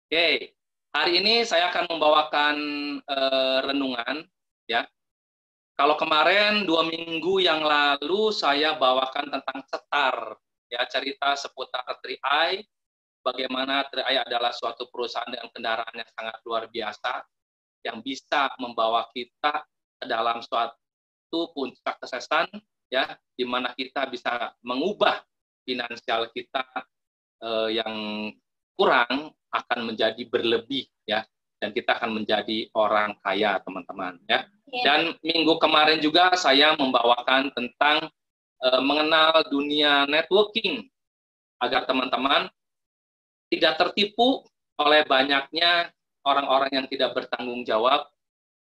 Oke, hari ini saya akan membawakan renungan, ya. Kalau kemarin 2 minggu yang lalu saya bawakan tentang setar, ya, cerita seputar Tri-Eye, bagaimana Tri-Eye adalah suatu perusahaan dengan kendaraan yang sangat luar biasa, yang bisa membawa kita ke dalam suatu puncak kesuksesan, ya, di mana kita bisa mengubah finansial kita yang kurang akan menjadi berlebih, ya, dan kita akan menjadi orang kaya, teman-teman, ya. Dan minggu kemarin juga saya membawakan tentang mengenal dunia networking agar teman-teman tidak tertipu oleh banyaknya orang-orang yang tidak bertanggung jawab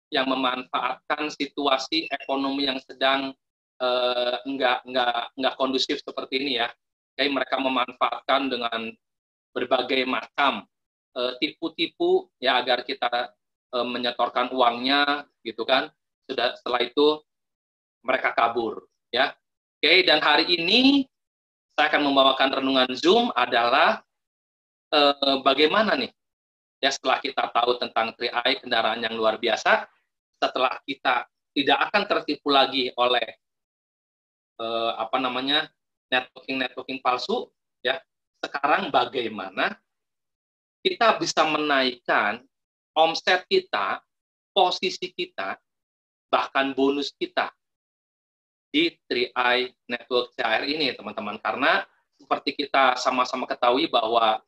yang memanfaatkan situasi ekonomi yang sedang nggak kondusif seperti ini, ya. Jadi mereka memanfaatkan dengan berbagai macam tipu-tipu, ya, agar kita menyetorkan uangnya, gitu kan. Setelah itu mereka kabur, ya. Oke, dan hari ini saya akan membawakan renungan Zoom adalah bagaimana nih, ya, setelah kita tahu tentang Tri-Eye, kendaraan yang luar biasa, setelah kita tidak akan tertipu lagi oleh networking palsu, ya. Sekarang bagaimana kita bisa menaikkan omset kita, posisi kita, bahkan bonus kita di Tri-Eye Network CR ini, teman-teman. Karena seperti kita sama-sama ketahui bahwa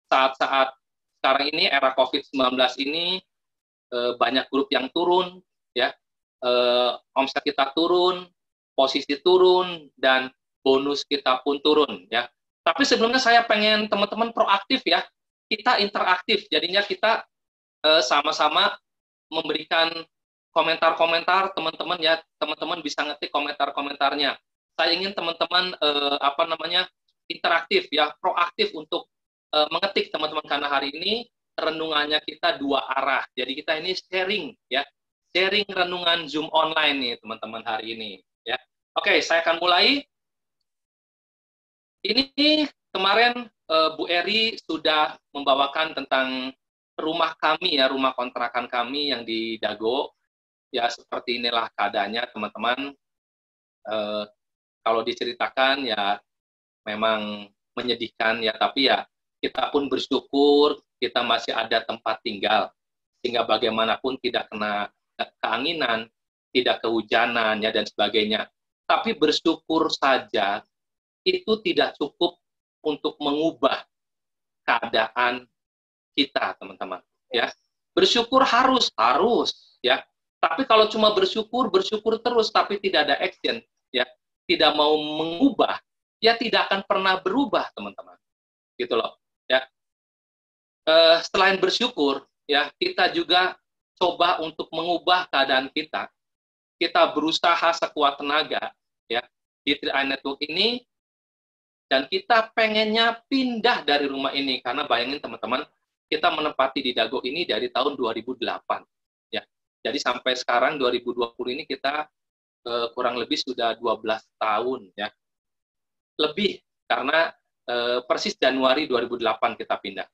saat-saat sekarang ini, era COVID-19 ini, banyak grup yang turun, ya, omset kita turun, posisi turun, dan bonus kita pun turun, ya. Tapi sebelumnya saya pengen teman-teman proaktif, ya. Kita interaktif, jadinya kita sama-sama memberikan komentar-komentar, teman-teman, ya. Teman-teman bisa ngetik komentar-komentarnya. Saya ingin teman-teman interaktif, ya, proaktif untuk mengetik, teman-teman, karena hari ini renungannya kita dua arah. Jadi kita ini sharing, ya. Sharing renungan Zoom online nih, teman-teman, hari ini, ya. Oke, saya akan mulai. Ini kemarin Bu Eri sudah membawakan tentang rumah kami, ya, rumah kontrakan kami yang di Dago. Ya, seperti inilah keadaannya, teman-teman. Kalau diceritakan, ya, memang menyedihkan, ya, tapi ya kita pun bersyukur kita masih ada tempat tinggal, sehingga bagaimanapun tidak kena keanginan, tidak kehujanan, ya, dan sebagainya. Tapi bersyukur saja itu tidak cukup untuk mengubah keadaan kita, teman-teman, ya. Bersyukur harus, ya. Tapi kalau cuma bersyukur terus tapi tidak ada action, ya, tidak mau mengubah, ya tidak akan pernah berubah, teman-teman. Gitu loh, ya. Selain bersyukur, ya, kita juga coba untuk mengubah keadaan kita. Kita berusaha sekuat tenaga, ya, di Tri-Eye Network ini. Dan kita pengennya pindah dari rumah ini, karena bayangin, teman-teman, kita menempati di Dago ini dari tahun 2008. Ya. Jadi sampai sekarang 2020 ini kita kurang lebih sudah 12 tahun. Ya. Lebih, karena persis Januari 2008 kita pindah.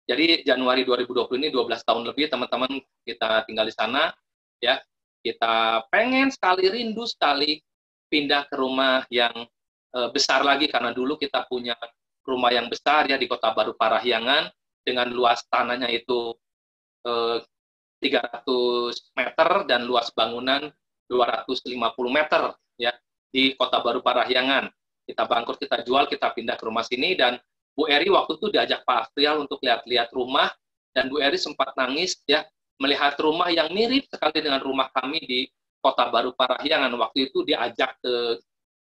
Jadi Januari 2020 ini 12 tahun lebih, teman-teman, kita tinggal di sana. Ya. Kita pengen sekali, rindu sekali pindah ke rumah yang besar lagi, karena dulu kita punya rumah yang besar, ya, di Kota Baru Parahyangan dengan luas tanahnya itu 300 meter dan luas bangunan 250 meter, ya, di Kota Baru Parahyangan. Kita bangkrut, kita jual, kita pindah ke rumah sini, dan Bu Eri waktu itu diajak Pak Afrial untuk lihat-lihat rumah, dan Bu Eri sempat nangis, ya, melihat rumah yang mirip sekali dengan rumah kami di Kota Baru Parahyangan. Waktu itu diajak ke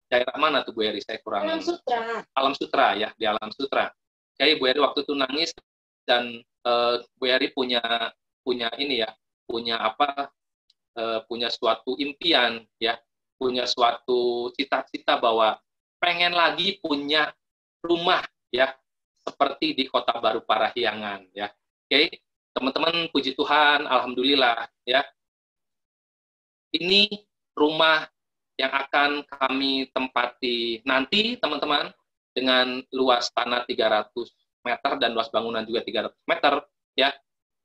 daerah mana tuh, Bu Eri? Saya kurang. Alam Sutra. Alam Sutra, ya, di Alam Sutra. Jadi Bu Eri waktu itu nangis, dan Bu Eri punya ini, ya, punya suatu impian, ya, punya suatu cita-cita bahwa pengen lagi punya rumah, ya, seperti di Kota Baru Parahyangan, ya. Oke, teman-teman, puji Tuhan, alhamdulillah, ya. Ini rumah yang akan kami tempati nanti, teman-teman, dengan luas tanah 300 meter dan luas bangunan juga 300 meter, ya,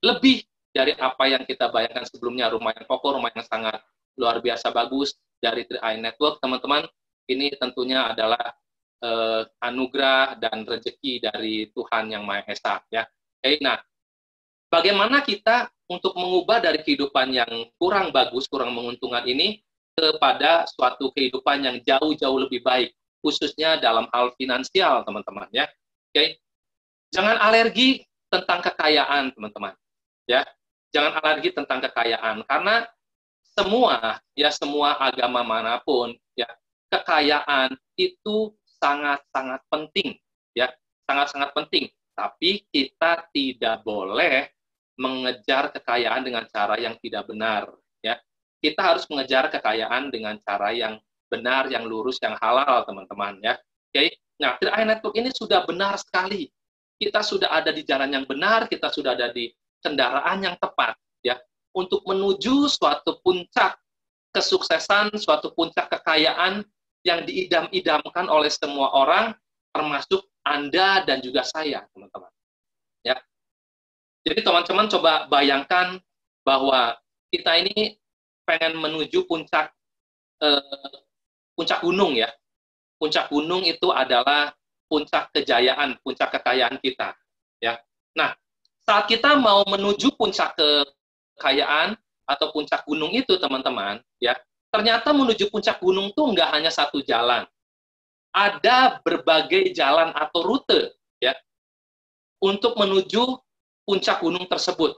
lebih dari apa yang kita bayangkan sebelumnya. Rumah yang kokoh, rumah yang sangat luar biasa bagus dari 3i Network, teman-teman. Ini tentunya adalah anugerah dan rezeki dari Tuhan Yang Maha Esa, ya. Oke, nah, bagaimana kita untuk mengubah dari kehidupan yang kurang bagus, kurang menguntungkan ini kepada suatu kehidupan yang jauh-jauh lebih baik, khususnya dalam hal finansial, teman-teman, ya. Oke, jangan alergi tentang kekayaan, teman-teman, ya. Jangan alergi tentang kekayaan, karena semua agama manapun, ya, kekayaan itu sangat-sangat penting, ya, sangat-sangat penting. Tapi kita tidak boleh mengejar kekayaan dengan cara yang tidak benar, ya. Kita harus mengejar kekayaan dengan cara yang benar, yang lurus, yang halal, teman-teman, ya. Oke. Nah, 3i Network ini sudah benar sekali. Kita sudah ada di jalan yang benar, kita sudah ada di kendaraan yang tepat, ya, untuk menuju suatu puncak kesuksesan, suatu puncak kekayaan yang diidam-idamkan oleh semua orang, termasuk Anda dan juga saya, teman-teman. Ya. Jadi teman-teman coba bayangkan bahwa kita ini pengen menuju puncak gunung, ya. Puncak gunung itu adalah puncak kejayaan, puncak kekayaan kita, ya. Nah, saat kita mau menuju puncak kekayaan atau puncak gunung itu, teman-teman, ya, ternyata menuju puncak gunung tuh nggak hanya satu jalan. Ada berbagai jalan atau rute, ya, untuk menuju puncak gunung tersebut.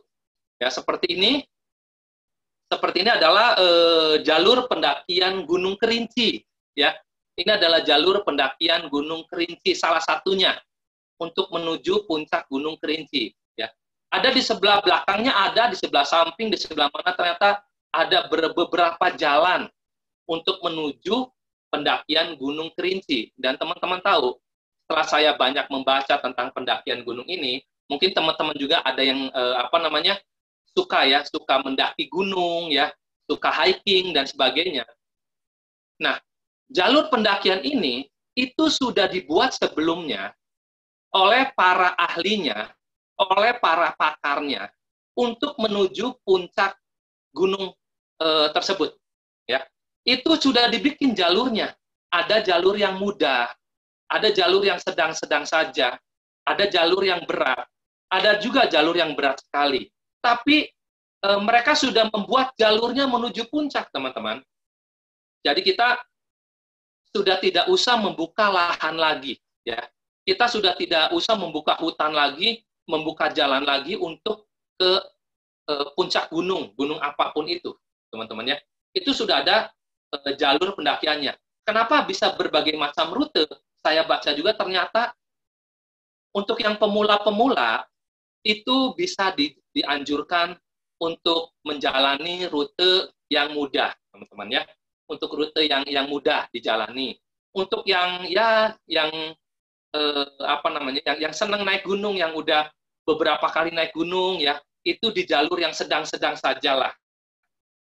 Ya, seperti ini adalah jalur pendakian Gunung Kerinci, ya. Ini adalah jalur pendakian Gunung Kerinci, salah satunya untuk menuju puncak Gunung Kerinci, ya. Ada di sebelah belakangnya, ada di sebelah samping, di sebelah mana ternyata ada beberapa jalan untuk menuju pendakian Gunung Kerinci. Dan teman-teman tahu, setelah saya banyak membaca tentang pendakian gunung ini, mungkin teman-teman juga ada yang suka mendaki gunung, ya, suka hiking dan sebagainya. Nah, jalur pendakian ini itu sudah dibuat sebelumnya oleh para ahlinya, oleh para pakarnya untuk menuju puncak gunung tersebut, ya. Itu sudah dibikin jalurnya. Ada jalur yang mudah, ada jalur yang sedang-sedang saja, ada jalur yang berat, ada juga jalur yang berat sekali. Tapi mereka sudah membuat jalurnya menuju puncak, teman-teman. Jadi kita sudah tidak usah membuka lahan lagi, ya. Kita sudah tidak usah membuka hutan lagi, membuka jalan lagi untuk ke puncak gunung apapun itu, teman-teman, ya. Itu sudah ada jalur pendakiannya. Kenapa bisa berbagai macam rute? Saya baca juga ternyata untuk yang pemula-pemula itu bisa dianjurkan untuk menjalani rute yang mudah, teman-teman, ya. Untuk rute yang mudah dijalani. Untuk yang yang senang naik gunung, yang udah beberapa kali naik gunung, ya, itu di jalur yang sedang-sedang sajalah.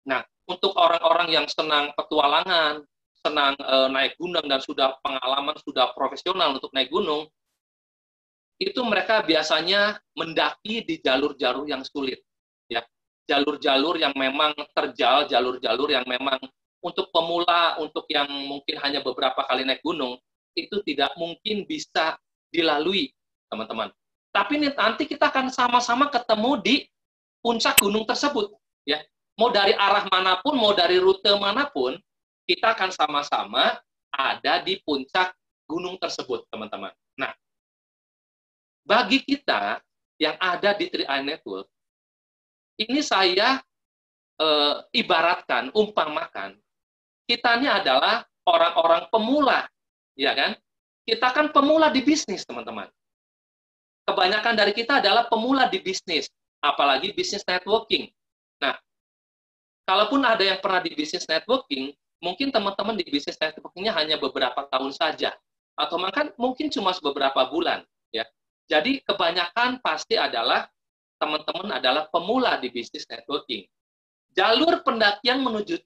Nah, untuk orang-orang yang senang petualangan, senang naik gunung dan sudah pengalaman, sudah profesional untuk naik gunung, itu mereka biasanya mendaki di jalur-jalur yang sulit, ya. Jalur-jalur yang memang terjal, jalur-jalur yang memang untuk pemula, untuk yang mungkin hanya beberapa kali naik gunung, itu tidak mungkin bisa dilalui, teman-teman. Tapi nanti kita akan sama-sama ketemu di puncak gunung tersebut, ya. Mau dari arah manapun, mau dari rute manapun, kita akan sama-sama ada di puncak gunung tersebut, teman-teman. Nah, bagi kita yang ada di 3i Network, ini saya ibaratkan, umpamakan, kita ini adalah orang-orang pemula, ya kan? Kita kan pemula di bisnis, teman-teman. Kebanyakan dari kita adalah pemula di bisnis, apalagi bisnis networking. Nah, kalaupun ada yang pernah di bisnis networking, mungkin teman-teman di bisnis networkingnya hanya beberapa tahun saja, atau mungkin cuma beberapa bulan, ya. Jadi kebanyakan pasti adalah teman-teman adalah pemula di bisnis networking. Jalur pendakian menuju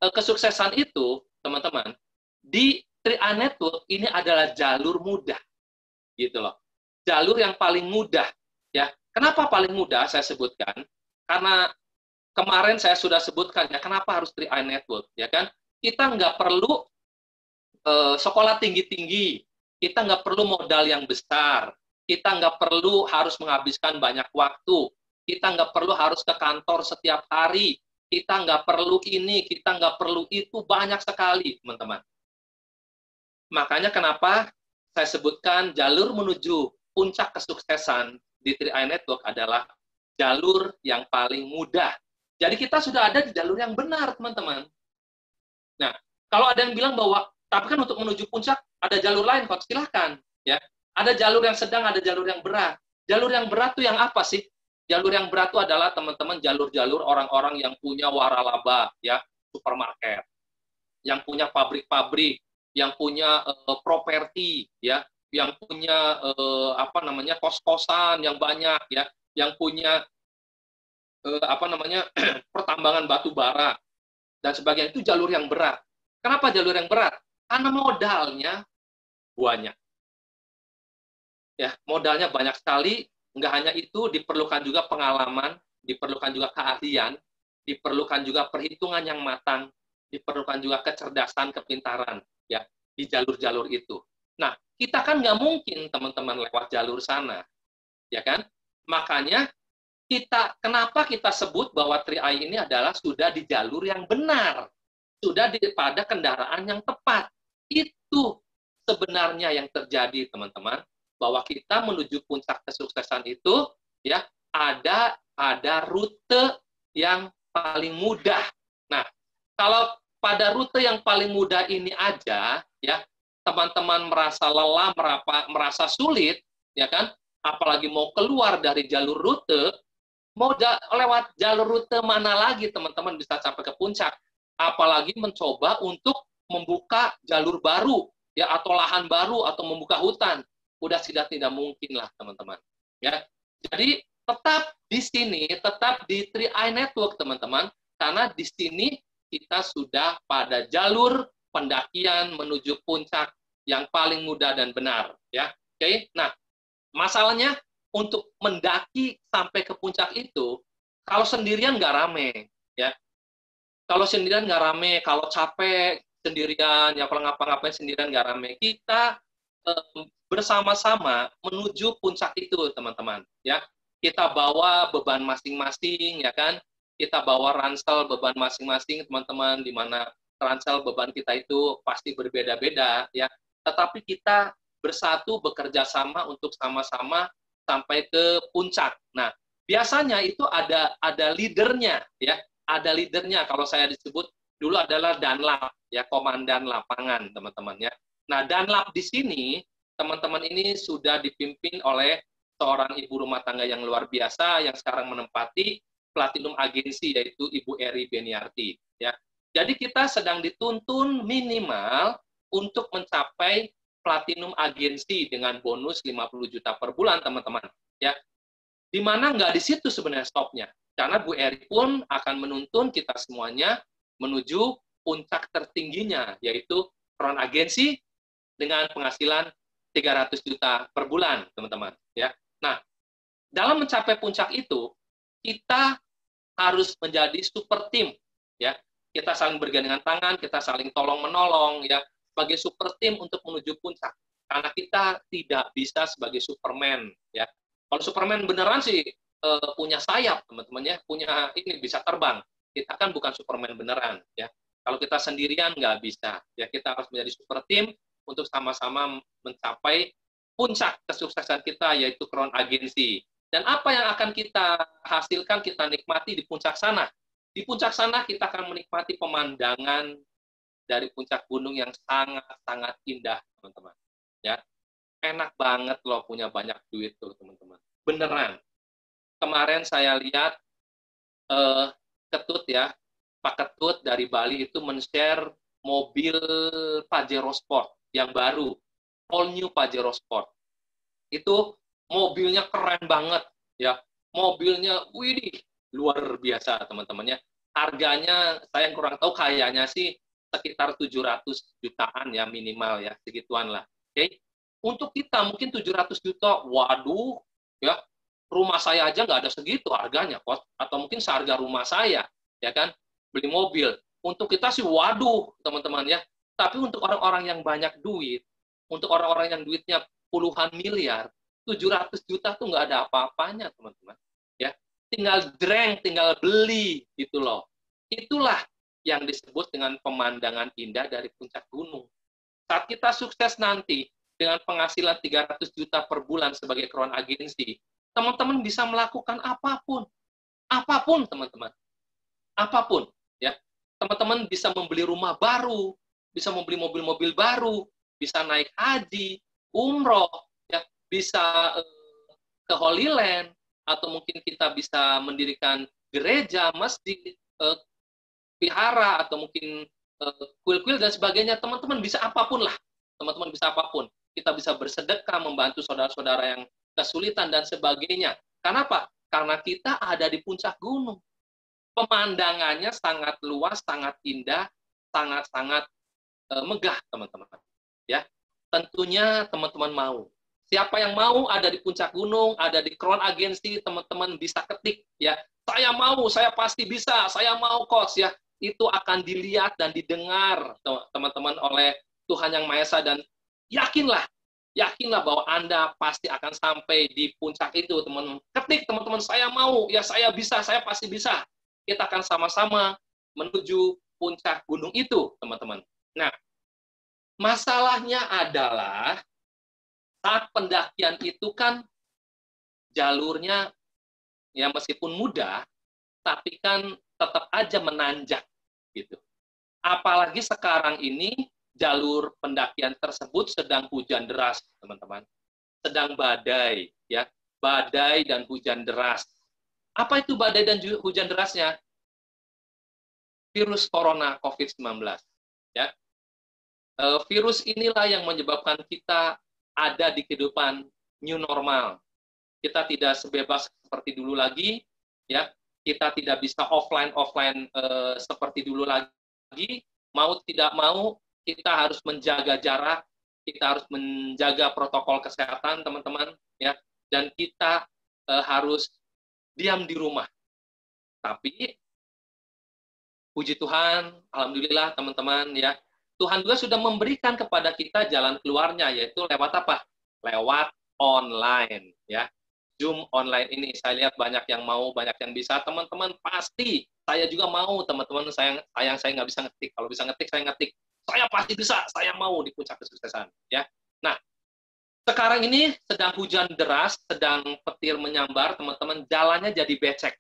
kesuksesan itu, teman-teman, di 3i Network ini adalah jalur mudah, gitu loh. jalur yang paling mudah. Ya, kenapa paling mudah saya sebutkan? Karena kemarin saya sudah sebutkan ya, kenapa harus 3i Network, ya kan? Kita nggak perlu sekolah tinggi-tinggi, kita nggak perlu modal yang besar, kita nggak perlu harus menghabiskan banyak waktu, kita nggak perlu harus ke kantor setiap hari, kita nggak perlu ini, kita nggak perlu itu, banyak sekali, teman-teman. Makanya kenapa saya sebutkan jalur menuju puncak kesuksesan di 3i Network adalah jalur yang paling mudah. Jadi kita sudah ada di jalur yang benar, teman-teman. Nah, kalau ada yang bilang bahwa, tapi kan untuk menuju puncak ada jalur lain, Coach, silahkan. Ya. Ada jalur yang sedang, ada jalur yang berat. Jalur yang berat itu yang apa sih? Jalur yang berat itu adalah, teman-teman, jalur-jalur orang-orang yang punya waralaba, ya, supermarket, yang punya pabrik-pabrik, yang punya properti, ya, yang punya kos-kosan yang banyak, ya, yang punya pertambangan batu bara dan sebagainya. Itu jalur yang berat. Kenapa jalur yang berat? Karena modalnya banyak. Ya, modalnya banyak sekali. Enggak hanya itu, diperlukan juga pengalaman, diperlukan juga keahlian, diperlukan juga perhitungan yang matang, diperlukan juga kecerdasan, kepintaran, ya, di jalur-jalur itu. Nah, kita kan nggak mungkin, teman-teman, lewat jalur sana, ya kan? Makanya kenapa kita sebut bahwa 3i ini adalah sudah di jalur yang benar, sudah pada kendaraan yang tepat. Itu sebenarnya yang terjadi, teman-teman, bahwa kita menuju puncak kesuksesan itu, ya, ada rute yang paling mudah. Nah, kalau pada rute yang paling mudah ini aja, ya, teman-teman merasa lelah, merasa sulit, ya kan? Apalagi mau keluar dari jalur rute, mau lewat jalur rute mana lagi, teman-teman, bisa sampai ke puncak? Apalagi mencoba untuk membuka jalur baru, ya, atau lahan baru, atau membuka hutan. Udah tidak mungkin lah, teman-teman. Ya, jadi tetap di sini, tetap di 3i Network, teman-teman, karena di sini kita sudah pada jalur pendakian menuju puncak yang paling mudah dan benar, ya. Oke, nah, masalahnya untuk mendaki sampai ke puncak itu, kalau sendirian nggak rame, ya. Kalau sendirian nggak rame, kalau capek sendirian, ya kalau ngapa-ngapain sendirian nggak rame. Kita bersama-sama menuju puncak itu, teman-teman. Ya, kita bawa beban masing-masing, ya kan? Kita bawa ransel beban masing-masing, teman-teman, di mana ransel beban kita itu pasti berbeda-beda, ya. Tetapi kita bersatu bekerja sama untuk sama-sama sampai ke puncak. Nah, biasanya itu ada leadernya, ya, ada leadernya. Kalau saya disebut dulu adalah Danlap, ya, komandan lapangan, teman-teman, ya. Nah, Danlap di sini, teman-teman, ini sudah dipimpin oleh seorang ibu rumah tangga yang luar biasa yang sekarang menempati Platinum Agency, yaitu Ibu Eri Beniarti, ya. Jadi kita sedang dituntun minimal untuk mencapai Platinum Agency dengan bonus 50 juta per bulan, teman-teman, ya. Di mana nggak di situ sebenarnya stopnya. Karena Bu Eri pun akan menuntun kita semuanya menuju puncak tertingginya, yaitu Crown Agency dengan penghasilan 300 juta per bulan, teman-teman, ya. Nah, dalam mencapai puncak itu, kita harus menjadi super team, ya. Kita saling bergandengan tangan, kita saling tolong-menolong, ya, sebagai super team untuk menuju puncak. Karena kita tidak bisa sebagai Superman, ya. Kalau Superman beneran sih punya sayap, teman-teman, ya, punya ini, bisa terbang. Kita kan bukan Superman beneran, ya. Kalau kita sendirian nggak bisa, ya. Kita harus menjadi super team untuk sama-sama mencapai puncak kesuksesan kita, yaitu Crown Agency. Dan apa yang akan kita hasilkan, kita nikmati di puncak sana. Di puncak sana kita akan menikmati pemandangan dari puncak gunung yang sangat-sangat indah, teman-teman. Ya, enak banget loh punya banyak duit tuh, teman-teman. Beneran. Kemarin saya lihat Ketut, ya, Pak Ketut dari Bali itu men-share mobil Pajero Sport yang baru, all new Pajero Sport. Itu mobilnya keren banget, ya. Mobilnya, widih, luar biasa, teman-temannya. Harganya saya kurang tahu, kayaknya sih sekitar 700 jutaan, ya, minimal, ya, segituan lah. Oke. Untuk kita mungkin 700 juta, waduh, ya rumah saya aja nggak ada segitu harganya, atau mungkin seharga rumah saya, ya kan, beli mobil. Untuk kita sih, waduh, teman-teman ya. Tapi untuk orang-orang yang banyak duit, untuk orang-orang yang duitnya puluhan miliar, 700 juta tuh nggak ada apa-apanya, teman-teman. Ya, tinggal dreng, tinggal beli, gitu loh. Itulah yang disebut dengan pemandangan indah dari puncak gunung. Saat kita sukses nanti, dengan penghasilan 300 juta per bulan sebagai crown agency, teman-teman bisa melakukan apapun. Apapun, teman-teman. Apapun. Ya. Teman-teman bisa membeli rumah baru, bisa membeli mobil-mobil baru, bisa naik haji, umroh, ya, bisa ke Holy Land, atau mungkin kita bisa mendirikan gereja, masjid, vihara, atau mungkin kuil-kuil dan sebagainya. Teman-teman bisa apapun lah. Teman-teman bisa apapun. Kita bisa bersedekah, membantu saudara-saudara yang kesulitan dan sebagainya. Kenapa? Karena kita ada di puncak gunung. Pemandangannya sangat luas, sangat indah, sangat-sangat megah, teman-teman. Ya, tentunya teman-teman mau. Siapa yang mau ada di puncak gunung, ada di Crown Agency, teman-teman bisa ketik, ya. Saya mau, saya pasti bisa, saya mau, coach, ya. Itu akan dilihat dan didengar, teman-teman, oleh Tuhan Yang Maha Esa, dan yakinlah bahwa Anda pasti akan sampai di puncak itu, teman-teman. Ketik, teman-teman, saya mau, ya saya bisa, saya pasti bisa. Kita akan sama-sama menuju puncak gunung itu, teman-teman. Nah, masalahnya adalah saat pendakian itu kan jalurnya ya meskipun mudah, tapi kan tetap aja menanjak gitu. Apalagi sekarang ini jalur pendakian tersebut sedang hujan deras, teman-teman. Sedang badai, ya. Badai dan hujan deras. Apa itu badai dan hujan derasnya? Virus corona COVID-19, ya. Virus inilah yang menyebabkan kita ada di kehidupan new normal. Kita tidak sebebas seperti dulu lagi, ya. Kita tidak bisa offline seperti dulu lagi. Mau tidak mau, kita harus menjaga jarak, kita harus menjaga protokol kesehatan, teman-teman, ya. Dan kita harus diam di rumah. Tapi puji Tuhan, alhamdulillah, teman-teman, ya. Tuhan juga sudah memberikan kepada kita jalan keluarnya, yaitu lewat apa? Lewat online, ya. Zoom online ini, saya lihat banyak yang mau, banyak yang bisa. Teman-teman, pasti saya juga mau, teman-teman. Saya nggak bisa ngetik. Kalau bisa ngetik, saya ngetik. Saya pasti bisa, saya mau di puncak kesuksesan, ya. Nah, sekarang ini sedang hujan deras, sedang petir menyambar, teman-teman. Jalannya jadi becek.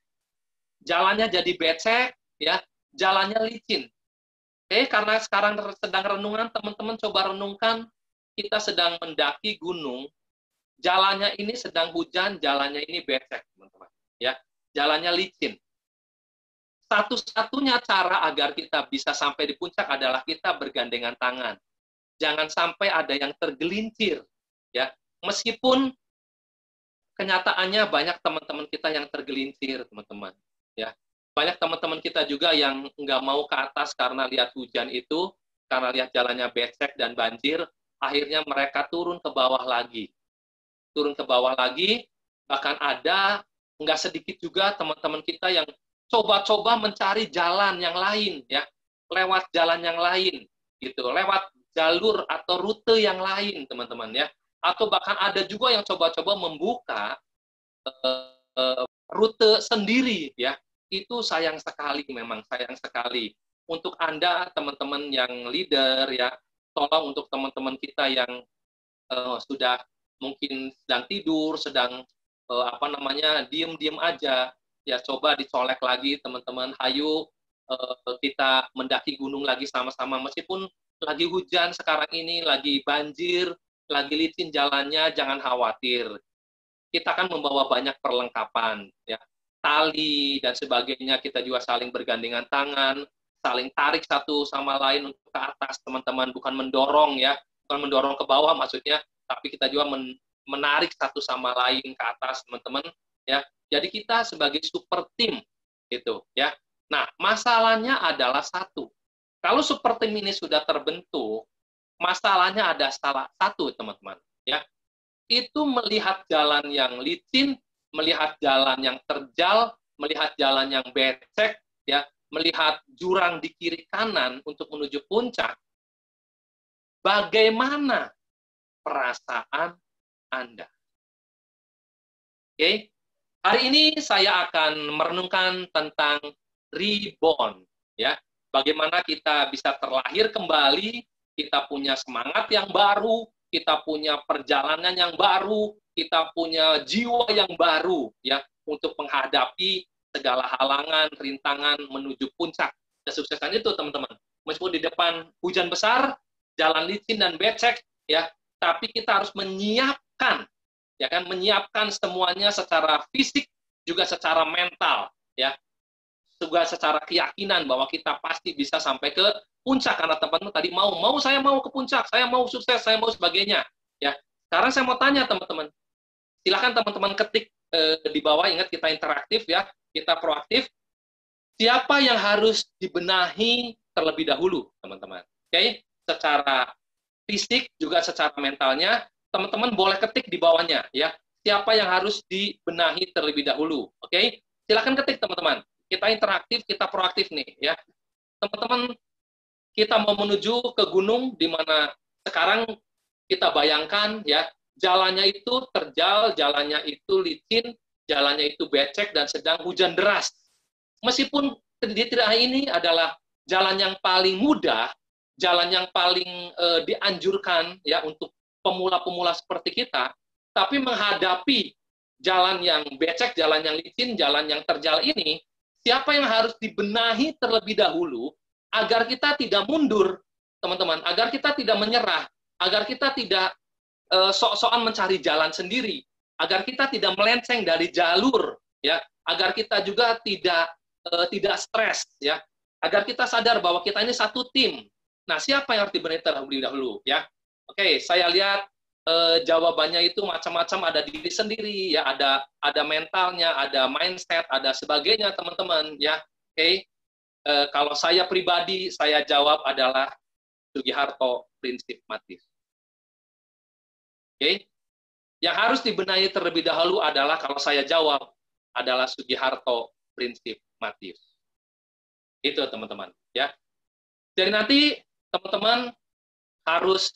Jalannya jadi becek, ya. Jalannya licin. Karena sekarang sedang renungan, teman-teman coba renungkan, kita sedang mendaki gunung, jalannya ini sedang hujan, jalannya ini becek, teman-teman. Ya, jalannya licin. Satu-satunya cara agar kita bisa sampai di puncak adalah kita bergandengan tangan. Jangan sampai ada yang tergelincir, ya. Meskipun kenyataannya banyak teman-teman kita yang tergelincir, teman-teman. Ya, banyak teman-teman kita juga yang nggak mau ke atas karena lihat hujan itu, karena lihat jalannya becek dan banjir, akhirnya mereka turun ke bawah lagi. Turun ke bawah lagi, bahkan ada nggak sedikit juga teman-teman kita yang coba-coba mencari jalan yang lain, ya, lewat jalan yang lain, gitu, lewat jalur atau rute yang lain, teman-teman, ya, atau bahkan ada juga yang coba-coba membuka rute sendiri, ya. Itu sayang sekali, memang sayang sekali. Untuk Anda, teman-teman yang leader, ya, tolong untuk teman-teman kita yang sudah mungkin sedang tidur, sedang diem-diem aja, ya coba dicolek lagi, teman-teman. Hayu kita mendaki gunung lagi sama-sama, meskipun lagi hujan sekarang ini, lagi banjir, lagi licin jalannya, jangan khawatir. Kita kan membawa banyak perlengkapan, ya, tali dan sebagainya. Kita juga saling bergandengan tangan, saling tarik satu sama lain untuk ke atas, teman-teman. Bukan mendorong, ya, bukan mendorong ke bawah maksudnya, tapi kita juga menarik satu sama lain ke atas, teman-teman, ya. Jadi kita sebagai super team gitu, ya. Nah, masalahnya adalah satu. Kalau super team ini sudah terbentuk, masalahnya ada salah satu, teman-teman. ya, itu melihat jalan yang licin, melihat jalan yang terjal, melihat jalan yang becek, ya, melihat jurang di kiri kanan untuk menuju puncak. Bagaimana perasaan Anda? Oke, hari ini saya akan merenungkan tentang reborn, ya. Bagaimana kita bisa terlahir kembali, kita punya semangat yang baru, kita punya perjalanan yang baru, kita punya jiwa yang baru, ya, untuk menghadapi segala halangan, rintangan menuju puncak kesuksesan itu, teman-teman. Meskipun di depan hujan besar, jalan licin dan becek, ya, tapi kita harus menyiapkan, ya kan, menyiapkan semuanya secara fisik juga secara mental, ya, juga secara keyakinan bahwa kita pasti bisa sampai ke puncak karena teman-teman tadi saya mau ke puncak, saya mau sukses, saya mau sebagainya, ya. Sekarang saya mau tanya teman-teman, silakan teman-teman ketik di bawah, ingat kita interaktif, ya, kita proaktif. Siapa yang harus dibenahi terlebih dahulu, teman-teman? Oke, secara fisik juga secara mentalnya, teman-teman boleh ketik di bawahnya, ya. Siapa yang harus dibenahi terlebih dahulu? Oke, silakan ketik teman-teman. Kita interaktif, kita proaktif nih, ya. Teman-teman, kita mau menuju ke gunung di mana sekarang kita bayangkan, ya, jalannya itu terjal, jalannya itu licin, jalannya itu becek dan sedang hujan deras. Meskipun di tengah ini adalah jalan yang paling mudah, jalan yang paling dianjurkan, ya, untuk pemula-pemula seperti kita, tapi menghadapi jalan yang becek, jalan yang licin, jalan yang terjal ini, siapa yang harus dibenahi terlebih dahulu agar kita tidak mundur, teman-teman, agar kita tidak menyerah, agar kita tidak sok-sokan mencari jalan sendiri, agar kita tidak melenceng dari jalur, ya, agar kita juga tidak stres, ya, agar kita sadar bahwa kita ini satu tim. Nah, siapa yang harus dibenahi terlebih dahulu, ya? Oke, saya lihat jawabannya itu macam-macam, ada diri sendiri, ya, ada mentalnya, ada mindset, ada sebagainya, teman-teman, ya. Oke, kalau saya pribadi, saya jawab adalah Sugiharto Prinsip Matius. Oke, yang harus dibenahi terlebih dahulu adalah, kalau saya jawab, adalah Sugiharto Prinsip Matius. Itu, teman-teman, ya. Jadi nanti teman-teman harus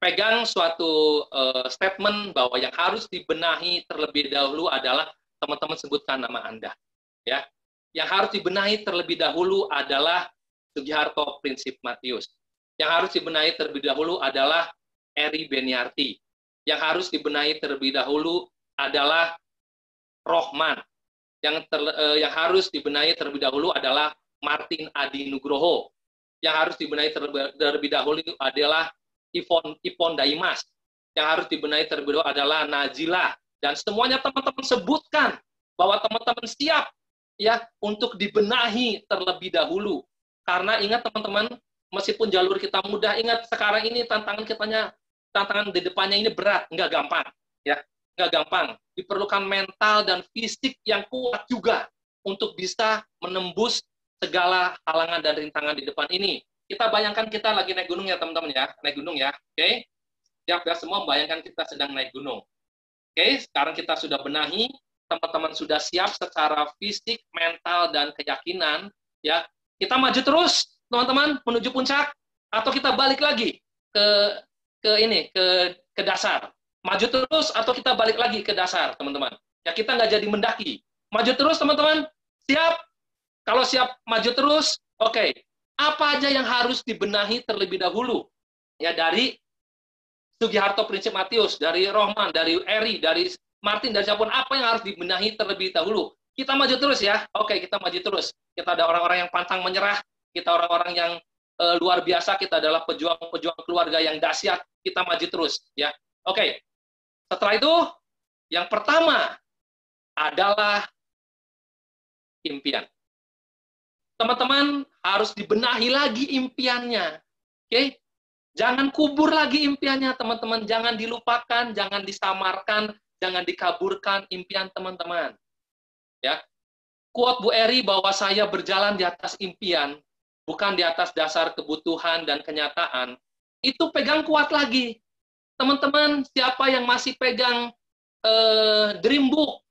pegang suatu statement bahwa yang harus dibenahi terlebih dahulu adalah, teman-teman sebutkan nama Anda, ya. Yang harus dibenahi terlebih dahulu adalah Sugiharto Prinsip Matius. Yang harus dibenahi terlebih dahulu adalah Eri Beniarti. Yang harus dibenahi terlebih dahulu adalah Rohman. Yang harus dibenahi terlebih dahulu adalah Martin Adi Nugroho. Yang harus dibenahi terlebih dahulu adalah Ipon Daimas. Yang harus dibenahi terlebih dahulu adalah Najila. Dan semuanya teman-teman sebutkan bahwa teman-teman siap, ya, untuk dibenahi terlebih dahulu. Karena ingat teman-teman, meskipun jalur kita mudah, ingat sekarang ini tantangan di depannya ini berat, nggak gampang, ya, nggak gampang. Diperlukan mental dan fisik yang kuat juga untuk bisa menembus segala halangan dan rintangan di depan ini. Kita bayangkan kita lagi naik gunung, ya, teman-teman, ya, naik gunung, ya. Oke, siap, ya, semua bayangkan kita sedang naik gunung. Oke, sekarang kita sudah benahi, teman-teman sudah siap secara fisik, mental, dan keyakinan, ya. Kita maju terus, teman-teman, menuju puncak, atau kita balik lagi ke dasar. Maju terus atau kita balik lagi ke dasar, teman-teman. Ya, kita nggak jadi mendaki. Maju terus, teman-teman. Siap? Kalau siap maju terus, oke. Apa aja yang harus dibenahi terlebih dahulu? Ya, dari Sugiharto Prinsip Matius, dari Rohman, dari Eri, dari Martin, dari siapapun, apa yang harus dibenahi terlebih dahulu? Kita maju terus, ya. Oke, kita maju terus. Kita ada orang-orang yang pantang menyerah, kita orang-orang yang luar biasa, kita adalah pejuang-pejuang keluarga yang dahsyat, kita maju terus, ya. Oke. Setelah itu, yang pertama adalah impian. Teman-teman harus dibenahi lagi impiannya. Oke? Jangan kubur lagi impiannya, teman-teman. Jangan dilupakan, jangan disamarkan, jangan dikaburkan impian teman-teman. Ya. Quote Bu Eri bahwa saya berjalan di atas impian, bukan di atas dasar kebutuhan dan kenyataan, itu pegang kuat lagi. Teman-teman, siapa yang masih pegang Dreambook?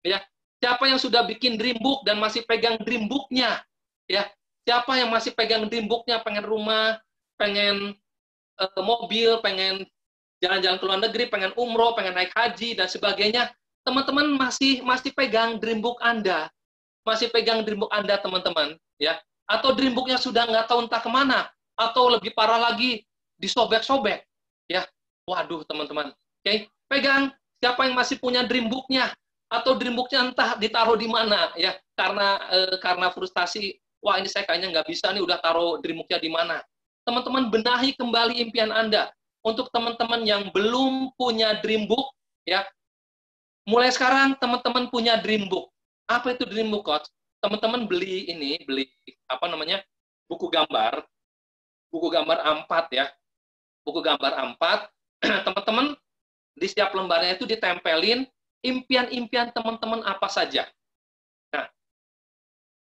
Ya, siapa yang sudah bikin Dreambook dan masih pegang Dreambooknya? Ya, siapa yang masih pegang Dreambooknya? Pengen rumah, pengen mobil, pengen jalan-jalan ke luar negeri, pengen umroh, pengen naik haji dan sebagainya. Teman-teman masih pegang Dreambook Anda, masih pegang Dreambook Anda, teman-teman, ya? Atau Dreambooknya sudah nggak tahu entah kemana, atau lebih parah lagi disobek-sobek, ya? Waduh, teman-teman. Oke, pegang. Siapa yang masih punya Dreambooknya? Atau Dreambooknya entah ditaruh di mana, ya? Karena frustasi. Wah, ini saya kayaknya nggak bisa nih, udah taruh Dreambooknya di mana. Teman-teman, benahi kembali impian Anda. Untuk teman-teman yang belum punya Dreambook, ya, mulai sekarang teman-teman punya Dreambook. Apa itu Dreambook, Coach? Teman-teman beli apa namanya? Buku gambar A4, ya. Buku gambar A4, teman-teman di setiap lembarnya itu ditempelin impian-impian teman-teman apa saja. Nah,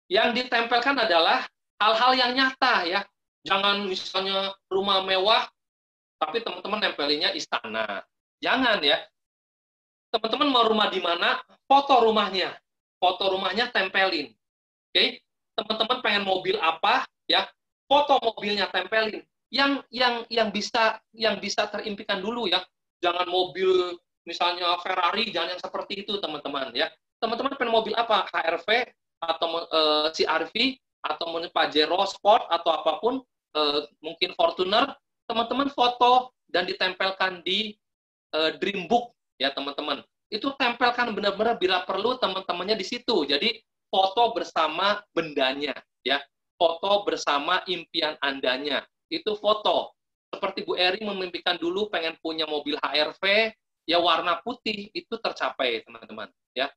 yang ditempelkan adalah hal-hal yang nyata, ya. Jangan misalnya rumah mewah tapi teman-teman nempelinnya istana. Jangan, ya. Teman-teman mau rumah di mana, foto rumahnya. Foto rumahnya tempelin. Oke? Teman-teman pengen mobil apa, ya? Foto mobilnya tempelin. Yang bisa terimpikan dulu, ya. Jangan mobil misalnya Ferrari, jangan yang seperti itu, teman-teman, ya. Teman-teman pengen mobil apa? HRV atau CR-V atau Pajero Sport atau apapun, mungkin Fortuner, teman-teman foto dan ditempelkan di Dreambook, ya teman-teman. Itu tempelkan benar-benar bila perlu teman-temannya di situ. Jadi foto bersama bendanya, ya. Foto bersama impian Andanya. Itu foto. Seperti Bu Eri memimpikan dulu pengen punya mobil HRV, ya warna putih, itu tercapai, teman-teman, ya.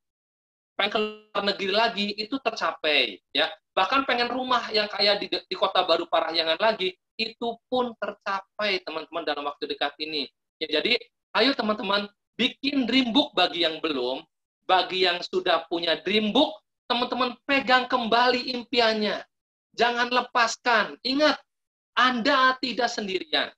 Pengen ke luar negeri lagi, itu tercapai, ya. Bahkan pengen rumah yang kayak di Kota Baru Parahyangan lagi, itu pun tercapai, teman-teman, dalam waktu dekat ini. Ya, jadi, ayo teman-teman, bikin Dreambook bagi yang belum, bagi yang sudah punya Dreambook, teman-teman pegang kembali impiannya. Jangan lepaskan. Ingat, Anda tidak sendirian.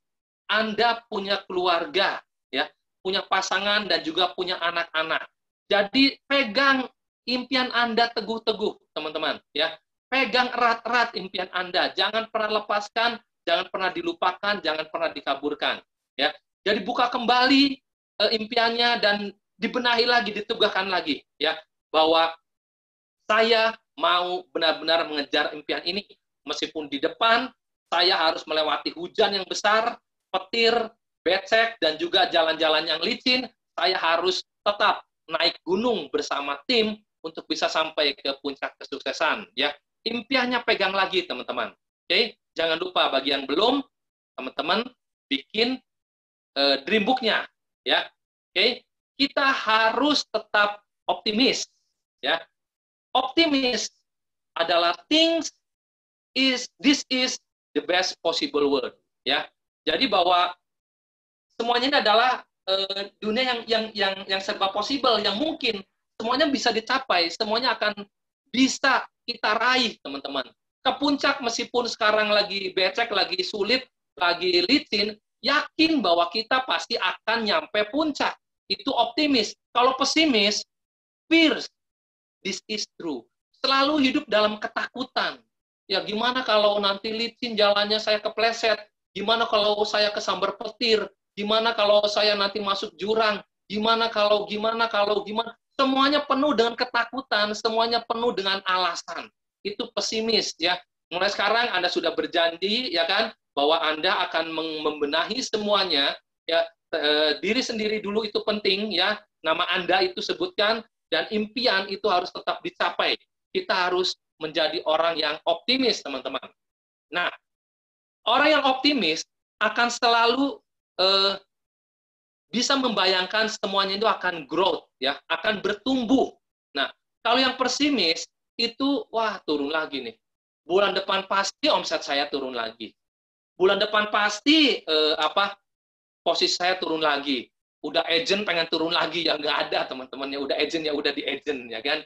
Anda punya keluarga, ya, punya pasangan dan juga punya anak-anak. Jadi pegang impian Anda teguh-teguh, teman-teman, ya. Pegang erat-erat impian Anda. Jangan pernah lepaskan, jangan pernah dilupakan, jangan pernah dikaburkan, ya. Jadi buka kembali impiannya dan dibenahi lagi, ditugaskan lagi, ya, bahwa saya mau benar-benar mengejar impian ini, meskipun di depan saya harus melewati hujan yang besar, petir, becek, dan juga jalan-jalan yang licin, saya harus tetap naik gunung bersama tim untuk bisa sampai ke puncak kesuksesan, ya. Impiannya pegang lagi, teman-teman. Oke, jangan lupa bagi yang belum, teman-teman bikin Dreambook-nya, ya. Oke, kita harus tetap optimis, ya. Optimis adalah this is the best possible world, ya. Jadi bahwa semuanya ini adalah dunia yang serba possible, yang mungkin semuanya bisa dicapai, semuanya akan bisa kita raih, teman-teman. Ke puncak meskipun sekarang lagi becek, lagi sulit, lagi licin, yakin bahwa kita pasti akan nyampe puncak. Itu optimis. Kalau pesimis, fears, this is true. Selalu hidup dalam ketakutan. Ya, gimana kalau nanti licin jalannya saya kepleset? Gimana kalau saya kesambar petir? Gimana kalau saya nanti masuk jurang? Gimana? Semuanya penuh dengan ketakutan, semuanya penuh dengan alasan. Itu pesimis, ya. Mulai sekarang Anda sudah berjanji, ya kan, bahwa Anda akan membenahi semuanya, ya. Diri sendiri dulu itu penting, ya. Nama Anda itu sebutkan, dan impian itu harus tetap dicapai. Kita harus menjadi orang yang optimis, teman-teman. Nah, orang yang optimis akan selalu bisa membayangkan semuanya itu akan growth, ya, akan bertumbuh. Nah, kalau yang pesimis itu, wah, turun lagi nih. Bulan depan pasti omset saya turun lagi. Bulan depan pasti posisi saya turun lagi. Udah agent pengen turun lagi, ya nggak ada, teman-teman, ya udah agent, ya udah di agent, ya kan.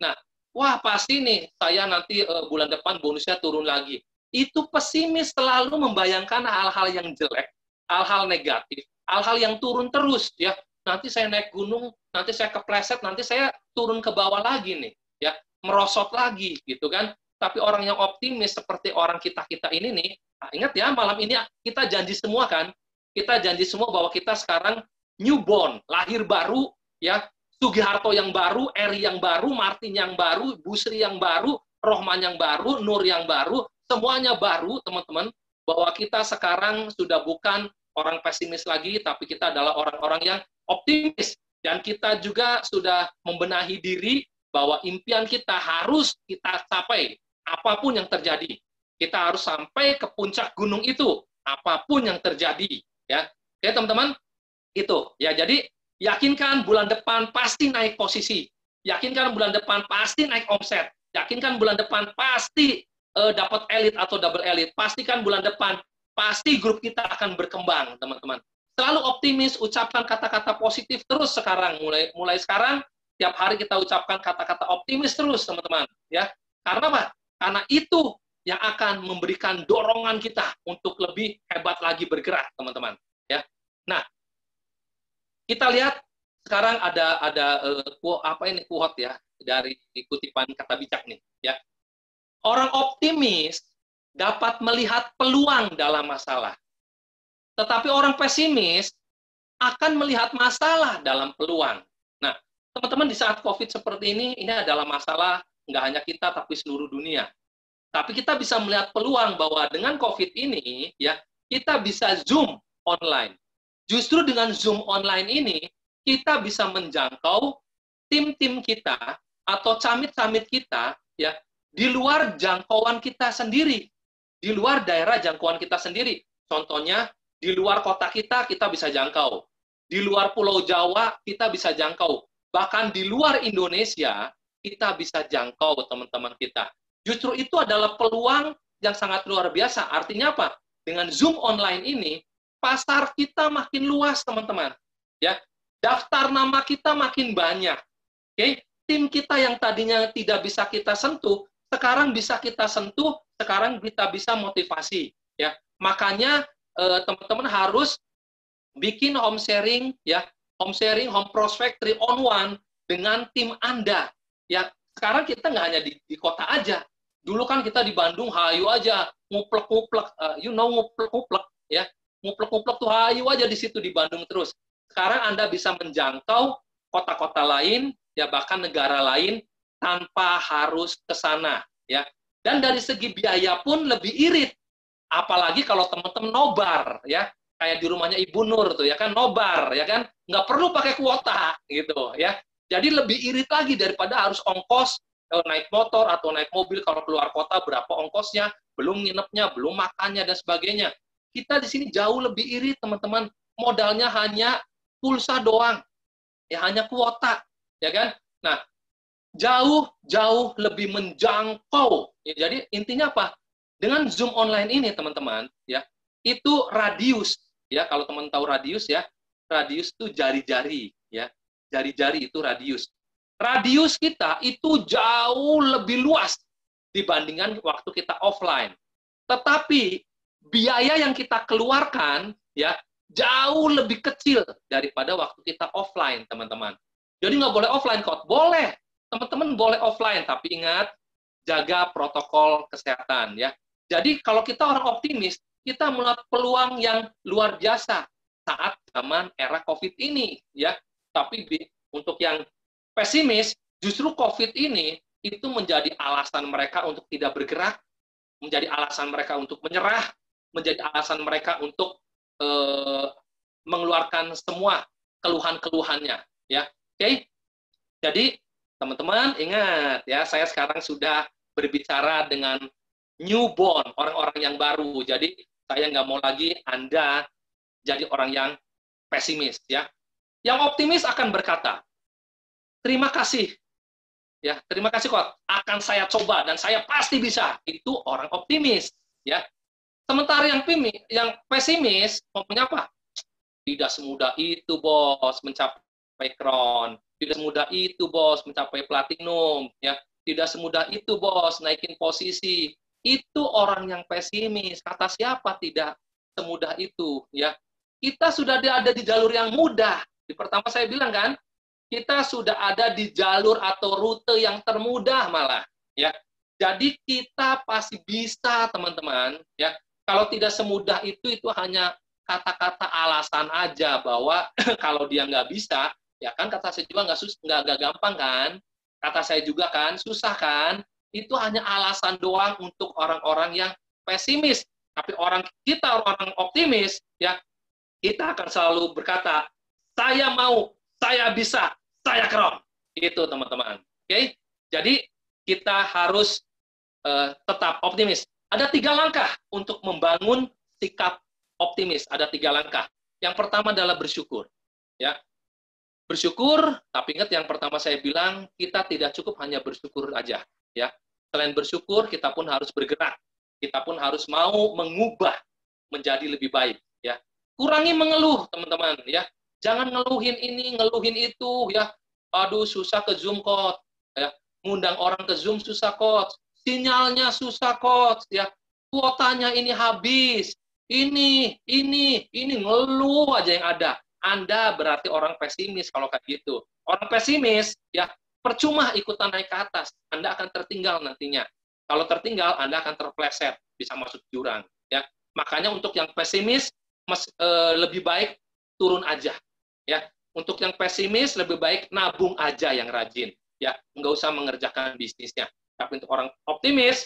Nah, wah, pasti nih saya nanti bulan depan bonusnya turun lagi. Itu pesimis, selalu membayangkan hal-hal yang jelek, hal-hal negatif. hal-hal yang turun terus, ya. Nanti saya naik gunung, nanti saya kepleset, nanti saya turun ke bawah lagi nih, ya, merosot lagi, gitu kan. Tapi orang yang optimis seperti orang kita-kita ini nih, nah, ingat ya, malam ini kita janji semua kan, kita janji semua bahwa kita sekarang newborn, lahir baru, ya, Sugiharto yang baru, Eri yang baru, Martin yang baru, Busri yang baru, Rohman yang baru, Nur yang baru, semuanya baru, teman-teman, bahwa kita sekarang sudah bukan orang pesimis lagi, tapi kita adalah orang-orang yang optimis. Dan kita juga sudah membenahi diri bahwa impian kita harus kita capai, apapun yang terjadi. Kita harus sampai ke puncak gunung itu, apapun yang terjadi. Ya, oke teman-teman, itu. Ya, jadi yakinkan bulan depan pasti naik posisi. Yakinkan bulan depan pasti naik omset. Yakinkan bulan depan pasti dapat elit atau double elit. Pastikan bulan depan pasti grup kita akan berkembang, teman-teman. Selalu optimis, ucapkan kata-kata positif terus sekarang. Mulai sekarang, tiap hari kita ucapkan kata-kata optimis terus, teman-teman. Ya, karena apa? Karena itu yang akan memberikan dorongan kita untuk lebih hebat lagi bergerak, teman-teman. Ya, nah, kita lihat sekarang ada apa ini quote ya dari kutipan kata bijak nih. Ya, orang optimis dapat melihat peluang dalam masalah. Tetapi orang pesimis akan melihat masalah dalam peluang. Nah, teman-teman di saat COVID seperti ini adalah masalah nggak hanya kita, tapi seluruh dunia. Tapi kita bisa melihat peluang bahwa dengan COVID ini, ya, kita bisa Zoom online. Justru dengan Zoom online ini, kita bisa menjangkau tim-tim kita atau camit-camit kita, ya, di luar jangkauan kita sendiri, di luar daerah jangkauan kita sendiri. Contohnya, di luar kota kita bisa jangkau. Di luar Pulau Jawa, kita bisa jangkau. Bahkan di luar Indonesia, kita bisa jangkau teman-teman kita. Justru itu adalah peluang yang sangat luar biasa. Artinya apa? Dengan Zoom online ini, pasar kita makin luas, teman-teman. Ya, daftar nama kita makin banyak. Oke? Tim kita yang tadinya tidak bisa kita sentuh, sekarang bisa kita sentuh, sekarang kita bisa motivasi. Ya, makanya teman-teman harus bikin home sharing, ya, home sharing, home prospect 3-on-1 dengan tim Anda. Ya, sekarang kita nggak hanya di kota aja. Dulu kan kita di Bandung, hayu aja, nguplek-nguplek, nguplek-nguplek, ya, nguplek-nguplek tuh hayu aja di situ di Bandung terus. Sekarang Anda bisa menjangkau kota-kota lain, ya, bahkan negara lain tanpa harus ke sana, ya. Dan dari segi biaya pun lebih irit. Apalagi kalau teman-teman nobar, ya, kayak di rumahnya Ibu Nur tuh, ya kan, nobar, ya kan, nggak perlu pakai kuota, gitu, ya. Jadi lebih irit lagi daripada harus ongkos naik motor atau naik mobil kalau keluar kota, berapa ongkosnya, belum nginepnya, belum makannya dan sebagainya. Kita di sini jauh lebih irit, teman-teman. Modalnya hanya pulsa doang, ya, hanya kuota, ya kan. Nah, jauh lebih menjangkau. Ya, jadi intinya apa? Dengan Zoom online ini, teman-teman, ya, itu radius, ya, kalau teman tahu radius, ya, radius itu jari-jari, ya, jari-jari itu radius. Radius kita itu jauh lebih luas dibandingkan waktu kita offline. Tetapi biaya yang kita keluarkan, ya, jauh lebih kecil daripada waktu kita offline, teman-teman. Jadi nggak boleh offline, kok? Boleh, teman-teman boleh offline, tapi ingat, jaga protokol kesehatan, ya. Jadi kalau kita orang optimis, kita melihat peluang yang luar biasa saat zaman era COVID ini, ya. Tapi untuk yang pesimis, justru COVID ini itu menjadi alasan mereka untuk tidak bergerak, menjadi alasan mereka untuk menyerah, menjadi alasan mereka untuk mengeluarkan semua keluhan-keluhannya, ya. Oke. Jadi teman-teman ingat, ya, saya sekarang sudah berbicara dengan newborn, orang-orang yang baru. Jadi saya nggak mau lagi Anda jadi orang yang pesimis, ya. Yang optimis akan berkata, terima kasih, ya, terima kasih kok, akan saya coba dan saya pasti bisa. Itu orang optimis, ya. Sementara yang pesimis ngomongnya apa? Tidak semudah itu, bos, mencapai crown. Tidak semudah itu, bos, mencapai platinum, ya. Tidak semudah itu, bos, naikin posisi. Itu orang yang pesimis. Kata siapa tidak semudah itu, ya. kita sudah ada di jalur yang mudah. Di pertama saya bilang kan, kita sudah ada di jalur atau rute yang termudah malah, ya. Jadi kita pasti bisa, teman-teman, ya. Kalau tidak semudah itu hanya kata-kata alasan aja bahwa kalau dia nggak bisa, ya kan kata saya juga nggak gampang kan, kata saya juga kan susah kan, itu hanya alasan doang untuk orang-orang yang pesimis. Tapi kita orang optimis, ya kita akan selalu berkata, saya mau, saya bisa, saya keren. Itu teman-teman. Oke? Jadi kita harus tetap optimis. Ada 3 langkah untuk membangun sikap optimis. Ada 3 langkah. Yang pertama adalah bersyukur. Ya, bersyukur. Tapi ingat yang pertama saya bilang, kita tidak cukup hanya bersyukur aja. Ya, selain bersyukur, kita pun harus bergerak. Kita pun harus mau mengubah menjadi lebih baik. Ya, kurangi mengeluh, teman-teman. Ya, jangan ngeluhin ini, ngeluhin itu. Ya, aduh susah ke Zoom kok. Ya, ngundang orang ke Zoom susah kok. Sinyalnya susah kok. Ya, kuotanya ini habis. Ini ngeluh aja yang ada. Anda berarti orang pesimis kalau kayak gitu. Orang pesimis, ya percuma ikutan naik ke atas. Anda akan tertinggal nantinya. Kalau tertinggal, Anda akan terpleset, bisa masuk jurang. Ya, makanya untuk yang pesimis lebih baik turun aja. Ya, untuk yang pesimis lebih baik nabung aja yang rajin. Ya, nggak usah mengerjakan bisnisnya. Tapi untuk orang optimis,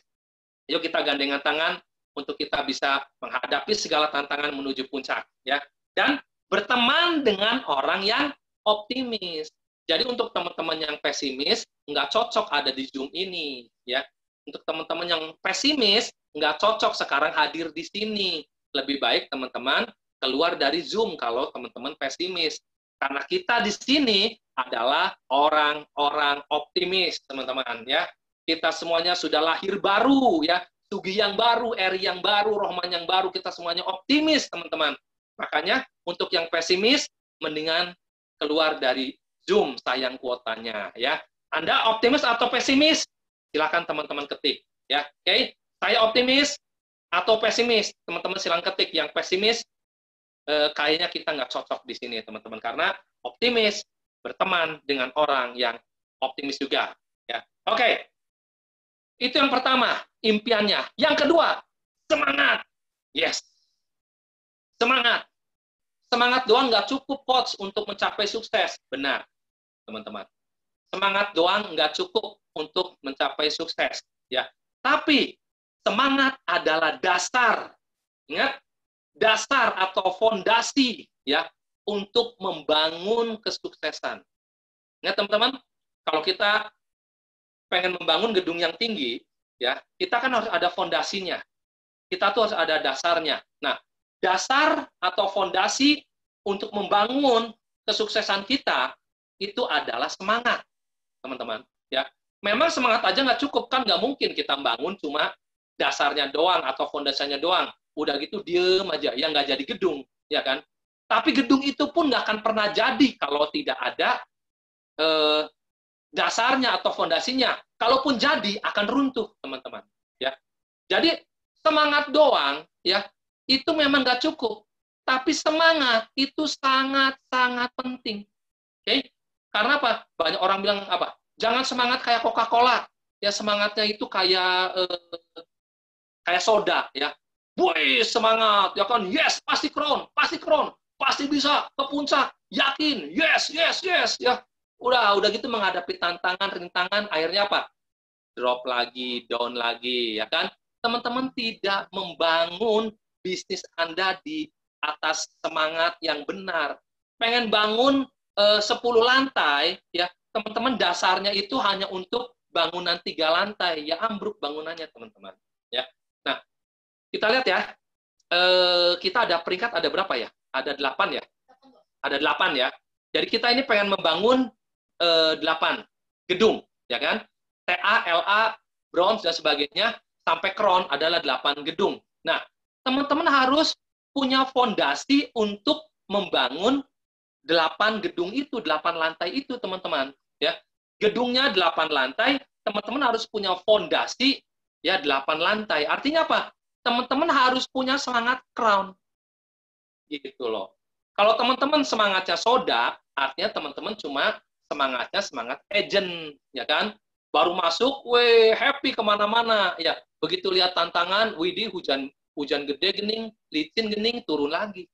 yuk kita gandengan tangan untuk kita bisa menghadapi segala tantangan menuju puncak. Ya, dan berteman dengan orang yang optimis. Jadi untuk teman-teman yang pesimis, nggak cocok ada di Zoom ini. Ya, untuk teman-teman yang pesimis, nggak cocok sekarang hadir di sini. Lebih baik teman-teman keluar dari Zoom kalau teman-teman pesimis. Karena kita di sini adalah orang-orang optimis, teman-teman. Ya, kita semuanya sudah lahir baru, ya. Sugi yang baru, Eri yang baru, Rohman yang baru, kita semuanya optimis, teman-teman. Makanya, untuk yang pesimis, mendingan keluar dari Zoom, sayang kuotanya. Ya, Anda optimis atau pesimis? Silakan teman-teman ketik. Ya, oke? Saya optimis atau pesimis? Teman-teman silakan ketik. Yang pesimis, kayaknya kita nggak cocok di sini, teman-teman. Karena optimis berteman dengan orang yang optimis juga. Ya, oke. Itu yang pertama, impiannya. Yang kedua, semangat. Yes. Semangat. Semangat doang nggak cukup, coach, untuk mencapai sukses. Benar, teman-teman. Semangat doang nggak cukup untuk mencapai sukses. Ya. Tapi, semangat adalah dasar. Ingat, dasar atau fondasi ya untuk membangun kesuksesan. Ingat, teman-teman, kalau kita pengen membangun gedung yang tinggi, ya, kita kan harus ada fondasinya. Kita tuh harus ada dasarnya. Nah, dasar atau fondasi untuk membangun kesuksesan kita itu adalah semangat, teman-teman. Ya, memang semangat aja nggak cukup, kan nggak mungkin kita bangun cuma dasarnya doang atau fondasinya doang. Udah gitu diem aja, ya nggak jadi gedung, ya kan? Tapi gedung itu pun nggak akan pernah jadi kalau tidak ada dasarnya atau fondasinya. Kalaupun jadi akan runtuh, teman-teman. Ya, jadi semangat doang, ya itu memang nggak cukup. Tapi semangat itu sangat-sangat penting. Oke? Karena apa? Banyak orang bilang apa? Jangan semangat kayak Coca-Cola. Ya semangatnya itu kayak soda, ya. Woi, semangat, ya kan? Yes, pasti kron, pasti bisa ke puncak, yakin, yes, ya. Udah gitu menghadapi tantangan, rintangan, akhirnya apa? Drop lagi, down lagi, ya kan? Teman-teman tidak membangun bisnis Anda di atas semangat yang benar. Pengen bangun 10 lantai, ya, teman-teman dasarnya itu hanya untuk bangunan 3 lantai, ya ambruk bangunannya, teman-teman. Ya. Nah, kita lihat ya, kita ada peringkat, ada berapa ya? Ada 8 ya? Ada 8 ya. Jadi kita ini pengen membangun 8 gedung, ya kan? TA, LA, bronze, dan sebagainya, sampai crown adalah 8 gedung. Nah, teman-teman harus punya fondasi untuk membangun 8 gedung itu, 8 lantai itu, teman-teman. Ya, gedungnya 8 lantai, teman-teman harus punya fondasi, ya 8 lantai. Artinya apa? Teman-teman harus punya semangat crown. Gitu loh. Kalau teman-teman semangatnya soda, artinya teman-teman cuma semangatnya semangat agent, ya kan? Baru masuk, weh, happy kemana-mana. Ya, begitu lihat tantangan, widih, hujan gede gening, licin gening, turun lagi.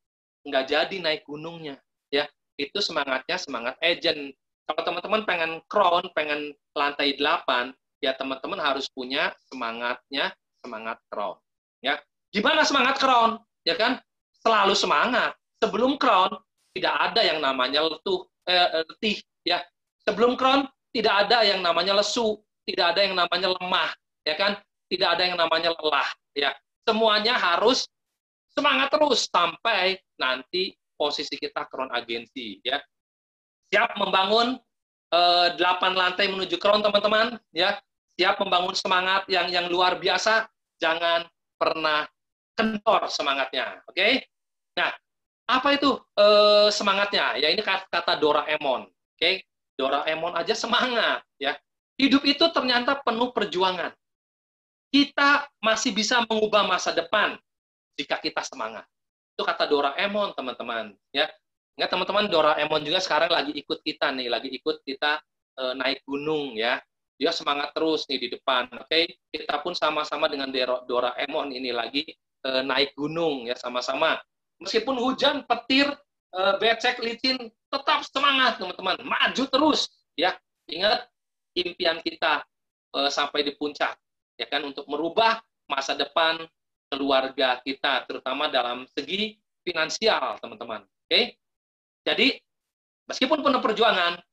Nggak jadi naik gunungnya. Ya, itu semangatnya semangat agent. Kalau teman-teman pengen crown, pengen lantai 8, ya teman-teman harus punya semangatnya semangat crown. Ya, gimana semangat crown? Ya kan? Selalu semangat. Sebelum crown tidak ada yang namanya letih. Ya, sebelum crown tidak ada yang namanya lesu, tidak ada yang namanya lemah, ya kan? Tidak ada yang namanya lelah. Ya, semuanya harus semangat terus sampai nanti posisi kita crown agensi. Ya, siap membangun 8 lantai menuju crown, teman-teman. Ya, siap membangun semangat yang luar biasa. Jangan pernah kendor semangatnya, oke? Nah, apa itu semangatnya? Ya, ini kata Doraemon, oke? Doraemon aja semangat, ya. Hidup itu ternyata penuh perjuangan. Kita masih bisa mengubah masa depan jika kita semangat. Itu kata Doraemon, teman-teman, ya. Ingat teman-teman, Doraemon juga sekarang lagi ikut kita nih, lagi ikut kita naik gunung, ya. Dia semangat terus nih di depan, oke? Kita pun sama-sama dengan Doraemon ini lagi naik gunung, ya, sama-sama. Meskipun hujan, petir, becek, licin, tetap semangat, teman-teman. Maju terus, ya. Ingat impian kita sampai di puncak, ya kan, untuk merubah masa depan keluarga kita, terutama dalam segi finansial, teman-teman. Oke? Jadi, meskipun penuh perjuangan,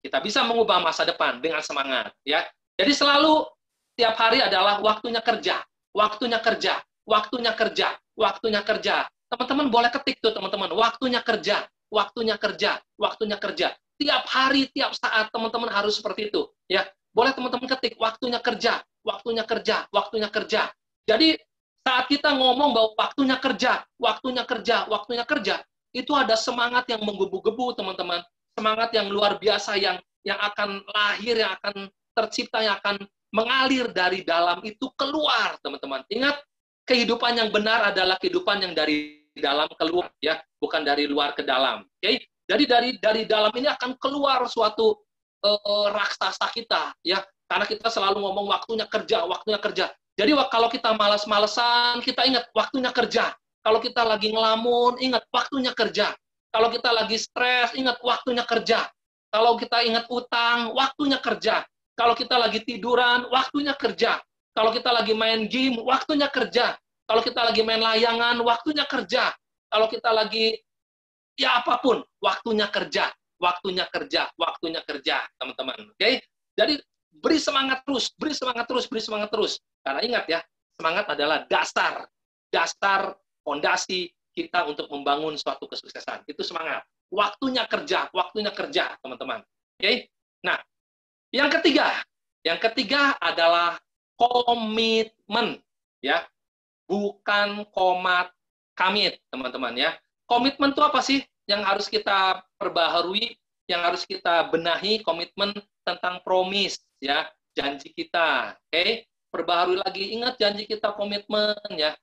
kita bisa mengubah masa depan dengan semangat, ya. Jadi selalu tiap hari adalah waktunya kerja, waktunya kerja, waktunya kerja, waktunya kerja. Teman-teman boleh ketik tuh, teman-teman, waktunya kerja, waktunya kerja, waktunya kerja. Tiap hari, tiap saat teman-teman harus seperti itu, ya. Boleh teman-teman ketik waktunya kerja, waktunya kerja, waktunya kerja. Jadi saat kita ngomong bahwa waktunya kerja, waktunya kerja, waktunya kerja, itu ada semangat yang menggebu-gebu, teman-teman. Semangat yang luar biasa yang akan lahir, yang akan tercipta, yang akan mengalir dari dalam itu keluar, teman-teman. Ingat, kehidupan yang benar adalah kehidupan yang dari dalam keluar, ya, bukan dari luar ke dalam. Oke? Jadi dari dalam ini akan keluar suatu raksasa kita, ya. Karena kita selalu ngomong waktunya kerja, waktunya kerja. Jadi kalau kita malas-malesan, kita ingat waktunya kerja. Kalau kita lagi ngelamun, ingat waktunya kerja. Kalau kita lagi stres, ingat waktunya kerja. Kalau kita ingat utang, waktunya kerja. Kalau kita lagi tiduran, waktunya kerja. Kalau kita lagi main game, waktunya kerja. Kalau kita lagi main layangan, waktunya kerja. Kalau kita lagi, ya apapun, waktunya kerja. Waktunya kerja, waktunya kerja, teman-teman. Oke? Jadi, beri semangat terus, beri semangat terus, beri semangat terus. Karena ingat ya, semangat adalah dasar fondasi kita untuk membangun suatu kesuksesan. Itu semangat. Waktunya kerja, teman-teman. Oke? Nah, yang ketiga adalah komitmen, ya. Bukan commit, teman-teman, ya. Komitmen itu apa sih yang harus kita perbaharui, yang harus kita benahi? Komitmen tentang promise, ya, janji kita. Oke? Perbaharui lagi, ingat janji kita, komitmen, ya,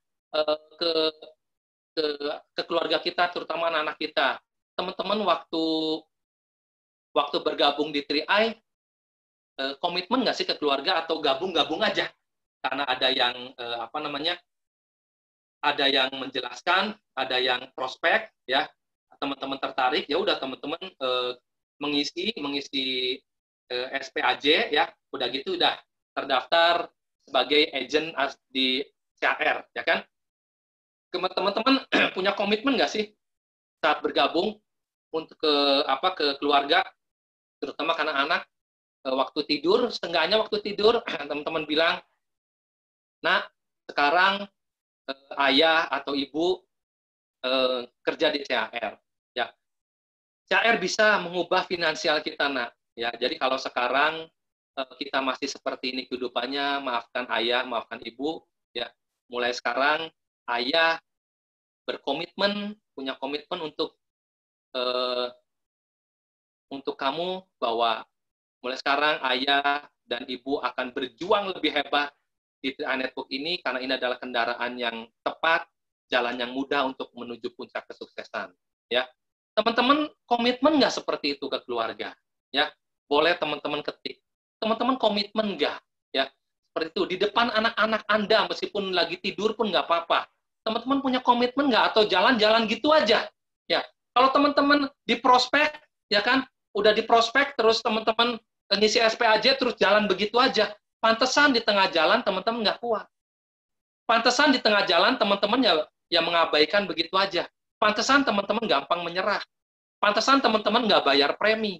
ke keluarga kita, terutama anak-anak kita. Teman-teman waktu bergabung di 3i, komitmen nggak sih ke keluarga atau gabung-gabung aja? Karena ada yang ada yang menjelaskan, ada yang prospek, ya. Teman-teman tertarik, ya udah teman-teman mengisi SPAJ, ya. Udah gitu udah terdaftar sebagai agent di CAR, ya kan? Teman-teman punya komitmen nggak sih saat bergabung untuk ke keluarga, terutama ke anak-anak, waktu tidur, seenggaknya waktu tidur teman-teman bilang, nah sekarang ayah atau ibu kerja di CAR, ya. CAR bisa mengubah finansial kita, nak. Ya, jadi kalau sekarang kita masih seperti ini kehidupannya, maafkan ayah, maafkan ibu, ya. Mulai sekarang ayah berkomitmen, punya komitmen untuk kamu bahwa mulai sekarang ayah dan ibu akan berjuang lebih hebat di 3i Network ini karena ini adalah kendaraan yang tepat, jalan yang mudah untuk menuju puncak kesuksesan. Ya, Teman-teman komitmen nggak seperti itu ke keluarga? Ya, boleh teman-teman ketik. Teman-teman komitmen nggak? Ya, seperti itu. Di depan anak-anak Anda, meskipun lagi tidur pun nggak apa-apa. Teman-teman punya komitmen nggak? Atau jalan-jalan gitu aja? Ya, kalau teman-teman di prospek, ya kan, udah di prospek, terus teman-teman ngisi SPAJ, terus jalan begitu aja. Pantesan di tengah jalan teman-teman nggak kuat. Pantesan di tengah jalan teman-teman ya mengabaikan begitu aja. Pantesan teman-teman gampang menyerah. Pantesan teman-teman nggak bayar premi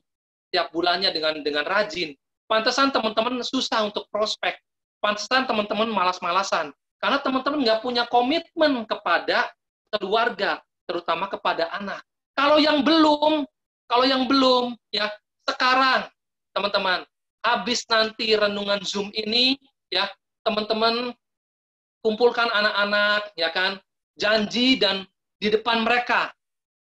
tiap bulannya dengan rajin. Pantesan teman-teman susah untuk prospek. Pantesan teman-teman malas-malasan. Karena teman-teman nggak punya komitmen kepada keluarga, terutama kepada anak. Kalau yang belum, ya sekarang, teman-teman, habis nanti renungan Zoom ini, ya teman-teman kumpulkan anak-anak, ya kan, janji dan di depan mereka,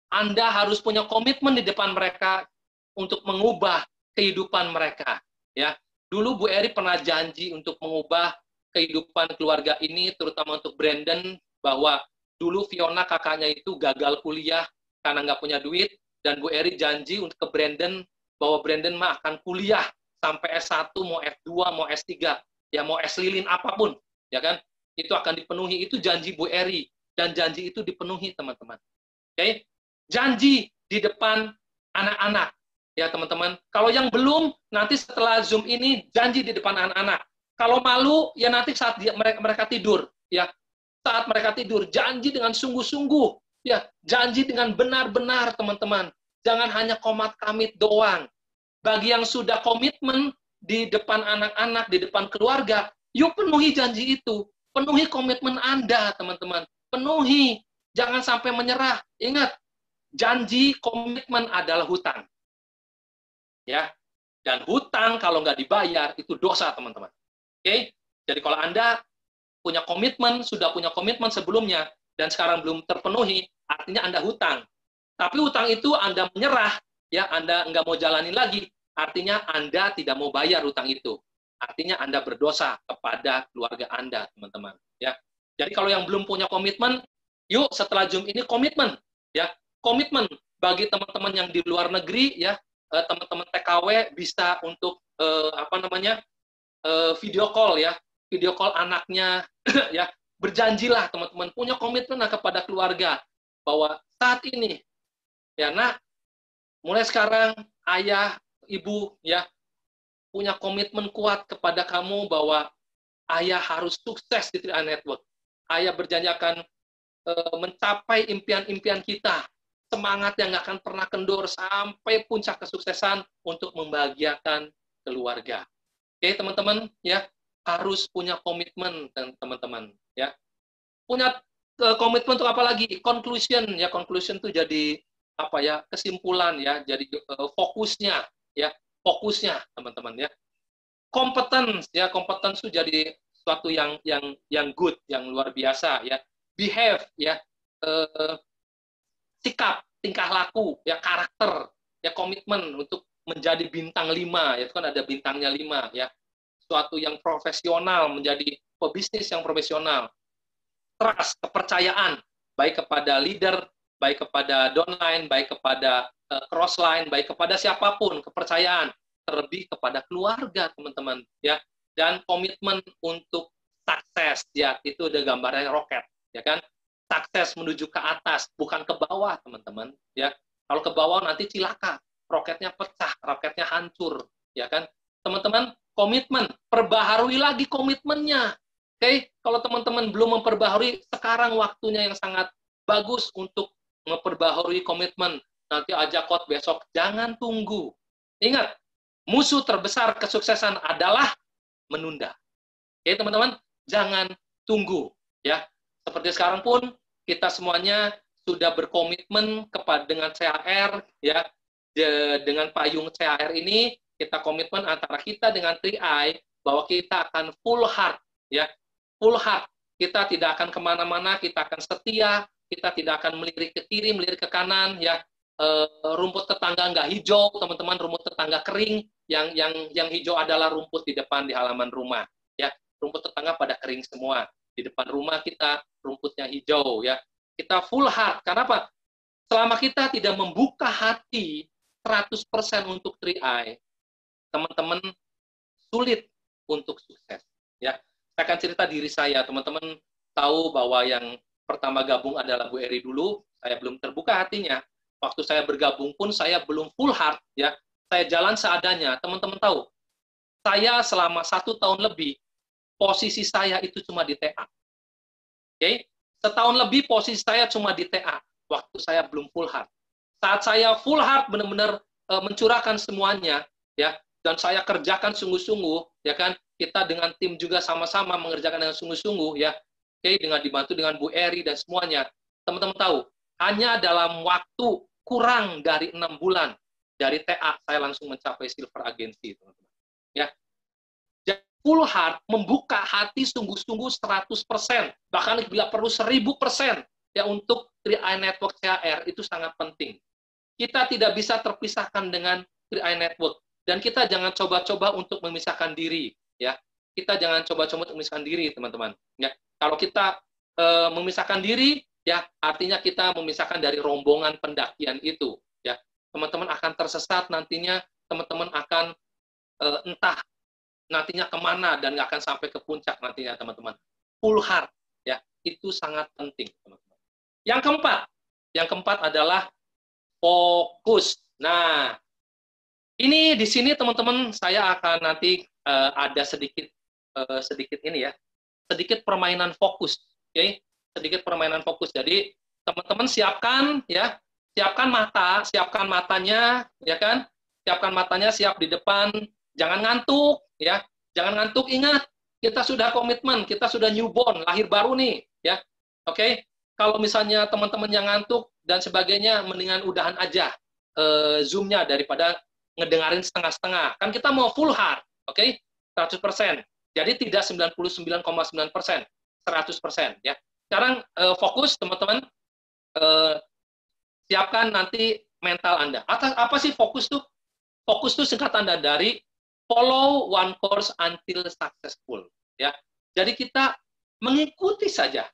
Anda harus punya komitmen di depan mereka untuk mengubah kehidupan mereka. Ya, dulu Bu Eri pernah janji untuk mengubah kehidupan keluarga ini, terutama untuk Brandon, bahwa dulu Fiona kakaknya itu gagal kuliah karena nggak punya duit, dan Bu Eri janji untuk ke Brandon bahwa Brandon mah akan kuliah sampai S1, mau F2, mau S3, ya mau S lilin apapun, ya kan? Itu akan dipenuhi. Itu janji Bu Eri, dan janji itu dipenuhi, teman-teman. Oke? Janji di depan anak-anak, ya teman-teman. Kalau yang belum, nanti setelah Zoom ini janji di depan anak-anak. Kalau malu, ya nanti saat mereka tidur, ya saat mereka tidur, janji dengan sungguh-sungguh, ya janji dengan benar-benar, teman-teman. Jangan hanya komat-kamit doang. Bagi yang sudah komitmen di depan anak-anak, di depan keluarga, yuk penuhi janji itu. Penuhi komitmen Anda, teman-teman. Penuhi. Jangan sampai menyerah. Ingat, janji komitmen adalah hutang. Ya. Dan hutang kalau nggak dibayar, itu dosa, teman-teman. Oke? Jadi kalau Anda punya komitmen, sudah punya komitmen sebelumnya, dan sekarang belum terpenuhi, artinya Anda hutang. Tapi hutang itu Anda menyerah, ya Anda nggak mau jalanin lagi, artinya Anda tidak mau bayar hutang itu. Artinya Anda berdosa kepada keluarga Anda, teman-teman. Ya. Jadi kalau yang belum punya komitmen, yuk setelah Zoom ini komitmen, ya komitmen bagi teman-teman yang di luar negeri, ya teman-teman TKW bisa untuk video call, ya video call anaknya, ya berjanjilah teman-teman, punya komitmen kepada keluarga bahwa saat ini, ya nak, mulai sekarang ayah, ibu, ya punya komitmen kuat kepada kamu bahwa ayah harus sukses di 3i Network. Ayah berjanji akan mencapai impian-impian kita. Semangat yang nggak akan pernah kendor sampai puncak kesuksesan untuk membahagiakan keluarga. Oke, teman-teman, ya harus punya komitmen, teman-teman. Ya, punya komitmen untuk apa lagi? Conclusion, ya conclusion itu jadi apa ya? Kesimpulan, ya. Jadi fokusnya, ya fokusnya, teman-teman, ya. Competence, ya competence itu jadi suatu yang good, yang luar biasa, ya. Behave, ya sikap, tingkah laku, ya karakter, ya komitmen untuk menjadi bintang 5, ya itu kan ada bintangnya 5, ya. Suatu yang profesional, menjadi pebisnis yang profesional. Trust, kepercayaan, baik kepada leader, baik kepada downline, baik kepada crossline, baik kepada siapapun, kepercayaan, terlebih kepada keluarga, teman-teman, ya. Dan komitmen untuk sukses, ya itu ada gambarnya roket, ya kan. Sukses menuju ke atas, bukan ke bawah, teman-teman, ya. Kalau ke bawah nanti cilaka, roketnya pecah, roketnya hancur, ya kan. Teman-teman, komitmen, perbaharui lagi komitmennya. Oke, kalau teman-teman belum memperbaharui, sekarang waktunya yang sangat bagus untuk memperbaharui komitmen. Nanti ajak kot besok, jangan tunggu. Ingat, musuh terbesar kesuksesan adalah menunda. Oke, teman-teman, jangan tunggu, ya. Seperti sekarang pun kita semuanya sudah berkomitmen dengan CHR, ya, dengan payung CHR ini kita komitmen antara kita dengan 3i bahwa kita akan full heart, ya, full heart. Kita tidak akan kemana-mana, kita akan setia, kita tidak akan melirik ke kiri, melirik ke kanan, ya. Rumput tetangga nggak hijau, teman-teman, rumput tetangga kering, yang hijau adalah rumput di depan di halaman rumah, ya. Rumput tetangga pada kering semua. Di depan rumah kita rumputnya hijau, ya. Kita full heart. Karena apa? selama kita tidak membuka hati 100% untuk 3i, teman-teman sulit untuk sukses. Ya, saya akan cerita diri saya. Teman-teman tahu bahwa yang pertama gabung adalah Bu Eri dulu. Saya belum terbuka hatinya. Waktu saya bergabung pun saya belum full heart. Ya, saya jalan seadanya. Teman-teman tahu, saya selama 1 tahun lebih posisi saya itu cuma di TA. Oke, setahun lebih posisi saya cuma di TA. Waktu saya belum full heart. Saat saya full heart benar-benar mencurahkan semuanya, ya, dan saya kerjakan sungguh-sungguh, ya kan, kita dengan tim juga sama-sama mengerjakan dengan sungguh-sungguh, ya, oke, dengan dibantu dengan Bu Eri dan semuanya. Teman-teman tahu, hanya dalam waktu kurang dari 6 bulan dari TA saya langsung mencapai silver agency, teman-teman. Ya, jadi full heart, membuka hati sungguh-sungguh 100%, bahkan bila perlu 1000%, ya, untuk 3i Network CHR itu sangat penting. Kita tidak bisa terpisahkan dengan 3i Network. Dan kita jangan coba-coba untuk memisahkan diri, ya. Kita jangan coba-coba untuk memisahkan diri, teman-teman. Ya, kalau kita memisahkan diri, ya, artinya kita memisahkan dari rombongan pendakian itu, ya. Teman-teman akan tersesat nantinya, teman-teman akan entah nantinya kemana dan nggak akan sampai ke puncak nantinya, teman-teman. Full heart, ya, itu sangat penting, teman-teman. Yang keempat adalah fokus. Nah, ini di sini teman-teman saya akan nanti ada sedikit ini ya, sedikit permainan fokus, oke? Sedikit permainan fokus. Jadi teman-teman siapkan ya, siapkan matanya, ya kan? Siapkan matanya, siap di depan, jangan ngantuk ya, jangan ngantuk. Ingat, kita sudah komitmen, kita sudah newborn, lahir baru nih, ya, oke? Kalau misalnya teman-teman yang ngantuk dan sebagainya, mendingan udahan aja Zoom-nya daripada ngedengarin setengah-setengah. Kan kita mau full heart, oke? 100%. Jadi tidak 99,9%, 100%, ya. Sekarang fokus, teman-teman. Siapkan nanti mental Anda. Apa sih fokus tuh? Fokus tuh singkatan dari follow one course until successful, ya. Jadi kita mengikuti saja,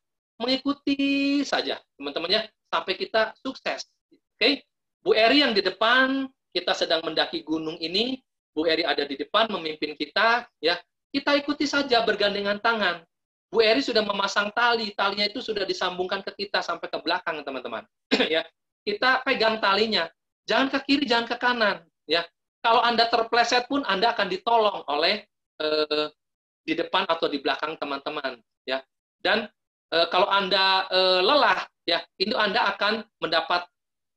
teman-teman ya, sampai kita sukses. Oke? Bu Eri yang di depan, kita sedang mendaki gunung ini, Bu Eri ada di depan memimpin kita, ya. Kita ikuti saja bergandengan tangan. Bu Eri sudah memasang talinya itu sudah disambungkan ke kita sampai ke belakang, teman-teman. Ya, kita pegang talinya, jangan ke kiri, jangan ke kanan, ya. Kalau Anda terpleset pun Anda akan ditolong oleh di depan atau di belakang teman-teman, ya. Dan kalau Anda lelah, ya, itu Anda akan mendapat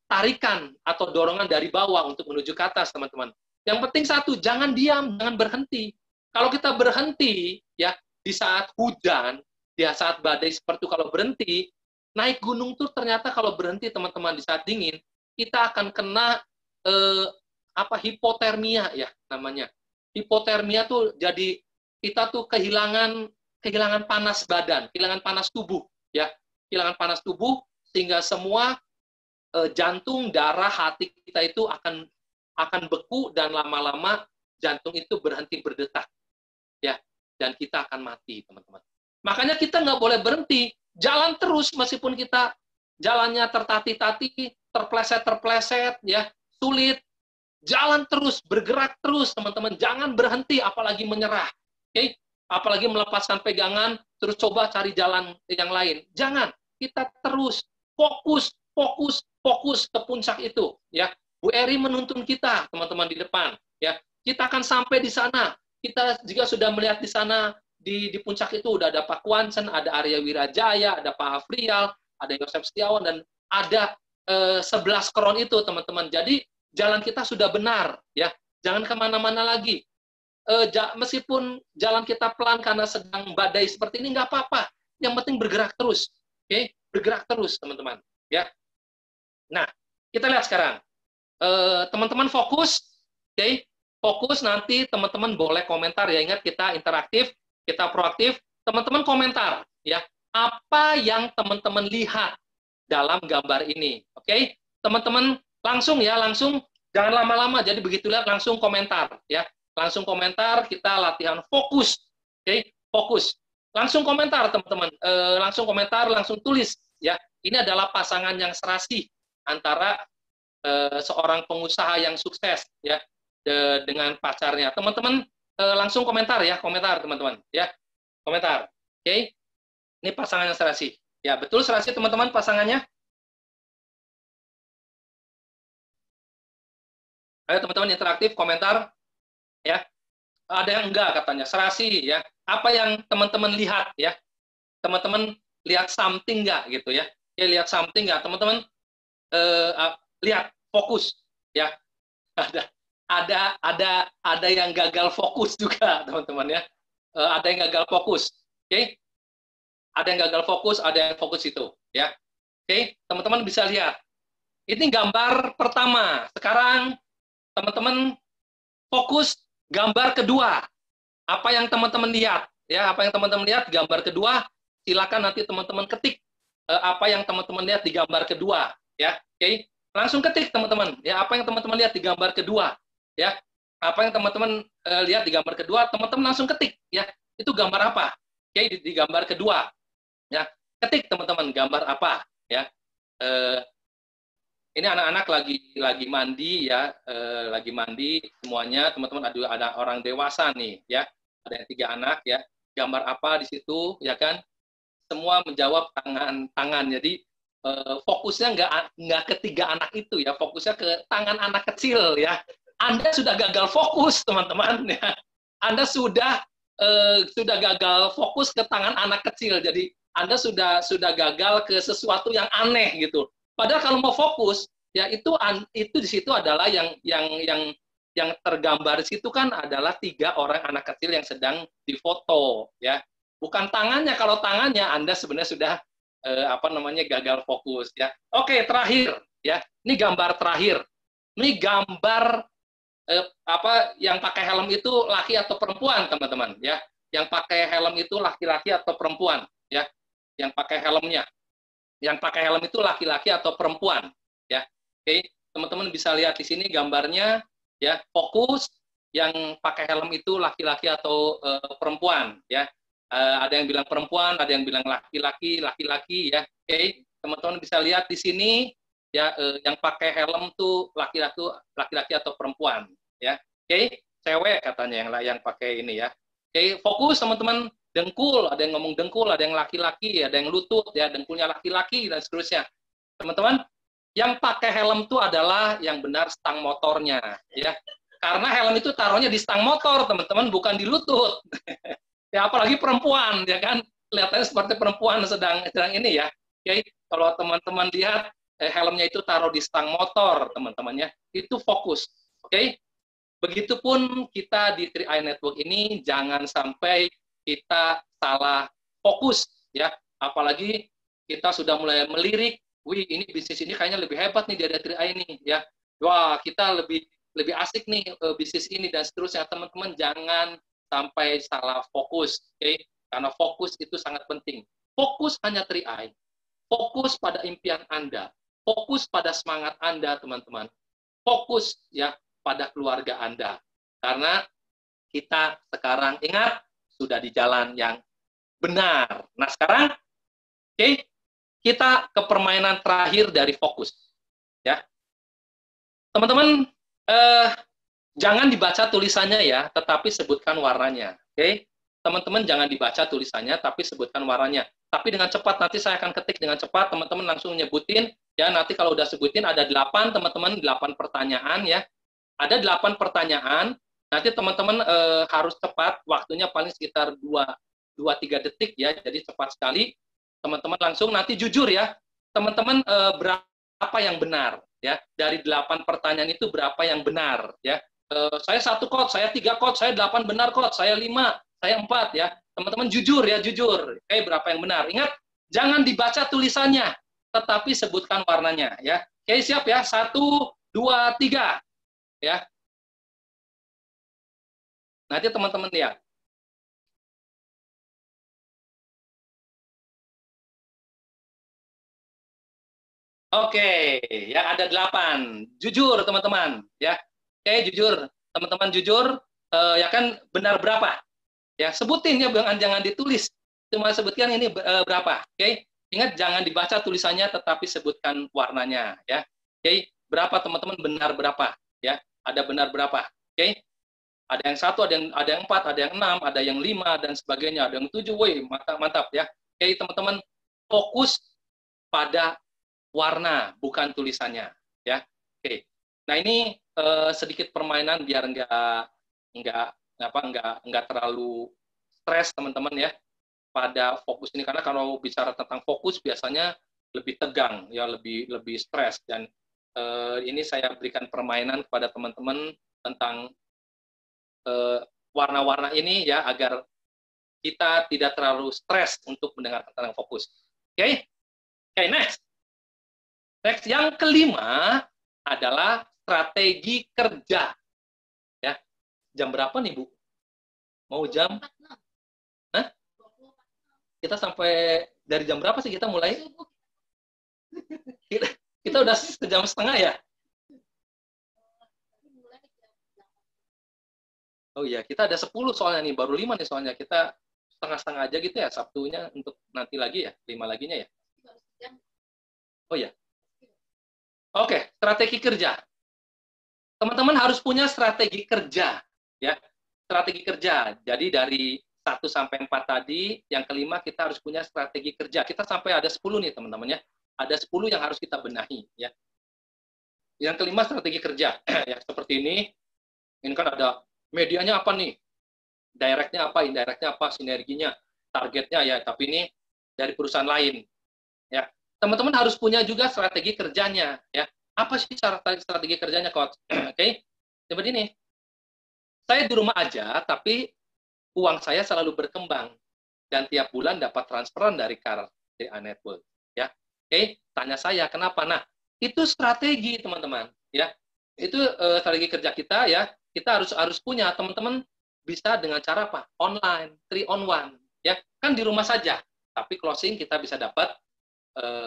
tarikan atau dorongan dari bawah untuk menuju ke atas, teman-teman. Yang penting satu, jangan diam, jangan berhenti. Kalau kita berhenti, ya, di saat hujan, di saat badai seperti itu, kalau berhenti, naik gunung tuh ternyata kalau berhenti, teman-teman, di saat dingin, kita akan kena hipotermia, ya, namanya. Hipotermia tuh jadi kita tuh kehilangan panas badan, kehilangan panas tubuh, ya, kehilangan panas tubuh sehingga semua jantung, darah, hati kita itu akan beku dan lama-lama jantung itu berhenti berdetak, ya, dan kita akan mati, teman-teman. Makanya kita nggak boleh berhenti, jalan terus meskipun kita jalannya tertati-tati, terpleset, ya, sulit, jalan terus, bergerak terus, teman-teman, jangan berhenti, apalagi menyerah, oke? Apalagi melepaskan pegangan, terus coba cari jalan yang lain, jangan, kita terus fokus ke puncak itu, ya. Bu Eri menuntun kita, teman-teman di depan, ya. Kita akan sampai di sana. Kita juga sudah melihat di sana di puncak itu udah ada Pak Kwansen, ada Arya Wirajaya, ada Pak Afrial, ada Yosef Setiawan, dan ada 11 kron itu, teman-teman. Jadi jalan kita sudah benar, ya. Jangan kemana-mana lagi. Meskipun jalan kita pelan karena sedang badai seperti ini, nggak apa-apa. Yang penting bergerak terus, oke? Bergerak terus, teman-teman, ya. Nah, kita lihat sekarang. Teman-teman fokus, oke? Fokus, nanti teman-teman boleh komentar, ya. Ingat, kita interaktif, kita proaktif. Teman-teman komentar, ya. Apa yang teman-teman lihat dalam gambar ini, oke? Teman-teman langsung, ya, langsung, jangan lama-lama. Jadi begitu lihat langsung komentar, ya. Langsung komentar, kita latihan fokus, oke? Fokus. Langsung komentar, teman-teman. Langsung komentar, langsung tulis, ya. Ini adalah pasangan yang serasi. antara seorang pengusaha yang sukses ya dengan pacarnya. Teman-teman langsung komentar ya, komentar teman-teman ya, komentar. Oke, ini pasangannya serasi. Ya betul serasi teman-teman pasangannya. Ayo teman-teman interaktif komentar ya. Ada yang enggak katanya serasi ya. Apa yang teman-teman lihat ya? Teman-teman lihat something enggak gitu ya? Ya lihat something enggak teman-teman? Lihat fokus ya. Ada yang gagal fokus juga teman-teman ya. Ada yang gagal fokus. Oke? Ada yang gagal fokus, ada yang fokus itu ya. Oke, teman-teman bisa lihat. Ini gambar pertama. Sekarang teman-teman fokus gambar kedua. Apa yang teman-teman lihat? Ya, apa yang teman-teman lihat gambar kedua? Silakan nanti teman-teman ketik apa yang teman-teman lihat di gambar kedua. Ya, oke. Langsung ketik teman-teman. Ya, apa yang teman-teman lihat di gambar kedua? Ya, apa yang teman-teman lihat di gambar kedua? Teman-teman langsung ketik. Ya, itu gambar apa? Oke, di gambar kedua. Ya, ketik teman-teman gambar apa? Ya. Ini anak-anak lagi mandi ya, lagi mandi semuanya, teman-teman. Ada orang dewasa nih ya, ada yang 3 anak ya. Gambar apa di situ ya kan? Semua menjawab tangan. Jadi fokusnya nggak ke 3 anak itu ya, fokusnya ke tangan anak kecil ya. Anda sudah gagal fokus teman-teman ya. Anda sudah gagal fokus ke tangan anak kecil. Jadi Anda sudah gagal ke sesuatu yang aneh gitu. Padahal kalau mau fokus, ya itu di situ adalah yang tergambar di situ kan adalah 3 orang anak kecil yang sedang difoto, ya. Bukan tangannya. Kalau tangannya Anda sebenarnya sudah gagal fokus, ya. Oke, terakhir, ya. Ini gambar terakhir. Ini gambar yang pakai helm itu laki atau perempuan, teman-teman, ya. Yang pakai helm itu laki-laki atau perempuan, ya. Yang pakai helmnya. Yang pakai helm itu laki-laki atau perempuan, ya. Oke, teman-teman bisa lihat di sini gambarnya, ya. Fokus yang pakai helm itu laki-laki atau perempuan, ya. Ada yang bilang perempuan, ada yang bilang laki-laki, ya. Oke, teman-teman bisa lihat di sini, ya. Yang pakai helm tuh laki-laki atau perempuan, ya. Oke, cewek katanya yang pakai ini, ya. Oke, fokus teman-teman. Dengkul, ada yang ngomong dengkul, ada yang laki-laki, ada yang lutut, ya, dengkulnya laki-laki, dan seterusnya. Teman-teman, yang pakai helm itu adalah yang benar stang motornya, ya. Karena helm itu taruhnya di stang motor, teman-teman, bukan di lutut. Ya, apalagi perempuan, ya kan, kelihatannya seperti perempuan sedang ini, ya. Oke, kalau teman-teman lihat, helmnya itu taruh di stang motor, teman-temannya, itu fokus. Oke, begitupun kita di 3i Network ini, jangan sampai kita salah fokus, ya. Apalagi kita sudah mulai melirik, wih, ini bisnis ini kayaknya lebih hebat nih dari 3i ini, ya. Wah, kita lebih asik nih bisnis ini dan seterusnya. Teman-teman jangan sampai salah fokus, oke? Karena fokus itu sangat penting. Fokus hanya 3i. Fokus pada impian Anda. Fokus pada semangat Anda, teman-teman. Fokus ya pada keluarga Anda. Karena kita sekarang ingat sudah di jalan yang benar. Nah, sekarang kita ke permainan terakhir dari fokus. Ya. Teman-teman, jangan dibaca tulisannya ya, tetapi sebutkan warnanya. Oke? Teman-teman jangan dibaca tulisannya, tapi sebutkan warnanya. Tapi dengan cepat, nanti saya akan ketik dengan cepat, teman-teman langsung nyebutin. Ya, nanti kalau udah sebutin ada 8, teman-teman, 8 pertanyaan ya. Ada 8 pertanyaan. Nanti teman-teman harus cepat, waktunya paling sekitar 2-3 detik ya, jadi cepat sekali. Teman-teman langsung nanti jujur ya, teman-teman berapa yang benar ya, dari 8 pertanyaan itu berapa yang benar ya. Saya 1 quote, saya 3 quote, saya 8 benar quote, saya 5, saya 4 ya. Teman-teman jujur ya, jujur. Berapa yang benar? Ingat, jangan dibaca tulisannya, tetapi sebutkan warnanya ya. Siap ya, 1, 2, 3 ya. Nanti teman-teman lihat. Oke, ya ada 8. Jujur teman-teman, ya. Jujur, teman-teman jujur, ya kan benar berapa? Ya, sebutin ya, jangan ditulis. Cuma sebutkan ini berapa. Ingat jangan dibaca tulisannya, tetapi sebutkan warnanya, ya. Oke, berapa teman-teman benar berapa? Ya, ada benar berapa? Oke, ada yang 1, ada yang 4, ada yang 6, ada yang 5 dan sebagainya, ada yang 7. Woi, mantap, mantap ya. Oke, teman-teman fokus pada warna, bukan tulisannya, ya. Oke. Nah ini sedikit permainan biar nggak terlalu stres teman-teman ya pada fokus ini, karena kalau bicara tentang fokus biasanya lebih tegang ya, lebih stres, dan ini saya berikan permainan kepada teman-teman tentang warna-warna ini ya, agar kita tidak terlalu stres untuk mendengar tentang fokus. Oke, next. Next, yang kelima adalah strategi kerja. Ya, jam berapa nih, Bu? Mau jam? Hah? Kita sampai dari jam berapa sih kita mulai? Kita udah sejam setengah ya? Oh iya, kita ada 10 soalnya nih, baru 5 nih soalnya. Kita setengah-setengah aja gitu ya, Sabtunya untuk nanti lagi ya, 5 laginya ya. Oh iya. Oke, strategi kerja. Teman-teman harus punya strategi kerja, ya. Strategi kerja. Jadi dari 1 sampai 4 tadi, yang kelima kita harus punya strategi kerja. Kita sampai ada 10 nih, teman-teman ya. Ada 10 yang harus kita benahi, ya. Yang kelima strategi kerja. Ya, seperti ini. Ini kan ada medianya apa nih? Directnya apa, indirectnya apa, sinerginya, targetnya ya, tapi ini dari perusahaan lain. Ya. Teman-teman harus punya juga strategi kerjanya, ya. Apa sih strategi kerjanya, Coach? Oke. Seperti ini. Saya di rumah aja, tapi uang saya selalu berkembang dan tiap bulan dapat transferan dari KRDA Network. Ya, oke. Tanya saya kenapa? Nah, itu strategi teman-teman. Ya, itu strategi kerja kita ya. Kita harus punya, teman-teman bisa dengan cara apa? Online, 3 on 1. Ya, kan di rumah saja, tapi closing kita bisa dapat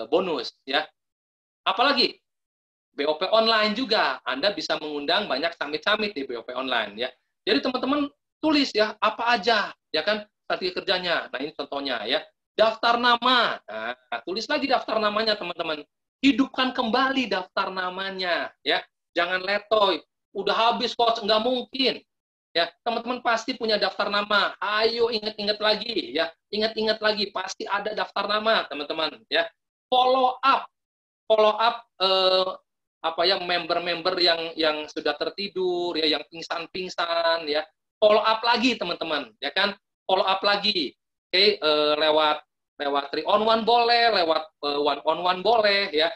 bonus. Ya, apalagi BOP online juga. Anda bisa mengundang banyak summit-summit di BOP online ya. Jadi teman-teman tulis ya apa aja ya kan strategi kerjanya. Nah ini contohnya ya. Daftar nama. Nah, tulis lagi daftar namanya teman-teman. Hidupkan kembali daftar namanya ya. Jangan letoy. Udah habis Coach, nggak mungkin. Ya, teman-teman pasti punya daftar nama. Ayo ingat-ingat lagi ya. Ingat-ingat lagi, pasti ada daftar nama, teman-teman ya. Follow up apa ya, member-member yang sudah tertidur ya, yang pingsan-pingsan ya, follow up lagi teman-teman ya kan, follow up lagi. Oke, lewat 3 on 1 boleh, lewat 1 on 1 boleh ya,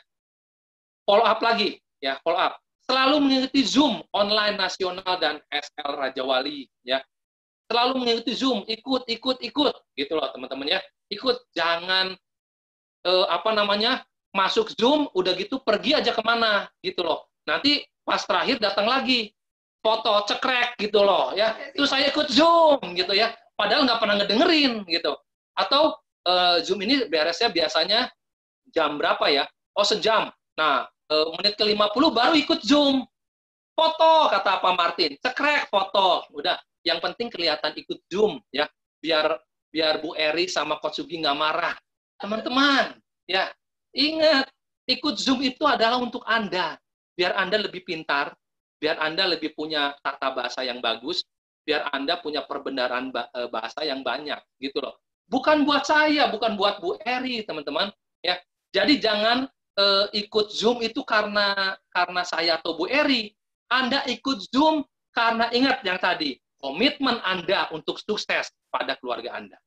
follow up lagi ya, follow up. Selalu mengikuti Zoom online nasional dan SL Raja Wali ya, selalu mengikuti Zoom, ikut gitu loh teman-teman ya, ikut, jangan masuk Zoom, udah gitu pergi aja kemana, gitu loh. Nanti pas terakhir datang lagi, foto cekrek, gitu loh, ya. Itu saya ikut Zoom, gitu ya. Padahal nggak pernah ngedengerin, gitu. Atau Zoom ini beresnya biasanya jam berapa ya? Oh, sejam. Nah, menit ke-50 baru ikut Zoom. Foto, kata Pak Martin. Cekrek, foto. Udah, yang penting kelihatan ikut Zoom, ya. Biar Bu Eri sama Coach Sugi nggak marah. Teman-teman, ya. Ingat, ikut Zoom itu adalah untuk Anda. Biar Anda lebih pintar, biar Anda lebih punya tata bahasa yang bagus, biar Anda punya perbendaharaan bahasa yang banyak, gitu loh. Bukan buat saya, bukan buat Bu Eri, teman-teman. Ya, jadi jangan ikut Zoom itu karena saya atau Bu Eri. Anda ikut Zoom karena ingat yang tadi, komitmen Anda untuk sukses pada keluarga Anda.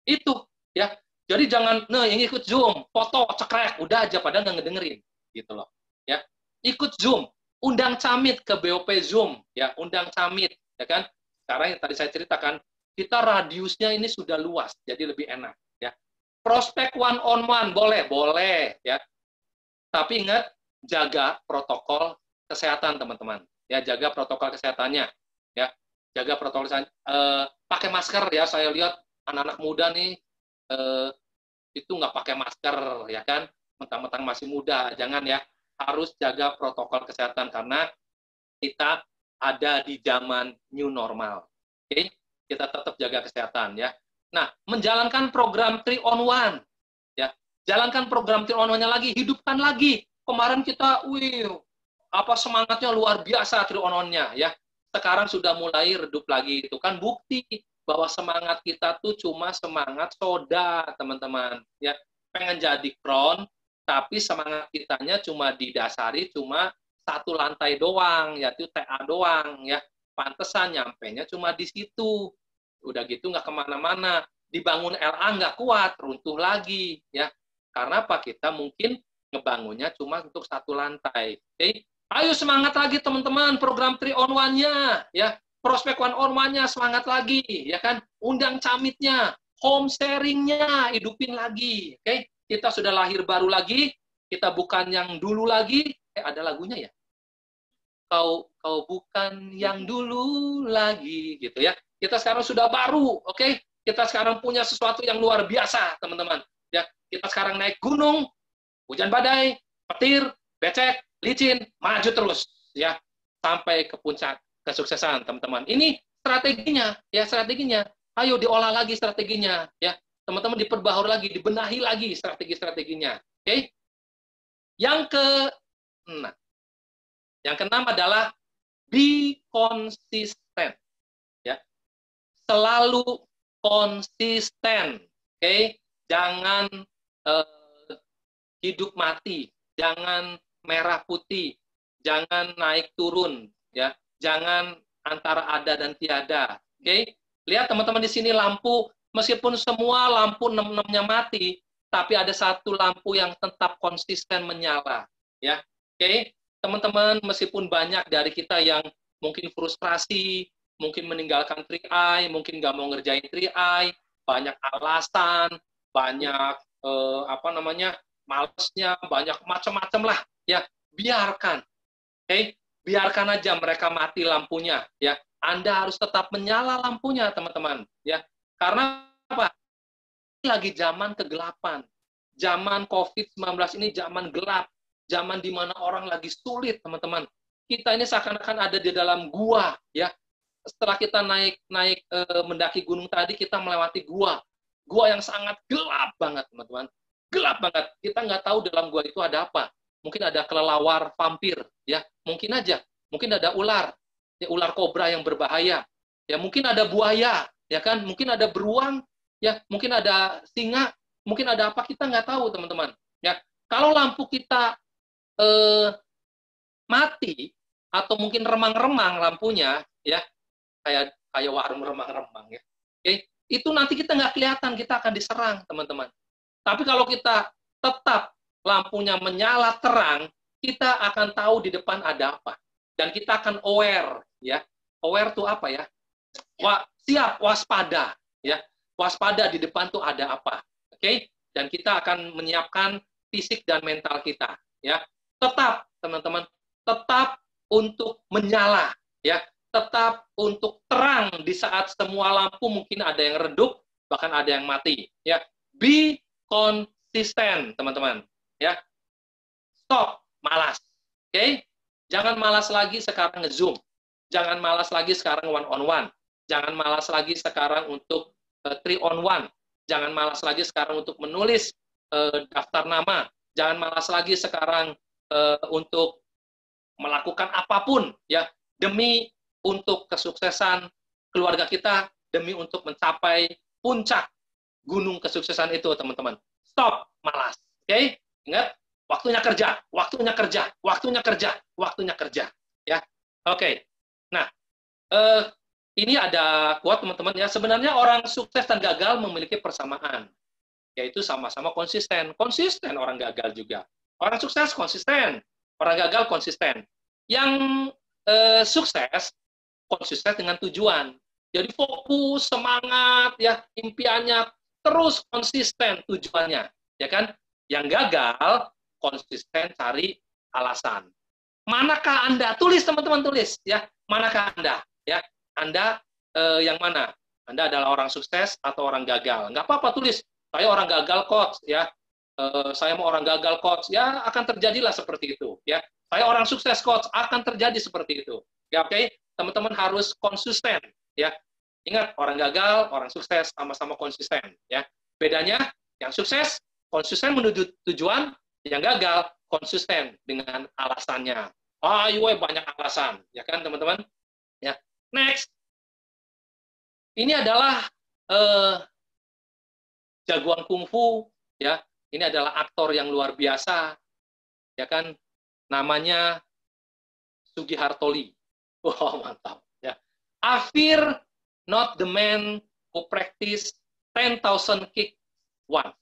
Itu, ya. Jadi jangan, yang ikut Zoom, foto, cekrek, udah aja pada nggak ngedengerin, gitu loh. Ya, ikut Zoom, undang camit ke BOP Zoom, ya, undang camit, ya kan. Sekarang yang tadi saya ceritakan, kita radiusnya ini sudah luas, jadi lebih enak, ya. Prospek 1 on 1 boleh, ya. Tapi ingat, jaga protokol kesehatan, teman-teman. Ya, jaga protokol kesehatannya, ya. Jaga protokol kesehatan. Pakai masker, ya. Saya lihat anak-anak muda nih, itu nggak pakai masker, ya kan, mentang-mentang masih muda. Jangan ya, harus jaga protokol kesehatan karena kita ada di zaman new normal. Oke, kita tetap jaga kesehatan ya. Nah, menjalankan program 3 on 1 ya, jalankan program 3 on 1-nya lagi, hidupkan lagi kemarin kita, apa semangatnya luar biasa Tri-on-1-nya ya. Sekarang sudah mulai redup lagi. Itu kan bukti bahwa semangat kita tuh cuma semangat soda, teman-teman. Ya, pengen jadi kron, tapi semangat kitanya cuma didasari cuma satu lantai doang, yaitu TA doang ya. Pantesan nyampenya cuma di situ. Udah gitu nggak kemana-mana. Dibangun LA nggak kuat, runtuh lagi ya. Karena apa? Kita mungkin ngebangunnya cuma untuk satu lantai. Oke? Ayo semangat lagi teman-teman, program 3-on-1-nya ya. Prospek 1-on-1-nya semangat lagi ya kan. Undang camitnya, home sharing-nya hidupin lagi. Oke? Kita sudah lahir baru lagi, kita bukan yang dulu lagi. Ada lagunya ya. Kau bukan yang dulu lagi gitu ya. Kita sekarang sudah baru, oke? Kita sekarang punya sesuatu yang luar biasa, teman-teman. Ya, kita sekarang naik gunung, hujan badai, petir, becek, licin, maju terus ya sampai ke puncak kesuksesan, teman-teman. Ini strateginya, ya strateginya. Ayo diolah lagi strateginya, ya. Teman-teman diperbaharui lagi, dibenahi lagi strategi-strateginya. Oke? Yang keenam adalah be konsisten. Ya. Selalu konsisten. Oke? Jangan hidup mati, jangan merah putih, jangan naik turun, ya. Jangan antara ada dan tiada. Oke? Lihat teman-teman di sini lampu, meskipun semua lampu 6-6-nya mati, tapi ada satu lampu yang tetap konsisten menyala, ya. Oke? Teman-teman, meskipun banyak dari kita yang mungkin frustrasi, mungkin meninggalkan 3i, mungkin nggak mau ngerjain 3i, banyak alasan, banyak malesnya, banyak macam-macam lah, ya. Biarkan, oke? Biarkan aja mereka mati lampunya, ya. Anda harus tetap menyala lampunya, teman-teman, ya. Karena apa? Ini lagi zaman kegelapan. Zaman COVID-19 ini zaman gelap. Zaman di mana orang lagi sulit, teman-teman. Kita ini seakan-akan ada di dalam gua, ya. Setelah kita naik mendaki gunung tadi, kita melewati gua. Gua yang sangat gelap banget, teman-teman. Gelap banget. Kita nggak tahu dalam gua itu ada apa. Mungkin ada kelelawar vampir, ya. Mungkin aja. Mungkin ada ular, ya, ular kobra yang berbahaya. Ya, mungkin ada buaya, ya kan? Mungkin ada beruang, ya. Mungkin ada singa, mungkin ada apa, kita nggak tahu, teman-teman. Ya, kalau lampu kita mati atau mungkin remang-remang lampunya, ya, kayak warung remang-remang, ya. Oke, itu nanti kita nggak kelihatan, kita akan diserang, teman-teman. Tapi kalau kita tetap lampunya menyala terang, kita akan tahu di depan ada apa, dan kita akan aware, ya. Aware tuh apa ya? Siap, waspada, ya. Waspada di depan tuh ada apa, oke? Dan kita akan menyiapkan fisik dan mental kita, ya. Tetap, teman-teman, tetap untuk menyala, ya. Tetap untuk terang di saat semua lampu mungkin ada yang redup, bahkan ada yang mati, ya. Be konsisten, teman-teman, ya. Stop malas, oke? Jangan malas lagi sekarang nge-Zoom. Jangan malas lagi sekarang 1-on-1. Jangan malas lagi sekarang untuk 3-on-1. Jangan malas lagi sekarang untuk menulis daftar nama. Jangan malas lagi sekarang untuk melakukan apapun, ya, demi untuk kesuksesan keluarga kita, demi untuk mencapai puncak gunung kesuksesan itu, teman-teman. Stop malas, oke? Ingat, waktunya kerja, waktunya kerja, waktunya kerja, waktunya kerja, ya. Oke. Nah, ini ada quote, teman-teman, ya. Sebenarnya orang sukses dan gagal memiliki persamaan, yaitu sama-sama konsisten. Konsisten orang gagal juga. Orang sukses konsisten, orang gagal konsisten. Yang sukses konsisten dengan tujuan. Jadi fokus, semangat, ya, impiannya terus konsisten tujuannya, ya kan? Yang gagal konsisten cari alasan. Manakah Anda? Tulis, teman-teman, tulis, ya. Manakah Anda? Ya, Anda yang mana? Anda adalah orang sukses atau orang gagal? Nggak apa-apa, tulis. Saya orang gagal, coach, ya. Saya mau orang gagal, coach, ya, akan terjadilah seperti itu, ya. Saya orang sukses, coach, akan terjadi seperti itu, ya. Oke, teman-teman harus konsisten, ya. Ingat, orang gagal, orang sukses sama-sama konsisten, ya. Bedanya, yang sukses konsisten menuju tujuan, Yang gagal konsisten dengan alasannya. Ah, banyak alasan, ya kan teman-teman? Ya. Next, ini adalah jagoan kungfu, ya. Ini adalah aktor yang luar biasa, ya kan? Namanya Sugi Hartoli. Wah, mantap. Ya. I fear not the man who practice 10,000 kick once.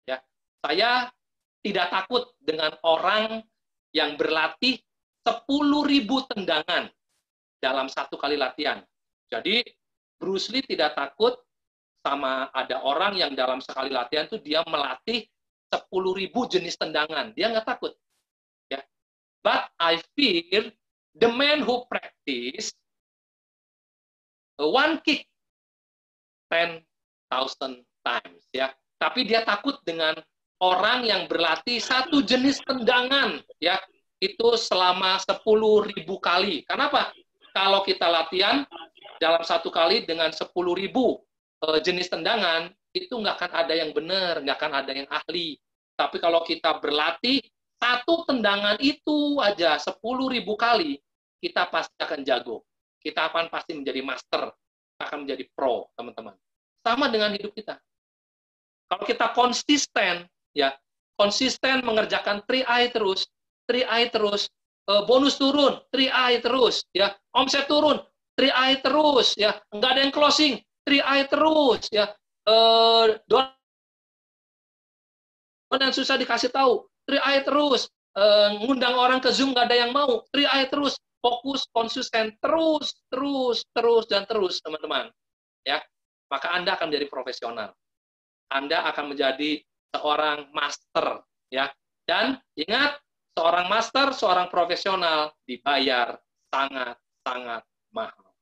Ya. Saya tidak takut dengan orang yang berlatih 10.000 tendangan dalam satu kali latihan. Jadi, Bruce Lee tidak takut sama ada orang yang dalam sekali latihan itu dia melatih 10.000 jenis tendangan. Dia nggak takut. Ya. But I fear the man who practice one kick 10,000 times. Ya. Tapi dia takut dengan orang yang berlatih satu jenis tendangan. Ya. Itu selama 10.000 kali. Kenapa? Kalau kita latihan dalam satu kali dengan 10.000 jenis tendangan, itu nggak akan ada yang benar, nggak akan ada yang ahli. Tapi kalau kita berlatih satu tendangan itu aja 10.000 kali, kita pasti akan jago. Kita akan pasti menjadi master, akan menjadi pro, teman-teman. Sama dengan hidup kita. Kalau kita konsisten, ya konsisten mengerjakan 3I terus, 3I terus, bonus turun, 3I terus, ya omset turun, 3I terus, ya nggak ada yang closing, 3I terus, ya doan yang susah dikasih tahu, 3I terus, ngundang orang ke Zoom nggak ada yang mau, 3I terus, fokus, konsisten, terus, dan terus, teman-teman. Ya, maka Anda akan menjadi profesional. Anda akan menjadi seorang master, ya. Dan ingat, seorang master, seorang profesional dibayar sangat-sangat mahal.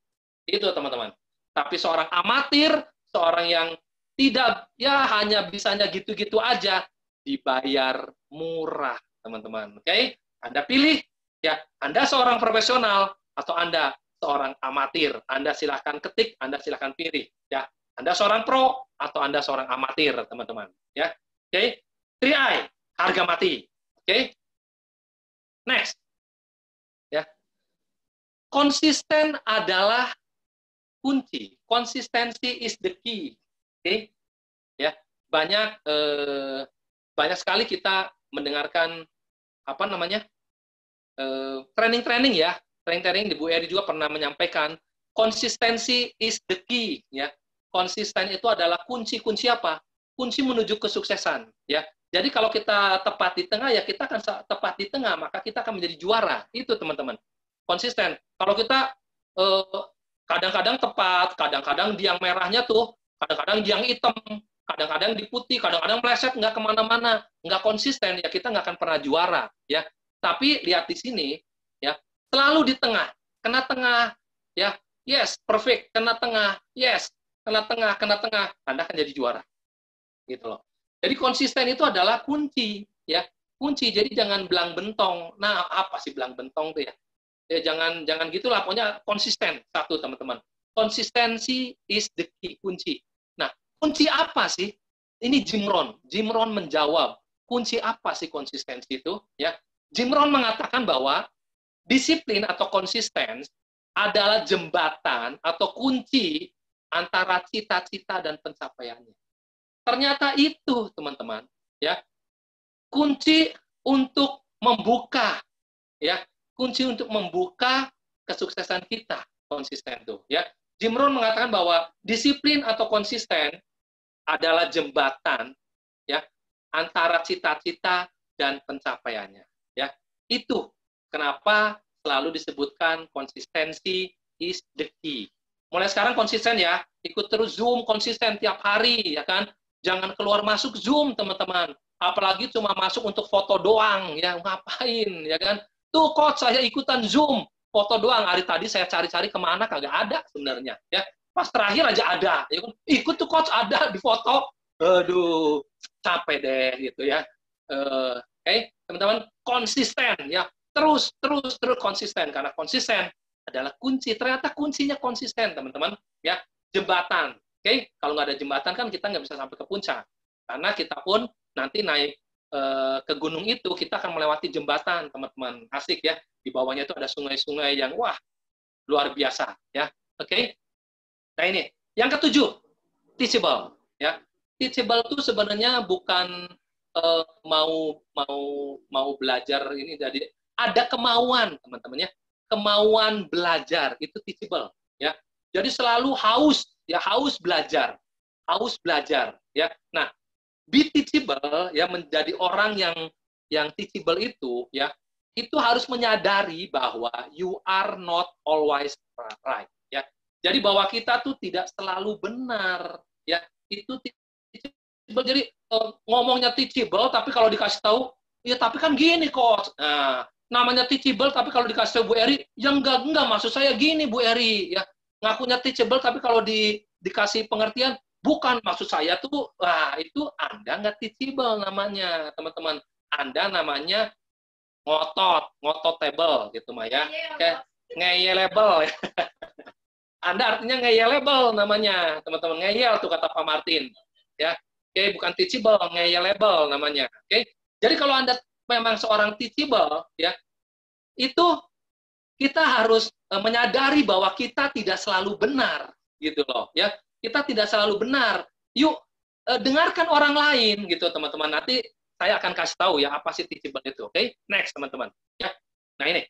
Itu, teman-teman. Tapi seorang amatir, seorang yang tidak, ya hanya bisanya gitu-gitu aja, dibayar murah, teman-teman. Oke? Anda pilih, ya, Anda seorang profesional atau Anda seorang amatir. Anda silahkan ketik, Anda silahkan pilih. Ya, Anda seorang pro atau Anda seorang amatir, teman-teman. Ya, oke? 3I, harga mati. Oke? Next. Ya. Konsisten adalah kunci. Konsistensi is the key. Oke? Ya, banyak sekali kita mendengarkan apa namanya? Training-training ya. Training-training di Bu Eri juga pernah menyampaikan konsistensi is the key, ya. Konsisten itu adalah kunci apa? Kunci menuju kesuksesan, ya. Jadi kalau kita tepat di tengah, ya kita akan tepat di tengah, maka kita akan menjadi juara. Itu, teman-teman. Konsisten. Kalau kita kadang-kadang tepat, kadang-kadang di yang merahnya tuh, kadang-kadang di yang hitam, kadang-kadang di putih, kadang-kadang meleset, nggak kemana-mana, nggak konsisten, ya kita nggak akan pernah juara. Ya. Tapi lihat di sini, ya selalu di tengah, kena tengah, ya yes, perfect, kena tengah, yes, kena tengah, Anda akan jadi juara. Gitu loh. Jadi konsisten itu adalah kunci, ya kunci. Jadi jangan belang bentong. Nah, apa sih belang bentong tuh ya? Ya jangan gitulah. Pokoknya konsisten. Satu, teman-teman. Konsistensi is the key, kunci. Nah, kunci apa sih? Ini Jim Rohn. Jim Rohn menjawab. Kunci apa sih konsistensi itu? Ya, Jim Rohn mengatakan bahwa disiplin atau konsisten adalah jembatan atau kunci antara cita-cita dan pencapaiannya. Ternyata itu, teman-teman, ya kunci untuk membuka, ya kunci untuk membuka kesuksesan kita, konsisten itu. Ya, Jim Rohn mengatakan bahwa disiplin atau konsisten adalah jembatan, ya antara cita-cita dan pencapaiannya. Ya, itu kenapa selalu disebutkan konsistensi is the key. Mulai sekarang konsisten ya, ikut terus Zoom konsisten tiap hari, ya kan? Jangan keluar masuk Zoom, teman-teman. Apalagi cuma masuk untuk foto doang, ya ngapain, ya kan? Tuh coach, saya ikutan Zoom, foto doang. Hari tadi saya cari-cari kemana, kagak ada sebenarnya. Ya, pas terakhir aja ada. Ya kan? Ikut tuh coach, ada di foto. Aduh, capek deh gitu ya. Oke, teman-teman, konsisten ya. Terus konsisten, karena konsisten adalah kunci. Ternyata kuncinya konsisten, teman-teman. Ya, jembatan. Oke, kalau nggak ada jembatan kan kita nggak bisa sampai ke puncak. Karena kita pun nanti naik ke gunung itu, kita akan melewati jembatan, teman-teman. Asik ya. Di bawahnya itu ada sungai-sungai yang wah luar biasa ya. Oke. Nah ini yang ketujuh, teachable ya. Teachable itu sebenarnya bukan mau belajar ini, jadi ada kemauan teman-teman ya. Kemauan belajar itu teachable ya. Jadi selalu haus belajar. Haus belajar ya. Nah, be teachable ya, menjadi orang yang teachable itu ya, itu harus menyadari bahwa you are not always right ya. Jadi bahwa kita tuh tidak selalu benar ya. Itu teachable. Jadi ngomongnya teachable tapi kalau dikasih tahu ya tapi kan gini kok. Nah, namanya teachable tapi kalau dikasih tahu Bu Eri, ya enggak maksud saya gini Bu Eri ya. Ngakunya teachable tapi kalau dikasih pengertian bukan maksud saya tuh, wah itu Anda nggak teachable namanya, teman-teman. Anda namanya ngototable gitu mah ya. Kayak ngeyelable. Anda artinya ngeyelable namanya, teman-teman. Ngeyel tuh kata Pak Martin. Ya. Oke, bukan teachable, ngeyelable namanya. Oke. Jadi kalau Anda memang seorang teachable ya, itu kita harus menyadari bahwa kita tidak selalu benar gitu loh ya. Kita tidak selalu benar. Yuk, dengarkan orang lain gitu, teman-teman. Nanti saya akan kasih tahu ya apa sih teachable itu. Oke, next teman-teman. Ya, nah ini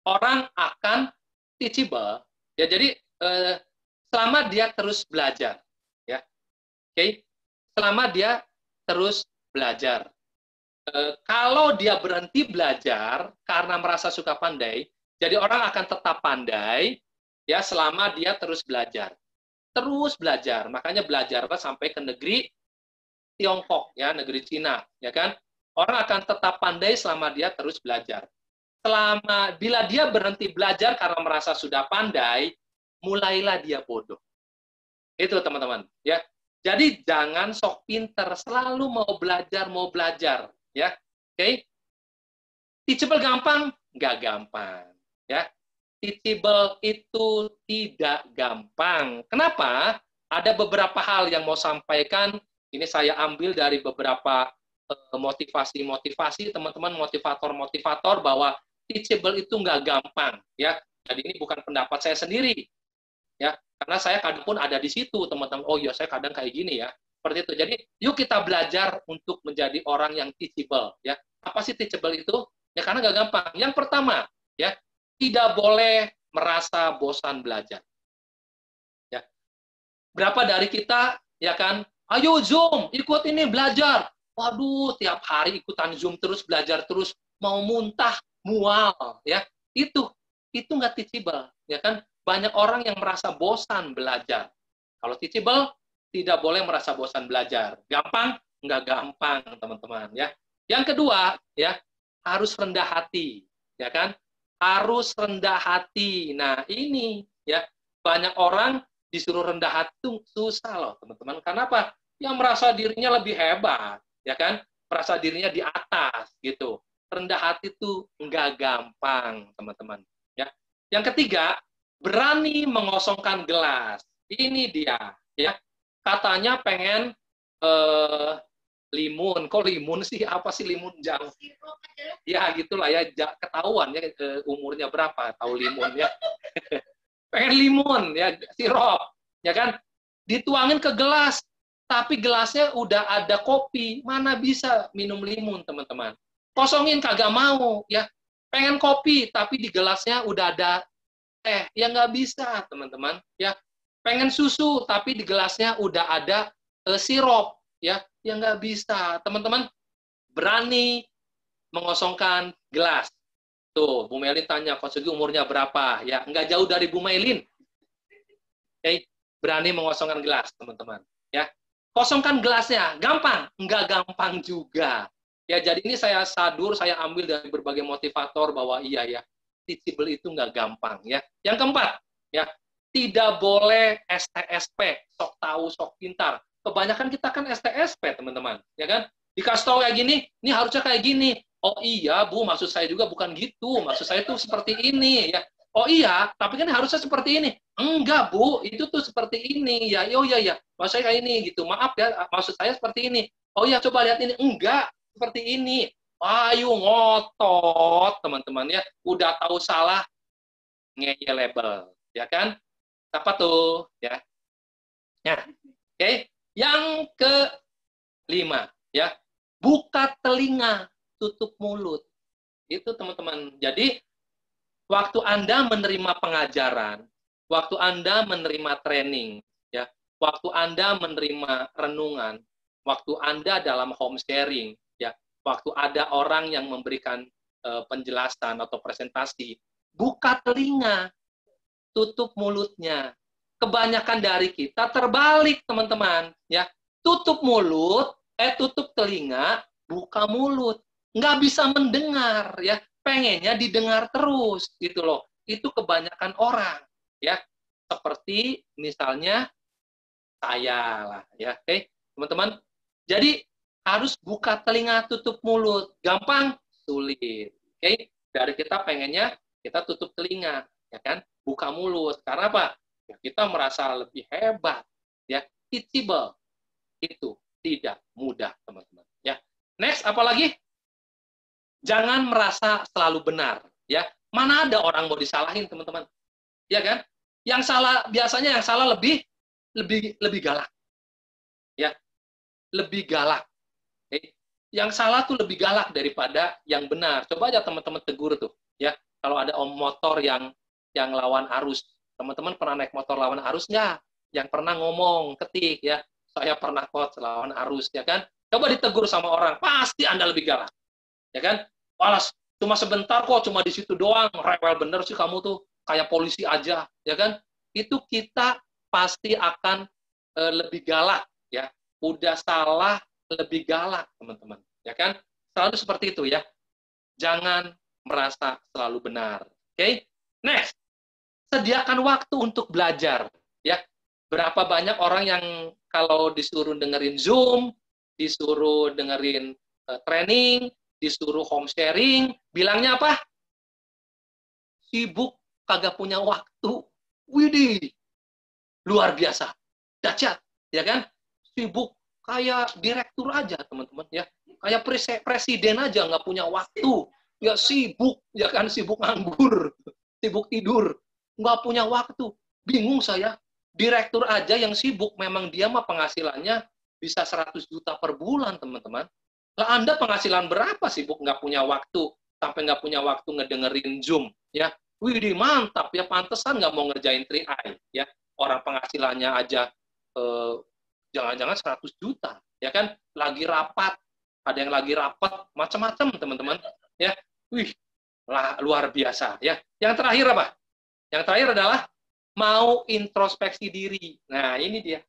orang akan teachable ya. Jadi selama dia terus belajar, ya, oke, selama dia terus belajar. Kalau dia berhenti belajar karena merasa suka pandai, jadi orang akan tetap pandai ya selama dia terus belajar. Terus belajar, makanya belajarlah sampai ke negeri Tiongkok ya, negeri Cina, ya kan? Orang akan tetap pandai selama dia terus belajar. Bila dia berhenti belajar karena merasa sudah pandai, mulailah dia bodoh. Itu teman-teman, ya. Jadi jangan sok pinter, selalu mau belajar, ya. Oke? Teachable gampang? Nggak gampang, ya. Teachable itu tidak gampang. Kenapa? Ada beberapa hal yang mau sampaikan. Ini saya ambil dari beberapa motivasi teman-teman, motivator bahwa teachable itu nggak gampang, ya. Jadi ini bukan pendapat saya sendiri, ya. Karena saya kadang pun ada di situ, teman-teman. Oh iya, saya kadang kayak gini ya. Seperti itu. Jadi yuk kita belajar untuk menjadi orang yang teachable, ya. Apa sih teachable itu? Ya karena nggak gampang. Yang pertama, ya, tidak boleh merasa bosan belajar. Ya. Berapa dari kita, ya kan? Ayo Zoom, ikut ini belajar. Waduh, tiap hari ikutan Zoom terus, belajar terus, mau muntah, mual, ya. Itu nggak teachable, ya kan? Banyak orang yang merasa bosan belajar. Kalau teachable, tidak boleh merasa bosan belajar. Gampang? Nggak gampang, teman-teman, ya. Yang kedua, ya, harus rendah hati, ya kan? Harus rendah hati. Nah, ini, ya, banyak orang disuruh rendah hati itu susah loh, teman-teman. Kenapa? Yang merasa dirinya lebih hebat, ya kan? Merasa dirinya di atas, gitu. Rendah hati itu nggak gampang, teman-teman. Ya. Yang ketiga, berani mengosongkan gelas. Ini dia, ya. Katanya pengen limun. Kok limun sih? Apa sih limun jauh? Ya, gitulah ya. Ketahuan ya umurnya berapa, tahu limun ya. Pengen limun, ya, sirup, ya kan? Dituangin ke gelas, tapi gelasnya udah ada kopi. Mana bisa minum limun, teman-teman? Kosongin kagak mau, ya. Pengen kopi, tapi di gelasnya udah ada teh. Ya nggak bisa, teman-teman. Ya. Pengen susu, tapi di gelasnya udah ada sirup. Ya nggak bisa. Teman-teman, berani mengosongkan gelas. Tuh, Bu Melin tanya, Coach Sugi umurnya berapa? Ya, nggak jauh dari Bu Melin. Oke, berani mengosongkan gelas, teman-teman. Ya, kosongkan gelasnya. Gampang? Nggak gampang juga. Ya, jadi ini saya ambil dari berbagai motivator bahwa iya ya, teachable itu nggak gampang. Ya, yang keempat, ya, tidak boleh STSP, sok tahu, sok pintar. Kebanyakan kita kan STSP, teman-teman. Ya kan? Dikasih tahu kayak gini, ini harusnya kayak gini. Oh iya, Bu, maksud saya juga bukan gitu. Maksud saya itu seperti ini. Ya. Oh iya, tapi kan harusnya seperti ini. Enggak, Bu, itu tuh seperti ini. Ya, oh iya, ya. Maksud saya kayak ini gitu. Maaf ya, maksud saya seperti ini. Oh iya, coba lihat ini. Enggak, seperti ini. Ayo ngotot, teman-teman ya. Udah tahu salah, ngeyel-label. Ya kan? Apa tuh? Ya. Ya. Oke. Yang kelima, ya. Buka telinga, tutup mulut. Itu, teman-teman. Jadi, waktu Anda menerima pengajaran, waktu Anda menerima training, ya, waktu Anda menerima renungan, waktu Anda dalam home sharing, ya, waktu ada orang yang memberikan penjelasan atau presentasi, buka telinga, tutup mulutnya. Kebanyakan dari kita terbalik, teman-teman, ya. Tutup mulut, tutup telinga, buka mulut. Nggak bisa mendengar, ya. Pengennya didengar terus gitu loh. Itu kebanyakan orang ya. Seperti misalnya saya lah ya. Oke, teman-teman. Jadi harus buka telinga, tutup mulut. Gampang, sulit. Oke, dari kita pengennya kita tutup telinga, ya kan? Buka mulut. Karena apa? Ya, kita merasa lebih hebat, ya. Teachable. Itu tidak mudah, teman-teman. Ya. Next, apa lagi? Jangan merasa selalu benar, ya. Mana ada orang mau disalahin, teman-teman? Ya kan? Yang salah biasanya yang salah lebih galak. Ya, lebih galak. Yang salah tuh lebih galak daripada yang benar. Coba aja teman-teman tegur tuh, ya. Kalau ada om motor yang lawan arus, teman-teman pernah naik motor lawan arus nggak? Yang pernah ngomong, ketik, ya. Saya pernah coach lawan arus, ya kan? Coba ditegur sama orang, pasti Anda lebih galak. Ya kan? Walas, cuma sebentar kok, cuma di situ doang, rewel bener sih kamu tuh, kayak polisi aja, ya kan? Itu kita pasti akan lebih galak, ya. Udah salah, lebih galak, teman-teman, ya kan? Selalu seperti itu, ya. Jangan merasa selalu benar. Oke? Next, sediakan waktu untuk belajar, ya. Berapa banyak orang yang kalau disuruh dengerin Zoom, disuruh dengerin training, disuruh home sharing, bilangnya apa? Sibuk, kagak punya waktu. Widih, luar biasa. Dahsyat, ya kan? Sibuk, kayak direktur aja, teman-teman. Ya, kayak presiden aja nggak punya waktu. Ya sibuk, ya kan? Sibuk nganggur, sibuk tidur. Nggak punya waktu. Bingung saya. Direktur aja yang sibuk, memang dia mah penghasilannya bisa 100 juta per bulan, teman-teman. Lah Anda penghasilan berapa sibuk nggak punya waktu, sampai nggak punya waktu ngedengerin Zoom, ya? Wih, mantap ya, pantesan nggak mau ngerjain 3i, ya. Orang penghasilannya aja jangan-jangan 100 juta, ya kan? Lagi rapat, ada yang lagi rapat, macam-macam, teman-teman, ya. Wih, luar biasa, ya. Yang terakhir apa? Yang terakhir adalah mau introspeksi diri. Nah, ini dia,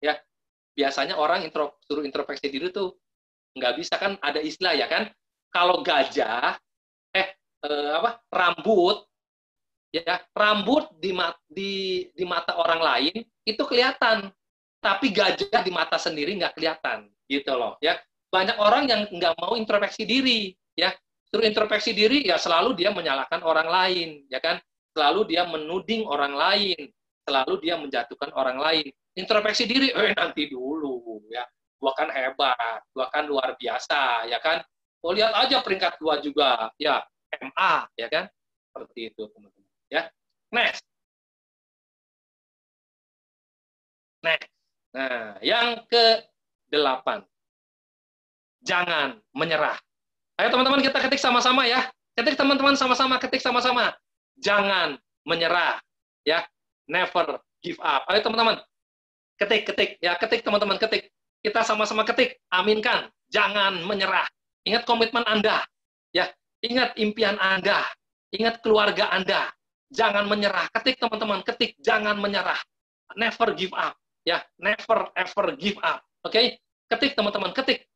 ya. Biasanya orang suruh introspeksi diri tuh nggak bisa, kan ada istilah, ya kan, kalau gajah rambut, ya, rambut di mata orang lain itu kelihatan, tapi gajah di mata sendiri nggak kelihatan, gitu loh, ya. Banyak orang yang nggak mau introspeksi diri, ya. Suruh introspeksi diri, ya selalu dia menyalahkan orang lain, ya kan, selalu dia menuding orang lain, selalu dia menjatuhkan orang lain. Introspeksi diri, nanti dulu, ya. Gua kan hebat, gua kan luar biasa, ya kan? Oh, lihat aja peringkat 2 juga, ya, MA, ya kan? Seperti itu, teman-teman. Ya, next. Next. Nah, yang ke-8. Jangan menyerah. Ayo teman-teman, kita ketik sama-sama ya. Ketik teman-teman, sama-sama, ketik sama-sama. Jangan menyerah, ya. Never give up. Ayo teman-teman, ketik, ya, ketik teman-teman, ketik. Kita sama-sama ketik, aminkan, jangan menyerah. Ingat komitmen Anda, ya. Ingat impian Anda, ingat keluarga Anda. Jangan menyerah. Ketik teman-teman, ketik, jangan menyerah. Never give up, ya. Never ever give up. Oke? Ketik teman-teman, ketik.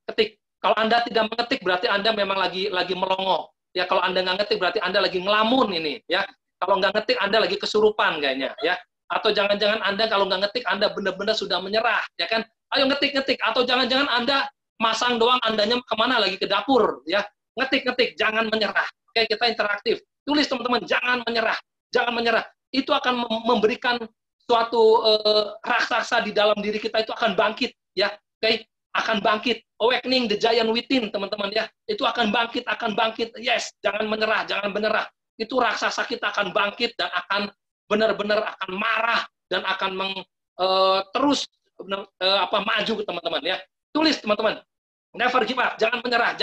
Kalau Anda tidak mengetik, berarti Anda memang lagi melongo. Ya, kalau Anda nggak ngetik, berarti Anda lagi ngelamun ini, ya. Kalau nggak ngetik, Anda lagi kesurupan kayaknya, ya. Atau jangan-jangan Anda kalau nggak ngetik, Anda benar-benar sudah menyerah, ya kan? Ayo ngetik. Atau jangan-jangan Anda masang doang, Andanya kemana, lagi ke dapur, ya. Ngetik, jangan menyerah. Oke, kita interaktif. Tulis teman-teman, jangan menyerah. jangan menyerah. Itu akan memberikan suatu raksasa di dalam diri kita itu akan bangkit, ya, oke, akan bangkit, awakening the giant within, teman-teman, ya, itu akan bangkit, yes, jangan menyerah, itu raksasa kita akan bangkit dan akan benar-benar akan marah dan akan terus maju, teman-teman, ya, tulis, teman-teman, never give up, jangan menyerah,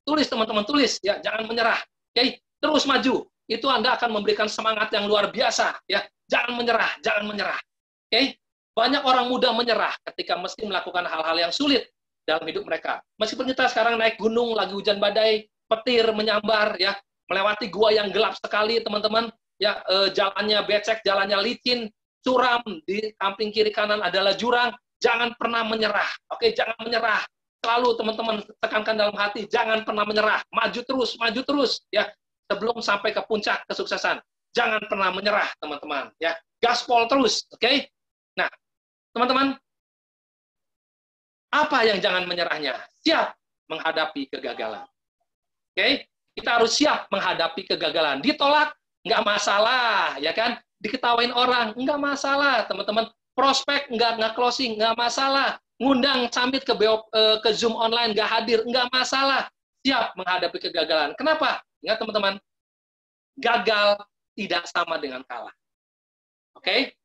tulis, teman-teman, tulis, ya, jangan menyerah, oke, terus maju, itu Anda akan memberikan semangat yang luar biasa, ya. Jangan menyerah. Oke? Banyak orang muda menyerah ketika mesti melakukan hal-hal yang sulit dalam hidup mereka. Meskipun kita sekarang naik gunung, lagi hujan badai, petir menyambar, ya, melewati gua yang gelap sekali, teman-teman, ya, jalannya becek, jalannya licin, curam, di samping kiri kanan adalah jurang. Jangan pernah menyerah. Oke, jangan menyerah. Selalu teman-teman tekankan dalam hati, jangan pernah menyerah. Maju terus, ya, sebelum sampai ke puncak kesuksesan. Jangan pernah menyerah, teman-teman, ya. Gaspol terus, oke? Nah, teman-teman, apa yang jangan menyerahnya? Siap menghadapi kegagalan. Oke? Kita harus siap menghadapi kegagalan. Ditolak, nggak masalah, ya kan? Diketawain orang, nggak masalah, teman-teman. Prospek nggak closing, nggak masalah. Ngundang summit ke Zoom online, nggak hadir, nggak masalah. Siap menghadapi kegagalan. Kenapa? Ingat, teman-teman, gagal tidak sama dengan kalah. Oke?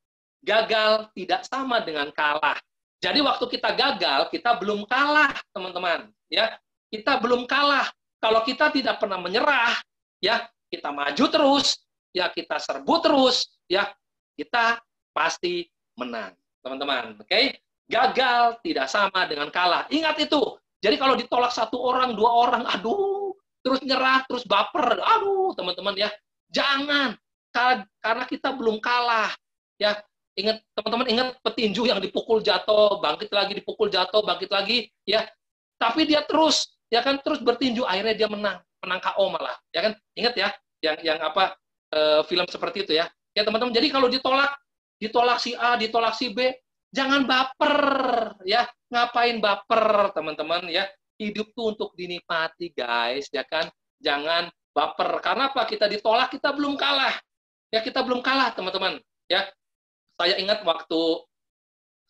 Gagal tidak sama dengan kalah. Jadi waktu kita gagal, kita belum kalah, teman-teman. Ya, kita belum kalah. Kalau kita tidak pernah menyerah, ya, kita maju terus, ya, kita serbu terus, ya, kita pasti menang, teman-teman. Oke? Gagal tidak sama dengan kalah. Ingat itu. Jadi kalau ditolak 1 orang, 2 orang, aduh, terus nyerah, terus baper, aduh, teman-teman, ya. Jangan, karena kita belum kalah, ya. Ingat, teman-teman, ingat petinju yang dipukul jatuh, bangkit lagi, dipukul jatuh, bangkit lagi, ya. Tapi dia terus, ya kan, terus bertinju, akhirnya dia menang KO malah, ya kan. Ingat ya, yang film seperti itu, ya. Ya, teman-teman, jadi kalau ditolak si A, ditolak si B, jangan baper, ya. Ngapain baper, teman-teman, ya. Hidup tuh untuk dinikmati, guys, ya kan. Jangan baper. Karena apa? Kita ditolak, kita belum kalah. Ya, kita belum kalah, teman-teman. Ya, saya ingat waktu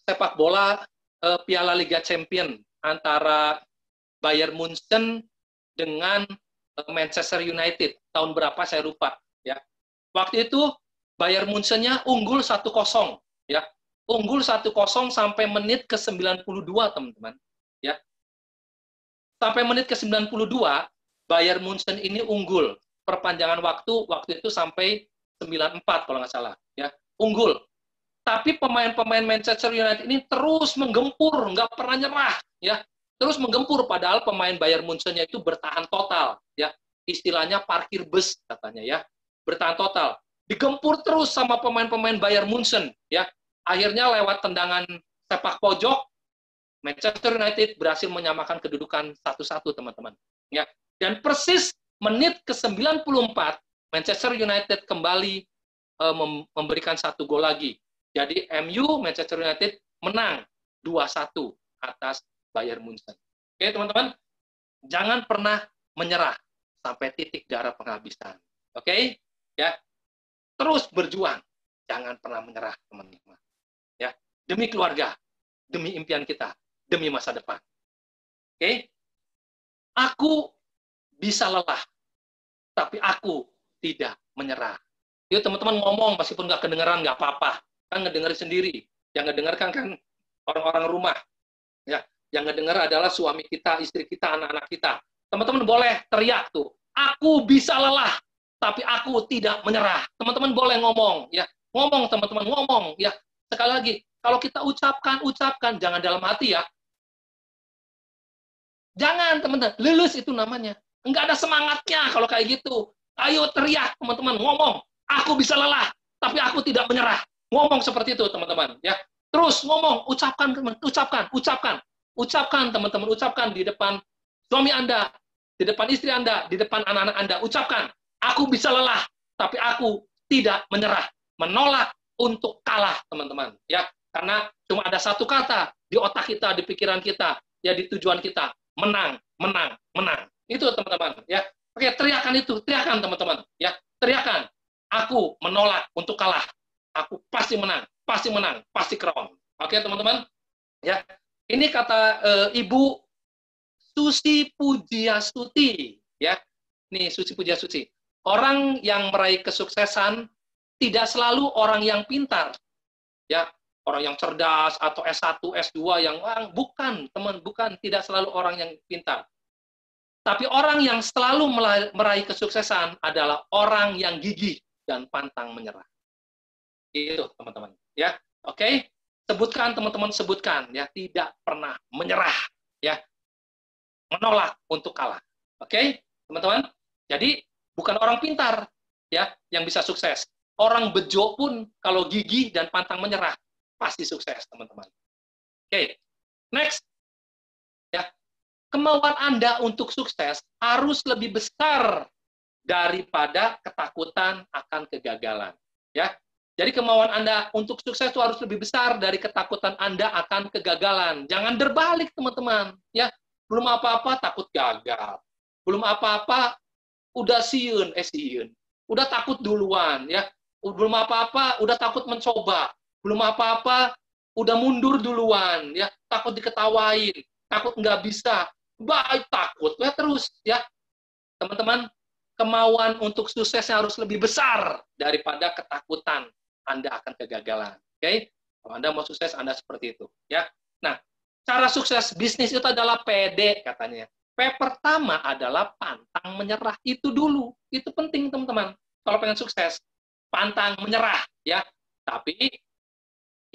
sepak bola Piala Liga Champion antara Bayern Munchen dengan Manchester United. Tahun berapa saya lupa, ya. Waktu itu Bayern Munchen-nya unggul 1-0, ya. Unggul 1-0 sampai menit ke-92, teman-teman. Ya. Sampai menit ke-92, Bayern Munchen ini unggul. Perpanjangan waktu itu sampai 94 kalau nggak salah, ya. Unggul. Tapi pemain-pemain Manchester United ini terus menggempur, nggak pernah nyerah, ya. Terus menggempur, padahal pemain Bayern Munchen-nya itu bertahan total, ya. Istilahnya parkir bus katanya, ya. Bertahan total. Digempur terus sama pemain-pemain Bayern Munchen, ya. Akhirnya lewat tendangan sepak pojok, Manchester United berhasil menyamakan kedudukan 1-1, teman-teman. Ya. Dan persis menit ke-94, Manchester United kembali memberikan 1 gol lagi. Jadi MU, Manchester United menang 2-1 atas Bayern Munchen. Oke, teman-teman, jangan pernah menyerah sampai titik darah penghabisan. Oke? Ya. Terus berjuang. Jangan pernah menyerah, teman-teman. Ya. Demi keluarga, demi impian kita, demi masa depan. Oke? Aku bisa lelah, tapi aku tidak menyerah. Yuk, teman-teman, ngomong, meskipun nggak kedengeran, nggak apa-apa. Kan ngedengerin sendiri. Yang ngedengarkan kan orang-orang rumah. Ya. Yang ngedengar adalah suami kita, istri kita, anak-anak kita. Teman-teman boleh teriak tuh. Aku bisa lelah, tapi aku tidak menyerah. Teman-teman boleh ngomong. Ya. Ngomong, teman-teman, ngomong. Ya. Sekali lagi, kalau kita ucapkan, jangan dalam hati, ya. Jangan, teman-teman. Lulus itu namanya. Enggak ada semangatnya kalau kayak gitu. Ayo teriak, teman-teman, ngomong. Aku bisa lelah, tapi aku tidak menyerah. Ngomong seperti itu, teman-teman. Ya, terus ngomong, ucapkan, teman-teman, ucapkan di depan suami Anda, di depan istri Anda, di depan anak-anak Anda. Ucapkan, aku bisa lelah, tapi aku tidak menyerah. Menolak untuk kalah, teman-teman. Ya, karena cuma ada satu kata di otak kita, di pikiran kita, ya, di tujuan kita, menang, menang, menang. Itu, teman-teman. Ya, oke, teriakan itu, teriakan, teman-teman. Ya, teriakan. Aku menolak untuk kalah. Aku pasti menang, pasti crown. Oke, teman-teman? Ya. Ini kata Ibu Susi Pujiastuti, ya. Nih, Susi Pujiastuti. Orang yang meraih kesuksesan tidak selalu orang yang pintar, ya. Orang yang cerdas atau S1, S2 yang bukan, teman, bukan, tidak selalu orang yang pintar. Tapi orang yang selalu meraih kesuksesan adalah orang yang gigih dan pantang menyerah. Itu, teman-teman. Ya, oke. Sebutkan, teman-teman, sebutkan, ya, tidak pernah menyerah, ya, menolak untuk kalah. Oke, teman-teman. Jadi bukan orang pintar, ya, yang bisa sukses. Orang bejo pun kalau gigih dan pantang menyerah pasti sukses, teman-teman. Oke, next. Ya, kemauan Anda untuk sukses harus lebih besar daripada ketakutan akan kegagalan. Ya, jadi kemauan Anda untuk sukses itu harus lebih besar dari ketakutan Anda akan kegagalan. Jangan terbalik, teman-teman. Ya, belum apa-apa takut gagal. Belum apa-apa udah siun. Udah takut duluan, ya. Belum apa-apa udah takut mencoba. Belum apa-apa udah mundur duluan, ya. Takut diketawain, takut nggak bisa. Baik takut, ya terus, ya. Teman-teman, kemauan untuk suksesnya harus lebih besar daripada ketakutan Anda akan kegagalan. Oke? Kalau Anda mau sukses, Anda seperti itu, ya. Nah, cara sukses bisnis itu adalah PD katanya. P pertama adalah pantang menyerah. Itu dulu. Itu penting, teman-teman. Kalau pengen sukses, pantang menyerah, ya. Tapi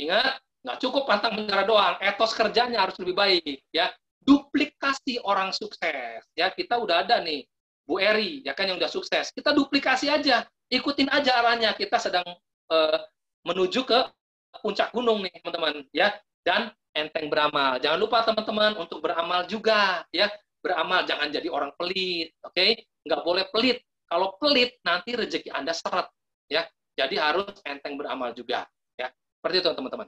ingat, nggak cukup pantang menyerah doang. Etos kerjanya harus lebih baik, ya. Duplikasi orang sukses, ya. Kita udah ada nih Bu Eri, ya kan, yang udah sukses. Kita duplikasi aja, ikutin aja arahnya. Kita sedang menuju ke puncak gunung nih, teman-teman, ya. Dan enteng beramal. Jangan lupa, teman-teman, untuk beramal juga, ya. Beramal, jangan jadi orang pelit, oke? Nggak boleh pelit. Kalau pelit, nanti rezeki Anda seret, ya. Jadi harus enteng beramal juga, ya. Seperti itu, teman-teman.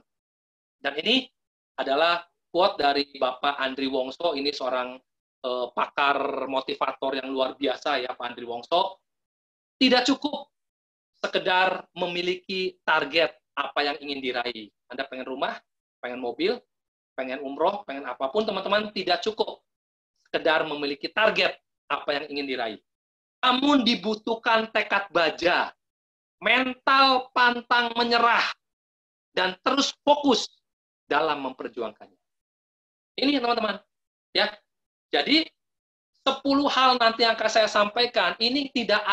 Dan ini adalah quote dari Bapak Andri Wongso. Ini seorang pakar motivator yang luar biasa, ya, Pak Andri Wongso. Tidak cukup sekedar memiliki target apa yang ingin diraih. Anda pengen rumah, pengen mobil, pengen umroh, pengen apapun, teman-teman, tidak cukup sekedar memiliki target apa yang ingin diraih. Namun dibutuhkan tekad baja, mental pantang menyerah, dan terus fokus dalam memperjuangkannya. Ini, teman-teman, ya. Jadi 10 hal nanti yang akan saya sampaikan ini tidak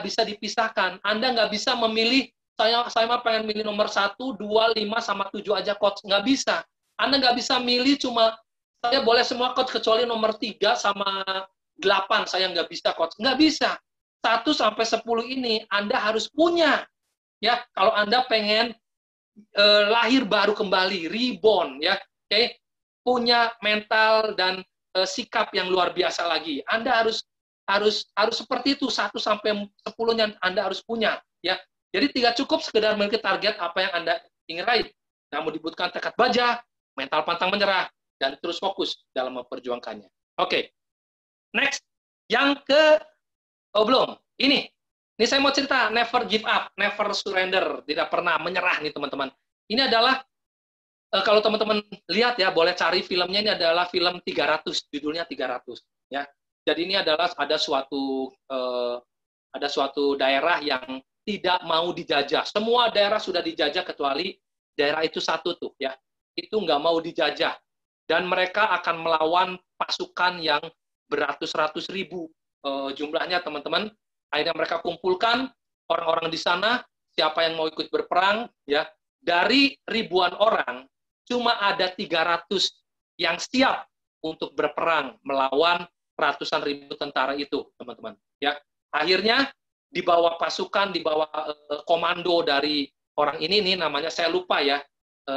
bisa dipisahkan. Anda nggak bisa memilih, saya mah pengen milih nomor 1, 2, 5 sama 7 aja coach, nggak bisa. Anda nggak bisa milih cuma saya boleh semua coach kecuali nomor 3 sama 8 saya nggak bisa coach, nggak bisa. 1 sampai 10 ini Anda harus punya, ya. Kalau Anda pengen lahir baru kembali, reborn, ya, oke, punya mental dan sikap yang luar biasa lagi. Anda harus seperti itu. 1 sampai 10-nya Anda harus punya, ya. Jadi tidak cukup sekedar memiliki target apa yang Anda ingin raih, namun dibutuhkan tekad baja, mental pantang menyerah, dan terus fokus dalam memperjuangkannya. Oke. Next, yang belum. Ini saya mau cerita, never give up, never surrender, tidak pernah menyerah nih, teman-teman. Ini adalah kalau teman-teman lihat, ya, boleh cari filmnya. Ini adalah film 300, judulnya 300, ya. Jadi ini adalah ada suatu daerah yang tidak mau dijajah. Semua daerah sudah dijajah kecuali daerah itu satu tuh, ya. Itu nggak mau dijajah. Dan mereka akan melawan pasukan yang beratus-ratus ribu jumlahnya, teman-teman. Akhirnya mereka kumpulkan orang-orang di sana, siapa yang mau ikut berperang, ya. Dari ribuan orang, cuma ada 300 yang siap untuk berperang melawan ratusan ribu tentara itu, teman-teman. Ya, akhirnya di bawah pasukan, di bawah komando dari orang ini nih, namanya saya lupa, ya.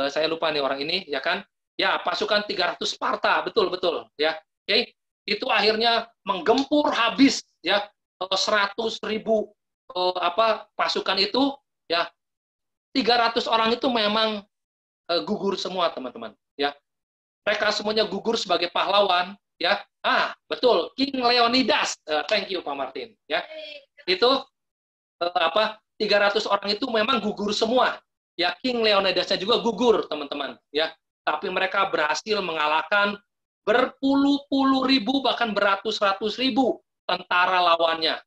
Saya lupa nih orang ini, ya kan? Ya, pasukan 300 Sparta, betul, ya. Oke, itu akhirnya menggempur habis, ya, 100 ribu pasukan itu, ya. 300 orang itu memang gugur semua, teman-teman, ya. Mereka semuanya gugur sebagai pahlawan, ya. Betul, King Leonidas. Thank you, Pak Martin, ya. Itu 300 orang itu memang gugur semua. Ya, King Leonidasnya juga gugur, teman-teman. Ya, tapi mereka berhasil mengalahkan berpuluh-puluh ribu, bahkan beratus-ratus ribu tentara lawannya.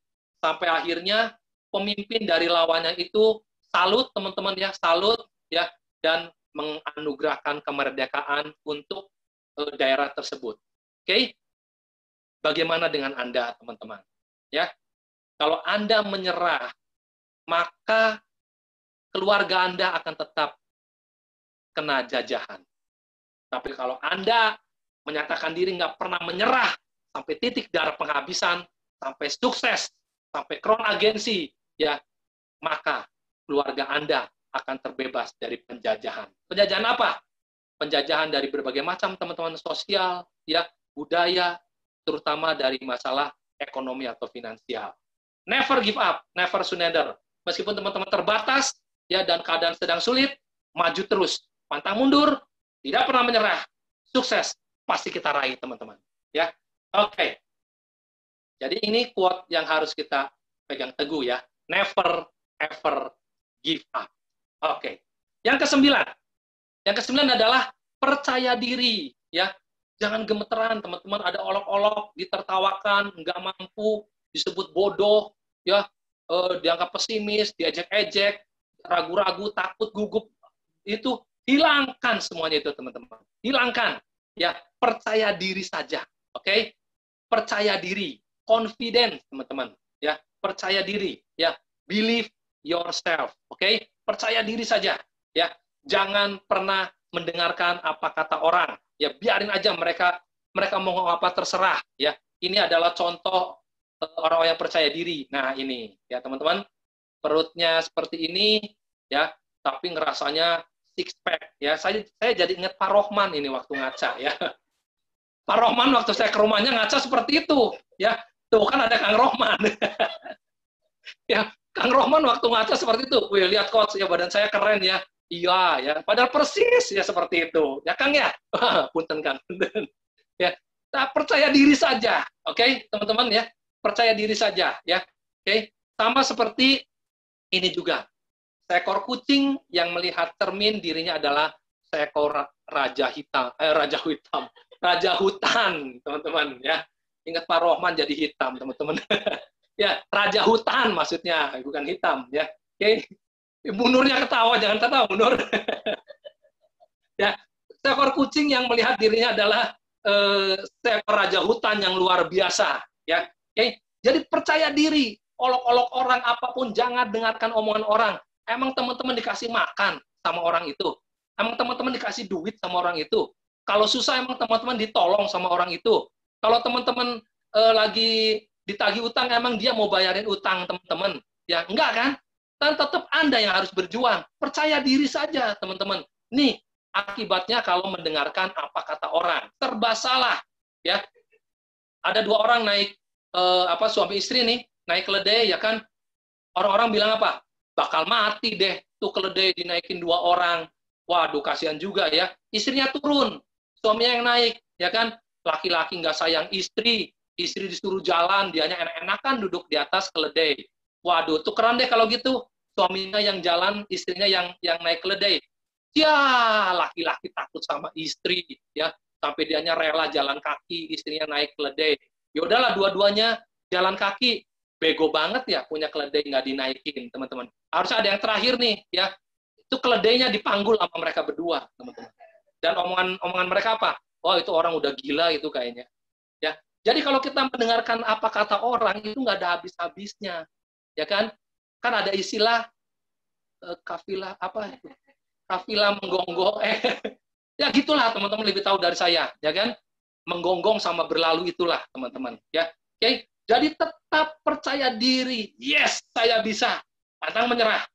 Sampai akhirnya pemimpin dari lawannya itu salut, teman-teman ya, salut ya, dan menganugerahkan kemerdekaan untuk daerah tersebut. Oke? Bagaimana dengan Anda, teman-teman? Ya. Kalau Anda menyerah, maka keluarga Anda akan tetap kena jajahan. Tapi kalau Anda menyatakan diri nggak pernah menyerah sampai titik darah penghabisan, sampai sukses, sampai crown agensi, ya, maka keluarga Anda akan terbebas dari penjajahan. Penjajahan apa? Penjajahan dari berbagai macam, teman-teman, sosial, ya, budaya, terutama dari masalah ekonomi atau finansial. Never give up, never surrender. Meskipun teman-teman terbatas, ya, dan keadaan sedang sulit, maju terus, pantang mundur, tidak pernah menyerah, sukses pasti kita raih, teman-teman. Ya, oke. Jadi ini quote yang harus kita pegang teguh ya, never ever give up. Oke. Yang kesembilan adalah percaya diri, ya. Jangan gemeteran, teman-teman. Ada olok-olok, ditertawakan, nggak mampu, disebut bodoh, ya, dianggap pesimis, diejek-ejek, ragu-ragu, takut, gugup. Itu hilangkan semuanya itu, teman-teman. Hilangkan, ya. Percaya diri saja, oke? Percaya diri, confident, teman-teman, ya. Percaya diri, ya. Believe yourself, oke? Percaya diri saja, ya. Jangan pernah mendengarkan apa kata orang. Ya, biarin aja mereka mau ngomong apa terserah, ya. Ini adalah contoh orang-orang yang percaya diri. Nah, ini ya, teman-teman, perutnya seperti ini ya, tapi ngerasanya six pack ya. Saya jadi ingat Pak Rohman ini waktu ngaca ya. Pak Rohman waktu saya ke rumahnya ngaca seperti itu ya. Tuh kan ada Kang Rohman. Ya, Kang Rohman waktu ngaca seperti itu. Wih, lihat coach ya, badan saya keren ya. Iya ya, padahal persis ya seperti itu. Ya Kang ya. Punten Kang. Ya, kita percaya diri saja. Oke, teman-teman ya. Percaya diri saja ya. Oke, sama seperti ini juga. Seekor kucing yang melihat cermin dirinya adalah seekor raja hutan, teman-teman ya. Ingat Pak Rohman jadi hitam, teman-teman. Ya, raja hutan maksudnya, bukan hitam ya. Oke. Bu Nurnya ketawa, jangan ketawa, Bu Nur. Ya, seekor kucing yang melihat dirinya adalah seekor raja hutan yang luar biasa, ya. Oke. Jadi percaya diri, olok-olok orang apapun jangan dengarkan omongan orang. Emang teman-teman dikasih makan sama orang itu? Emang teman-teman dikasih duit sama orang itu? Kalau susah emang teman-teman ditolong sama orang itu? Kalau teman-teman lagi ditagih utang, emang dia mau bayarin utang teman-teman? Ya, enggak kan? Dan tetap Anda yang harus berjuang. Percaya diri saja, teman-teman. Nih, akibatnya kalau mendengarkan apa kata orang. Serba salah. Ya. Ada dua orang naik, suami istri nih, naik keledai, ya kan? Orang-orang bilang apa? Bakal mati deh, tuh keledai dinaikin dua orang. Waduh, kasihan juga ya. Istrinya turun, suaminya yang naik, ya kan? Laki-laki nggak sayang istri disuruh jalan, dianya enak-enakan duduk di atas keledai. Waduh, tuh keren deh kalau gitu. Suaminya yang jalan, istrinya yang naik keledai. Ya, laki-laki takut sama istri, ya. Sampai dianya rela jalan kaki, istrinya naik keledai. Ya udahlah, dua-duanya jalan kaki. Bego banget ya, punya keledai nggak dinaikin, teman-teman. Harus ada yang terakhir nih, ya. Itu keledainya dipanggul sama mereka berdua, teman-teman. Dan omongan mereka apa? Oh, itu orang udah gila itu kayaknya. Ya. Jadi kalau kita mendengarkan apa kata orang, itu nggak ada habis-habisnya. Ya kan? Kan ada istilah kafilah apa itu? Kafilah menggonggong. Ya gitulah teman-teman lebih tahu dari saya, ya kan? Menggonggong sama berlalu itulah teman-teman, ya. Oke, jadi tetap percaya diri. Yes, saya bisa. Pantang menyerah.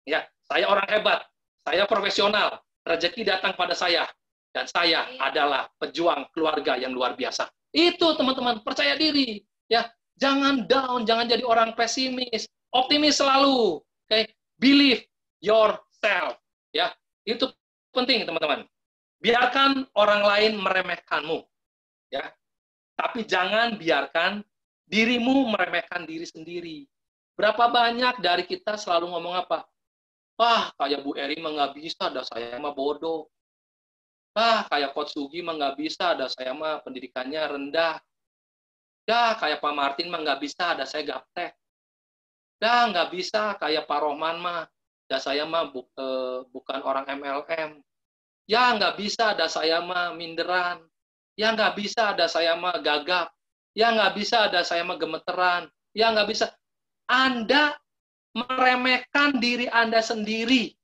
Ya, saya orang hebat. Saya profesional. Rezeki datang pada saya dan saya adalah pejuang keluarga yang luar biasa. Itu teman-teman, percaya diri, ya. Jangan down, jangan jadi orang pesimis. Optimis selalu. Okay? Believe yourself. Ya, itu penting, teman-teman. Biarkan orang lain meremehkanmu. Ya. Tapi jangan biarkan dirimu meremehkan diri sendiri. Berapa banyak dari kita selalu ngomong apa? Wah, kayak Bu Eri mah nggak bisa, ada saya mah bodoh. Wah, kayak Coach Sugi mah nggak bisa, ada saya mah pendidikannya rendah. Ya, kayak Pak Martin mah nggak bisa, ada saya gaptek. Ya, nggak bisa, kayak Pak Rohman mah, ada saya mah bukan orang MLM. Ya, nggak bisa, ada saya mah minderan. Ya, nggak bisa, ada saya mah gagap. Ya, nggak bisa, ada saya mah gemeteran. Ya, nggak bisa. Anda meremehkan diri Anda sendiri.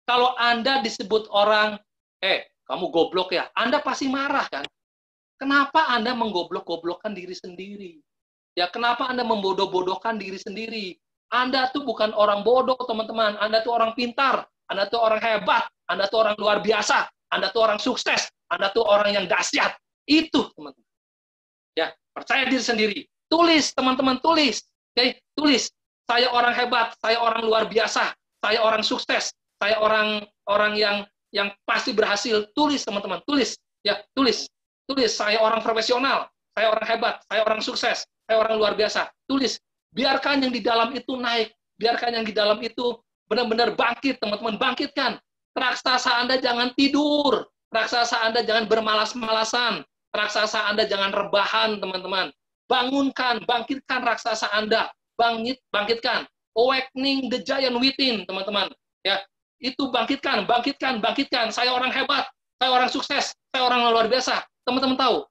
Kalau Anda disebut orang, kamu goblok ya, Anda pasti marah kan? Kenapa Anda menggoblok-goblokkan diri sendiri? Ya, kenapa Anda membodoh-bodohkan diri sendiri? Anda tuh bukan orang bodoh, teman-teman. Anda tuh orang pintar. Anda tuh orang hebat. Anda tuh orang luar biasa. Anda tuh orang sukses. Anda tuh orang yang dahsyat. Itu, teman-teman. Ya, percaya diri sendiri. Tulis, teman-teman, tulis. Oke, tulis. Saya orang hebat, saya orang luar biasa, saya orang sukses, saya orang yang pasti berhasil. Tulis, teman-teman, tulis. Ya, tulis. Tulis, saya orang profesional, saya orang hebat, saya orang sukses, saya orang luar biasa. Tulis. Biarkan yang di dalam itu naik. Biarkan yang di dalam itu benar-benar bangkit, teman-teman. Bangkitkan. Raksasa Anda jangan tidur. Raksasa Anda jangan bermalas-malasan. Raksasa Anda jangan rebahan, teman-teman. Bangunkan, bangkitkan raksasa Anda. Bangkitkan. Awakening the giant within, teman-teman. Ya, itu bangkitkan, bangkitkan, bangkitkan. Saya orang hebat, saya orang sukses, saya orang luar biasa. Teman-teman tahu,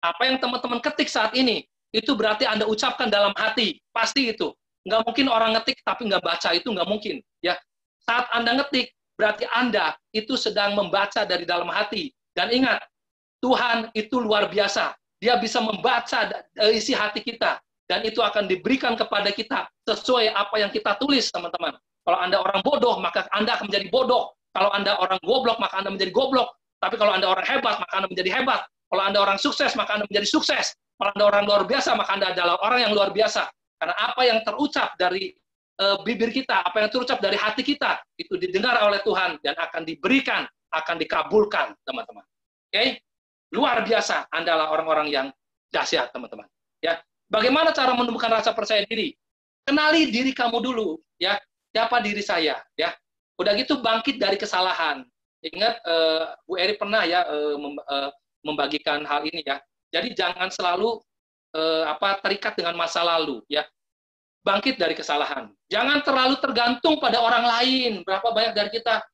apa yang teman-teman ketik saat ini, itu berarti Anda ucapkan dalam hati. Pasti itu. Nggak mungkin orang ngetik tapi nggak baca, itu nggak mungkin. Ya, saat Anda ngetik, berarti Anda itu sedang membaca dari dalam hati. Dan ingat, Tuhan itu luar biasa. Dia bisa membaca isi hati kita. Dan itu akan diberikan kepada kita sesuai apa yang kita tulis, teman-teman. Kalau Anda orang bodoh, maka Anda akan menjadi bodoh. Kalau Anda orang goblok, maka Anda menjadi goblok. Tapi kalau Anda orang hebat, maka Anda menjadi hebat. Kalau Anda orang sukses, maka Anda menjadi sukses. Kalau Anda orang luar biasa, maka Anda adalah orang yang luar biasa. Karena apa yang terucap dari bibir kita, apa yang terucap dari hati kita, itu didengar oleh Tuhan dan akan diberikan, akan dikabulkan, teman-teman. Oke? Luar biasa, Anda adalah orang-orang yang dahsyat, teman-teman. Ya. Bagaimana cara menumbuhkan rasa percaya diri? Kenali diri kamu dulu, ya. Siapa diri saya, ya. Udah gitu bangkit dari kesalahan. Ingat Bu Eri pernah ya membagikan hal ini ya. Jadi jangan selalu terikat dengan masa lalu, ya. Bangkit dari kesalahan. Jangan terlalu tergantung pada orang lain. Berapa banyak dari kita,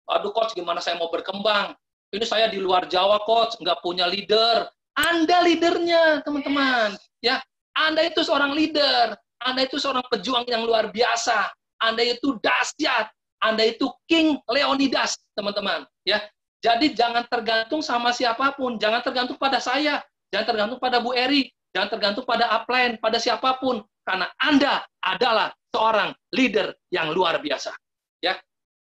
aduh coach, gimana saya mau berkembang? Ini saya di luar Jawa, coach, nggak punya leader. Anda leadernya, teman-teman. Ya, Anda itu seorang leader. Anda itu seorang pejuang yang luar biasa. Anda itu dahsyat. Anda itu King Leonidas, teman-teman. Ya, jadi jangan tergantung sama siapapun. Jangan tergantung pada saya. Jangan tergantung pada Bu Eri. Jangan tergantung pada upline, pada siapapun. Karena Anda adalah seorang leader yang luar biasa. Ya,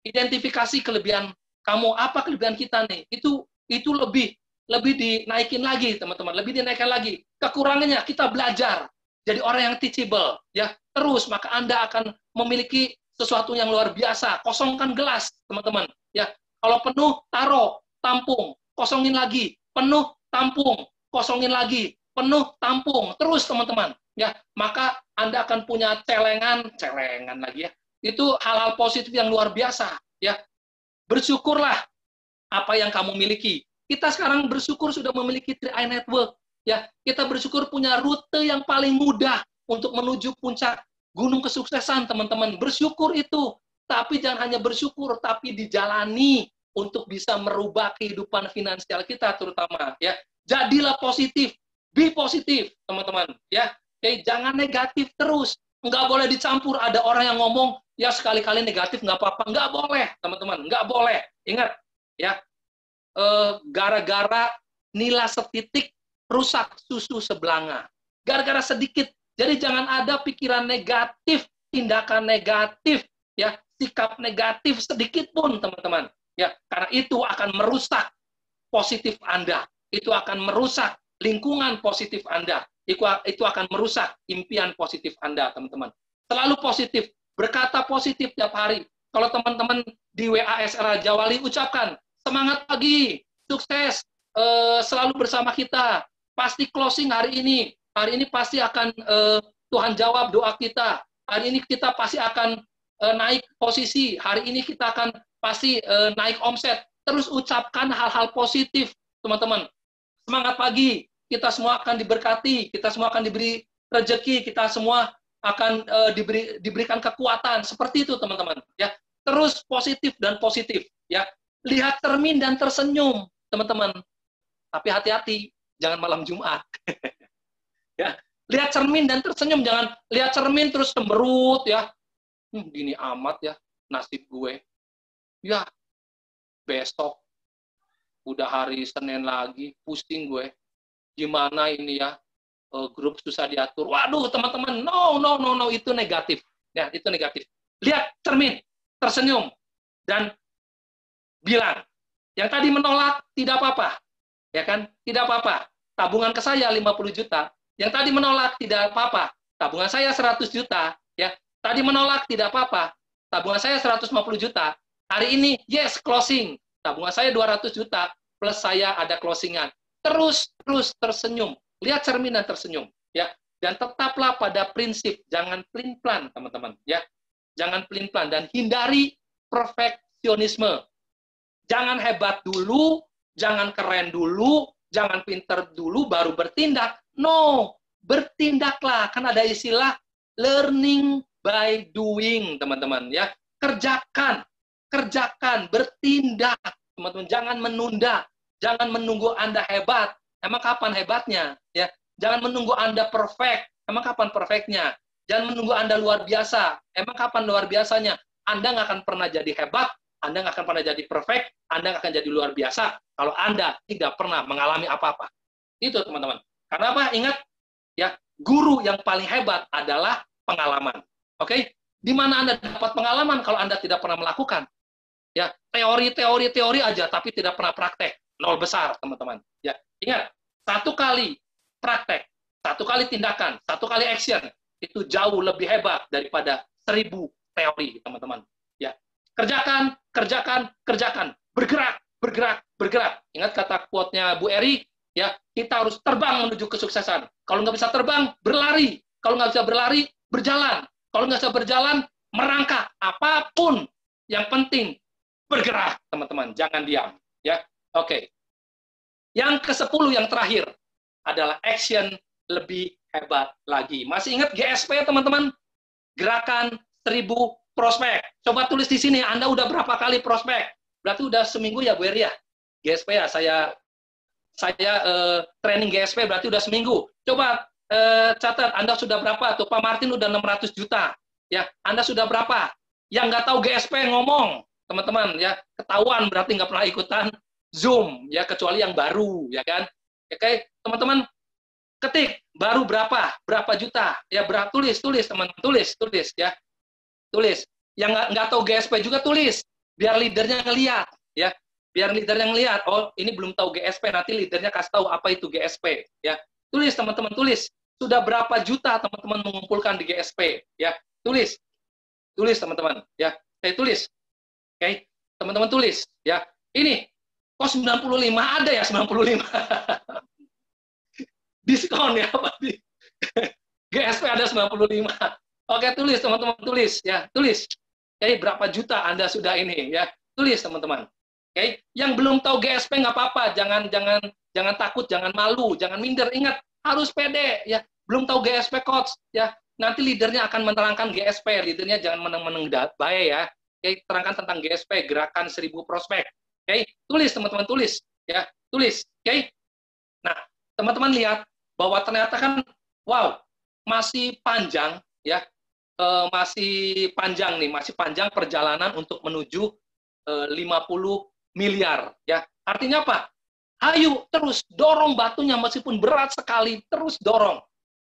identifikasi kelebihan kamu, apa kelebihan kita nih? Itu lebih dinaikin lagi, teman-teman. Lebih dinaikkan lagi. Kekurangannya kita belajar. Jadi orang yang teachable, ya. Terus maka Anda akan memiliki sesuatu yang luar biasa. Kosongkan gelas, teman-teman. Ya, kalau penuh taruh, tampung, kosongin lagi. Penuh, tampung, kosongin lagi. Penuh, tampung. Terus, teman-teman. Ya, maka Anda akan punya celengan lagi ya. Itu hal-hal positif yang luar biasa, ya. Bersyukurlah apa yang kamu miliki. Kita sekarang bersyukur sudah memiliki 3i Network. Ya, kita bersyukur punya rute yang paling mudah untuk menuju puncak gunung kesuksesan, teman-teman. Bersyukur itu. Tapi jangan hanya bersyukur, tapi dijalani untuk bisa merubah kehidupan finansial kita terutama. Ya, jadilah positif, be positif, teman-teman. Ya, jangan negatif terus. Nggak boleh dicampur. Ada orang yang ngomong, ya sekali-kali negatif nggak apa-apa. Nggak boleh, teman-teman. Nggak boleh. Ingat, ya, gara-gara nila setitik rusak susu sebelanga. Gara-gara sedikit. Jadi jangan ada pikiran negatif, tindakan negatif, ya, sikap negatif sedikit pun, teman-teman. Ya, karena itu akan merusak positif Anda. Itu akan merusak lingkungan positif Anda. Itu akan merusak impian positif Anda, teman-teman. Selalu positif, berkata positif tiap hari. Kalau teman-teman di WA SRA Jawali ucapkan, semangat pagi, sukses, selalu bersama kita, pasti closing hari ini pasti akan Tuhan jawab doa kita. hari ini kita pasti akan naik posisi, hari ini kita akan pasti naik omset. Terus ucapkan hal-hal positif, teman-teman. Semangat pagi, kita semua akan diberkati, kita semua akan diberi rezeki, kita semua akan diberikan kekuatan. Seperti itu, teman-teman. Ya, terus positif dan positif. Ya, lihat cermin dan tersenyum, teman-teman. Tapi hati-hati, jangan malam Jumat. Ya, lihat cermin dan tersenyum, jangan lihat cermin terus cemberut ya. Gini amat ya nasib gue. Ya, besok udah hari Senin lagi, pusing gue. Gimana ini ya? Grup susah diatur. Waduh, teman-teman, no, itu negatif. Ya, itu negatif. Lihat cermin, tersenyum dan bilang, yang tadi menolak tidak apa-apa. Ya kan? Tidak apa-apa. Tabungan ke saya 50 juta. Yang tadi menolak tidak apa-apa. Tabungan saya 100 juta. Ya. Tadi menolak tidak apa-apa. Tabungan saya 150 juta. Hari ini, yes, closing. Tabungan saya 200 juta. Plus saya ada closingan. Terus tersenyum. Lihat cermin dan tersenyum. Ya. Dan tetaplah pada prinsip. Jangan pelin-pelan, teman-teman. Ya. Jangan pelin-pelan. Dan hindari perfeksionisme. Jangan hebat dulu, jangan keren dulu, jangan pinter dulu, baru bertindak. No, bertindaklah. Kan ada istilah learning by doing, teman-teman. Ya, kerjakan, bertindak, teman-teman. Jangan menunda, jangan menunggu Anda hebat. Emang kapan hebatnya? Ya, jangan menunggu Anda perfect. Emang kapan perfectnya? Jangan menunggu Anda luar biasa. Emang kapan luar biasanya? Anda nggak akan pernah jadi hebat. Anda nggak akan pernah jadi perfect, Anda nggak akan jadi luar biasa kalau Anda tidak pernah mengalami apa-apa. Itu, teman-teman. Karena apa? Ingat, ya, guru yang paling hebat adalah pengalaman. Oke? Di mana Anda dapat pengalaman kalau Anda tidak pernah melakukan? Ya, teori aja, tapi tidak pernah praktek. Nol besar, teman-teman. Ya, ingat, satu kali praktek, satu kali tindakan, satu kali action, itu jauh lebih hebat daripada 1000 teori, teman-teman. Ya, kerjakan. Bergerak. Ingat kata quote-nya Bu Eri, ya, kita harus terbang menuju kesuksesan. Kalau nggak bisa terbang, berlari. Kalau nggak bisa berlari, berjalan. Kalau nggak bisa berjalan, merangkak. Apapun, yang penting bergerak, teman-teman. Jangan diam. Ya, oke. Yang ke-10 yang terakhir adalah action lebih hebat lagi. Masih ingat GSP, teman-teman? Gerakan 1000 prospek. Coba tulis di sini, Anda udah berapa kali prospek? Berarti udah seminggu ya, Bu Eri ya? GSP ya, saya training GSP berarti udah seminggu. Coba catat, Anda sudah berapa? Tuh Pak Martin udah 600 juta. Ya, Anda sudah berapa? Yang nggak tahu GSP ngomong, teman-teman, ya, ketahuan berarti nggak pernah ikutan Zoom, ya, kecuali yang baru, ya kan? Oke, teman-teman, ketik, baru berapa juta? Ya, tulis, teman-teman, tulis, ya. Tulis. Yang nggak tahu GSP juga tulis. Biar leadernya ngelihat. Ya. Biar leadernya ngelihat. Oh, ini belum tahu GSP. Nanti leadernya kasih tahu apa itu GSP. Ya. Tulis, teman-teman. Tulis. Sudah berapa juta teman-teman mengumpulkan di GSP. Ya. Tulis. Tulis, teman-teman. Ya. Saya tulis. Oke. Teman-teman tulis. Ya. Ini. Kok 95? Ada ya 95? Diskon ya. GSP ada 95. Oke, tulis, teman-teman, tulis, ya, tulis. Oke, berapa juta Anda sudah ini, ya, tulis, teman-teman. Oke, yang belum tahu GSP nggak apa-apa, jangan takut, jangan malu, jangan minder. Ingat, harus pede, ya. Belum tahu GSP coach, ya. Nanti leadernya akan menerangkan GSP, leadernya jangan meneng-meneng baik, ya. Oke, terangkan tentang GSP, gerakan 1000 prospek. Oke, tulis, teman-teman, tulis, ya, tulis. Oke. Nah, teman-teman lihat bahwa ternyata kan, wow, masih panjang, ya. Masih panjang perjalanan untuk menuju 50 miliar. Ya, artinya apa? Ayo terus dorong batunya meskipun berat sekali, terus dorong.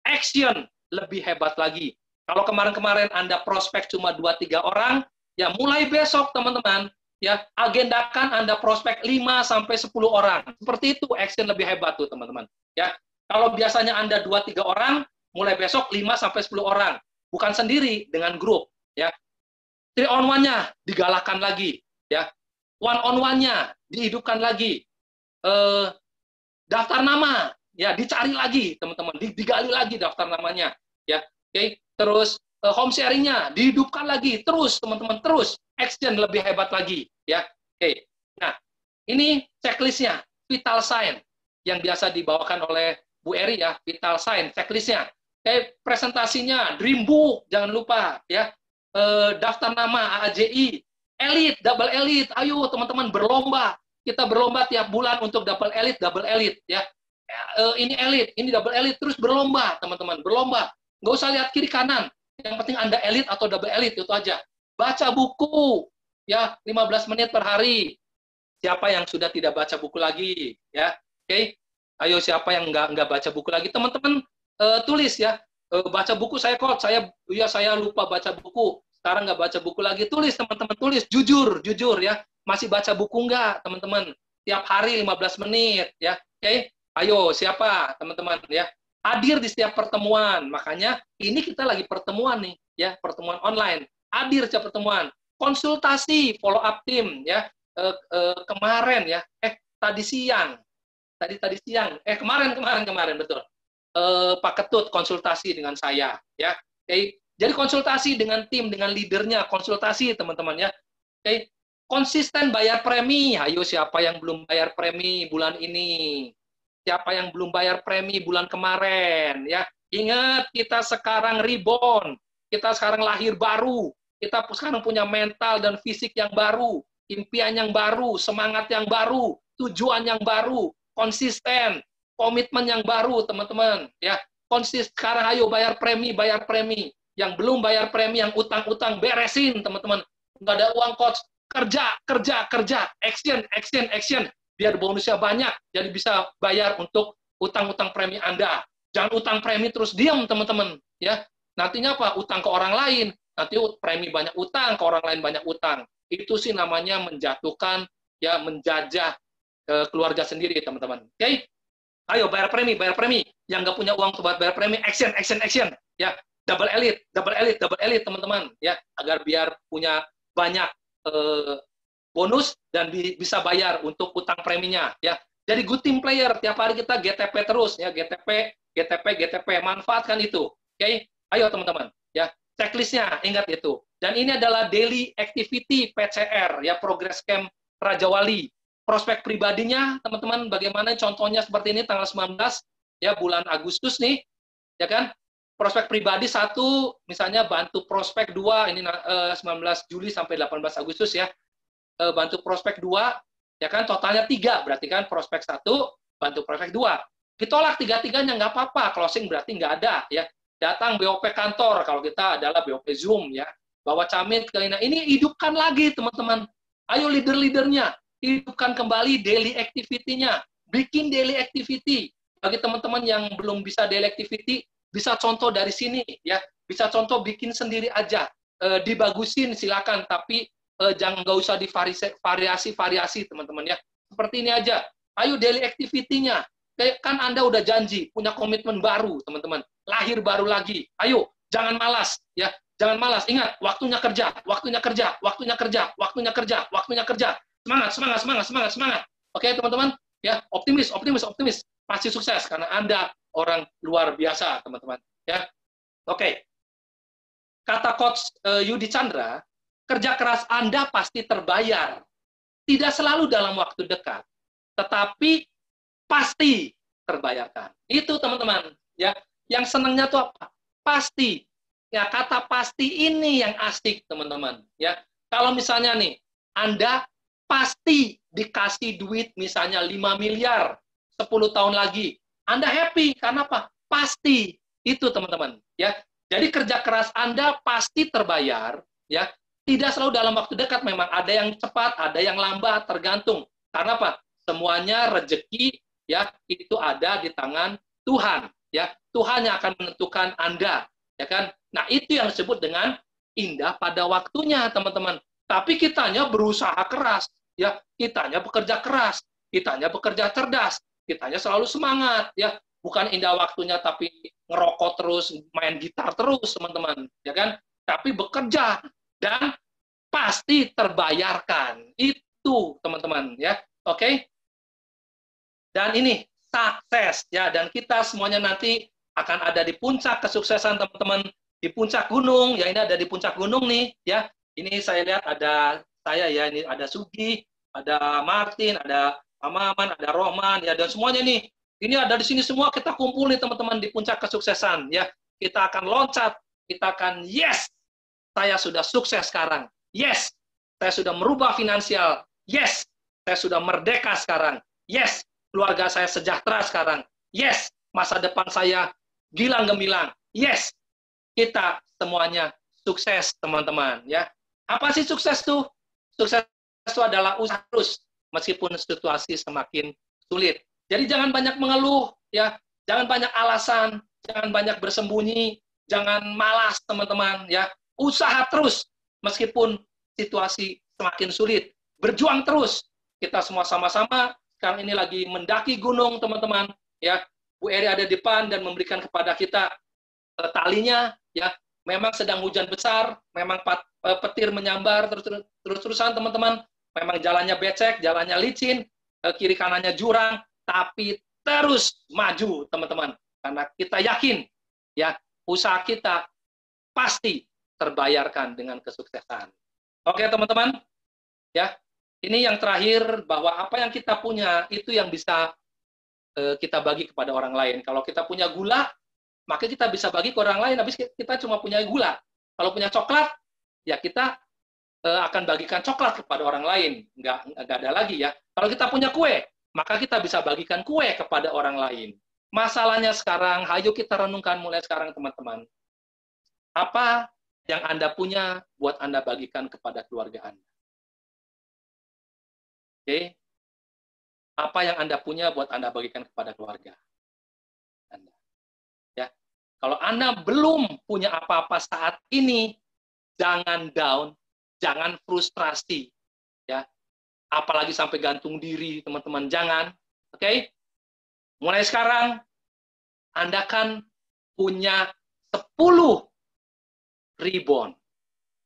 Action lebih hebat lagi. Kalau kemarin-kemarin Anda prospek cuma 2-3 orang, ya mulai besok teman-teman, ya agendakan Anda prospek 5-10 orang. Seperti itu action lebih hebat tuh teman-teman. Ya, kalau biasanya Anda 2-3 orang, mulai besok 5-10 orang. Bukan sendiri, dengan grup, ya. 3 on 1-nya digalakkan lagi, ya. 1 on 1-nya dihidupkan lagi. Daftar nama, ya, dicari lagi, teman-teman, digali lagi daftar namanya, ya. Oke, terus home sharingnya dihidupkan lagi, terus teman-teman, terus action lebih hebat lagi, ya. Oke. Nah, ini checklistnya, vital sign yang biasa dibawakan oleh Bu Eri ya, vital sign checklistnya. Presentasinya, dream book, jangan lupa ya. Daftar nama AAJI, elite, double elite, ayo teman-teman berlomba. Kita berlomba tiap bulan untuk double elite ya. Ini elite, ini double elite, terus berlomba teman-teman, berlomba. Nggak usah lihat kiri kanan. Yang penting Anda elite atau double elite, itu aja. Baca buku, ya 15 menit per hari. Siapa yang sudah tidak baca buku lagi, ya? Oke, ayo siapa yang nggak baca buku lagi, teman-teman tulis ya. Baca buku saya kok, saya lupa baca buku. Sekarang nggak baca buku lagi, tulis teman-teman, tulis jujur ya. Masih baca buku nggak, teman-teman? Tiap hari 15 menit, ya. Oke, ayo siapa, teman-teman, ya? Hadir di setiap pertemuan. Makanya ini kita lagi pertemuan nih, ya, pertemuan online. Hadir setiap pertemuan. Konsultasi, follow up tim, ya. Kemarin ya, tadi siang, kemarin betul. Pak Ketut konsultasi dengan saya, ya. Jadi konsultasi dengan tim, dengan leadernya, konsultasi teman-teman ya. Konsisten bayar premi. Ayo siapa yang belum bayar premi bulan ini? Siapa yang belum bayar premi bulan kemarin? Ya, ingat kita sekarang reborn, kita sekarang lahir baru, kita sekarang punya mental dan fisik yang baru, impian yang baru, semangat yang baru, tujuan yang baru, konsisten, komitmen yang baru, teman-teman. Ya, konsisten sekarang ayo bayar premi. Yang belum bayar premi, yang utang-utang beresin, teman-teman. Nggak ada uang coach, kerja, action. Biar bonusnya banyak, jadi bisa bayar untuk utang-utang premi Anda. Jangan utang premi terus diam, teman-teman. Ya, nantinya apa? Utang ke orang lain. Nanti premi banyak utang, ke orang lain banyak utang. Itu sih namanya menjatuhkan, ya, menjajah keluarga sendiri, teman-teman. Oke? Ayo bayar premi. Yang nggak punya uang buat bayar premi, action. Ya, double elite, teman-teman. Ya, agar biar punya banyak bonus dan bisa bayar untuk utang preminya, ya. Jadi good team player, tiap hari kita GTP terus ya, GTP, manfaatkan itu. Oke? Ayo teman-teman, ya. Checklistnya ingat itu. Dan ini adalah daily activity PCR ya, progress camp Raja Wali. Prospek pribadinya teman-teman bagaimana, contohnya seperti ini tanggal 19 ya, bulan Agustus nih, ya kan? Prospek pribadi 1 misalnya, bantu prospek 2 ini 19 Juli sampai 18 Agustus ya. Bantu prospek 2, ya kan, totalnya 3, berarti kan prospek 1, bantu prospek 2. Ditolak 3-tiganya nggak apa-apa, closing berarti nggak ada, ya. Datang BOP kantor, kalau kita adalah BOP Zoom, ya. Bawa camit ke ini hidupkan lagi, teman-teman. Ayo leader-leadernya, hidupkan kembali daily activity-nya. Bikin daily activity. Bagi teman-teman yang belum bisa daily activity, bisa contoh dari sini, ya. Bisa contoh bikin sendiri aja. Dibagusin silakan, tapi jangan, nggak usah variasi teman-teman ya. Seperti ini aja. Ayo daily activity-nya. Kan Anda udah janji punya komitmen baru, teman-teman. Lahir baru lagi. Ayo, jangan malas ya. Jangan malas. Ingat, waktunya kerja. Semangat. Oke, teman-teman. Ya, optimis. Pasti sukses karena Anda orang luar biasa, teman-teman. Ya. Oke. Kata coach Yudi Chandra, kerja keras Anda pasti terbayar. Tidak selalu dalam waktu dekat, tetapi pasti terbayarkan. Itu teman-teman, ya. Yang senangnya tuh apa? Pasti. Ya, kata pasti ini yang asik, teman-teman, ya. Kalau misalnya nih, Anda pasti dikasih duit misalnya 5 miliar 10 tahun lagi. Anda happy karena apa? Pasti. Itu, teman-teman, ya. Jadi kerja keras Anda pasti terbayar, ya. Tidak selalu dalam waktu dekat, memang ada yang cepat, ada yang lambat, tergantung. Karena apa? Semuanya rezeki ya, itu ada di tangan Tuhan, ya. Tuhan yang akan menentukan Anda, ya kan? Nah, itu yang disebut dengan indah pada waktunya, teman-teman. Tapi kitanya berusaha keras, ya. Kitanya bekerja keras, kitanya bekerja cerdas, kitanya selalu semangat, ya. Bukan indah waktunya tapi ngerokok terus, main gitar terus, teman-teman, ya kan? Tapi bekerja dan pasti terbayarkan. Itu, teman-teman, ya. Oke? Dan ini sukses, ya. Dan kita semuanya nanti akan ada di puncak kesuksesan, teman-teman, di puncak gunung, ya ini ada di puncak gunung nih, ya. Ini saya lihat ada saya ya, ini ada Sugi, ada Martin, ada Amaman, ada Rohman, ya, dan semuanya nih. Ini ada di sini semua, kita kumpul nih teman-teman di puncak kesuksesan, ya. Kita akan loncat, kita akan yes, saya sudah sukses sekarang. Yes, saya sudah merubah finansial. Yes, saya sudah merdeka sekarang. Yes, keluarga saya sejahtera sekarang. Yes, masa depan saya gilang gemilang. Yes, kita semuanya sukses, teman-teman. Ya, apa sih sukses tuh? Sukses itu adalah usaha terus, meskipun situasi semakin sulit. Jadi jangan banyak mengeluh, ya. Jangan banyak alasan, jangan banyak bersembunyi, jangan malas, teman-teman. Ya, usaha terus, meskipun situasi semakin sulit. Berjuang terus. Kita semua sama-sama sekarang ini lagi mendaki gunung, teman-teman. Ya, Bu Eri ada di depan dan memberikan kepada kita talinya. Ya, memang sedang hujan besar, memang petir menyambar terus-terusan, teman-teman. Memang jalannya becek, jalannya licin, kiri kanannya jurang, tapi terus maju, teman-teman. Karena kita yakin, ya, usaha kita pasti terbayarkan dengan kesuksesan. Oke, teman-teman. Ya, ini yang terakhir, bahwa apa yang kita punya itu yang bisa kita bagi kepada orang lain. Kalau kita punya gula, maka kita bisa bagi ke orang lain. Habis kita cuma punya gula. Kalau punya coklat, ya kita akan bagikan coklat kepada orang lain. Nggak ada lagi, ya. Kalau kita punya kue, maka kita bisa bagikan kue kepada orang lain. Masalahnya sekarang, ayo kita renungkan mulai sekarang, teman-teman. Apa yang Anda punya buat Anda bagikan kepada keluarga Anda? Oke? Apa yang Anda punya buat Anda bagikan kepada keluarga Anda? Ya. Kalau Anda belum punya apa-apa saat ini, jangan down, jangan frustrasi, ya. Apalagi sampai gantung diri, teman-teman, jangan. Oke? Mulai sekarang Anda kan punya 10 ribbon.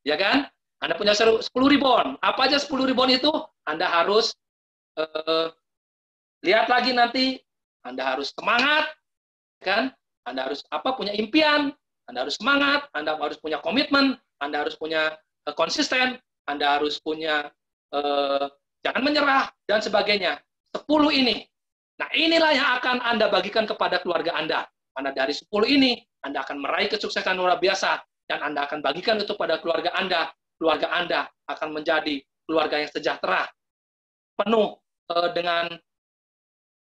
Ya kan? Anda punya 10 ribbon. Apa aja 10 ribbon itu? Anda harus lihat lagi nanti. Anda harus semangat, kan? Anda harus punya impian, Anda harus semangat, Anda harus punya komitmen, Anda harus punya konsisten, Anda harus punya jangan menyerah, dan sebagainya. 10 ini. Nah, inilah yang akan Anda bagikan kepada keluarga Anda. Karena dari 10 ini, Anda akan meraih kesuksesan luar biasa, dan Anda akan bagikan itu pada keluarga Anda. Keluarga Anda akan menjadi keluarga yang sejahtera, penuh dengan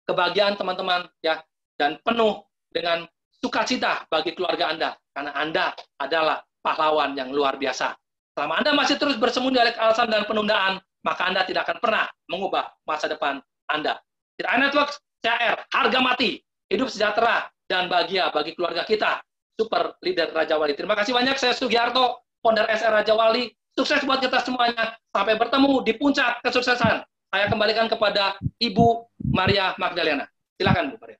kebahagiaan, teman-teman, ya, dan penuh dengan sukacita bagi keluarga Anda, karena Anda adalah pahlawan yang luar biasa. Selama Anda masih terus bersembunyi dari alasan dan penundaan, maka Anda tidak akan pernah mengubah masa depan Anda. TRI Network, CR, harga mati, hidup sejahtera dan bahagia bagi keluarga kita. Super Leader Raja Wali. Terima kasih banyak, saya Sugiharto, founder SR Raja Wali. Sukses buat kita semuanya. Sampai bertemu di puncak kesuksesan. Saya kembalikan kepada Ibu Maria Magdalena. Silakan, Bu Maria.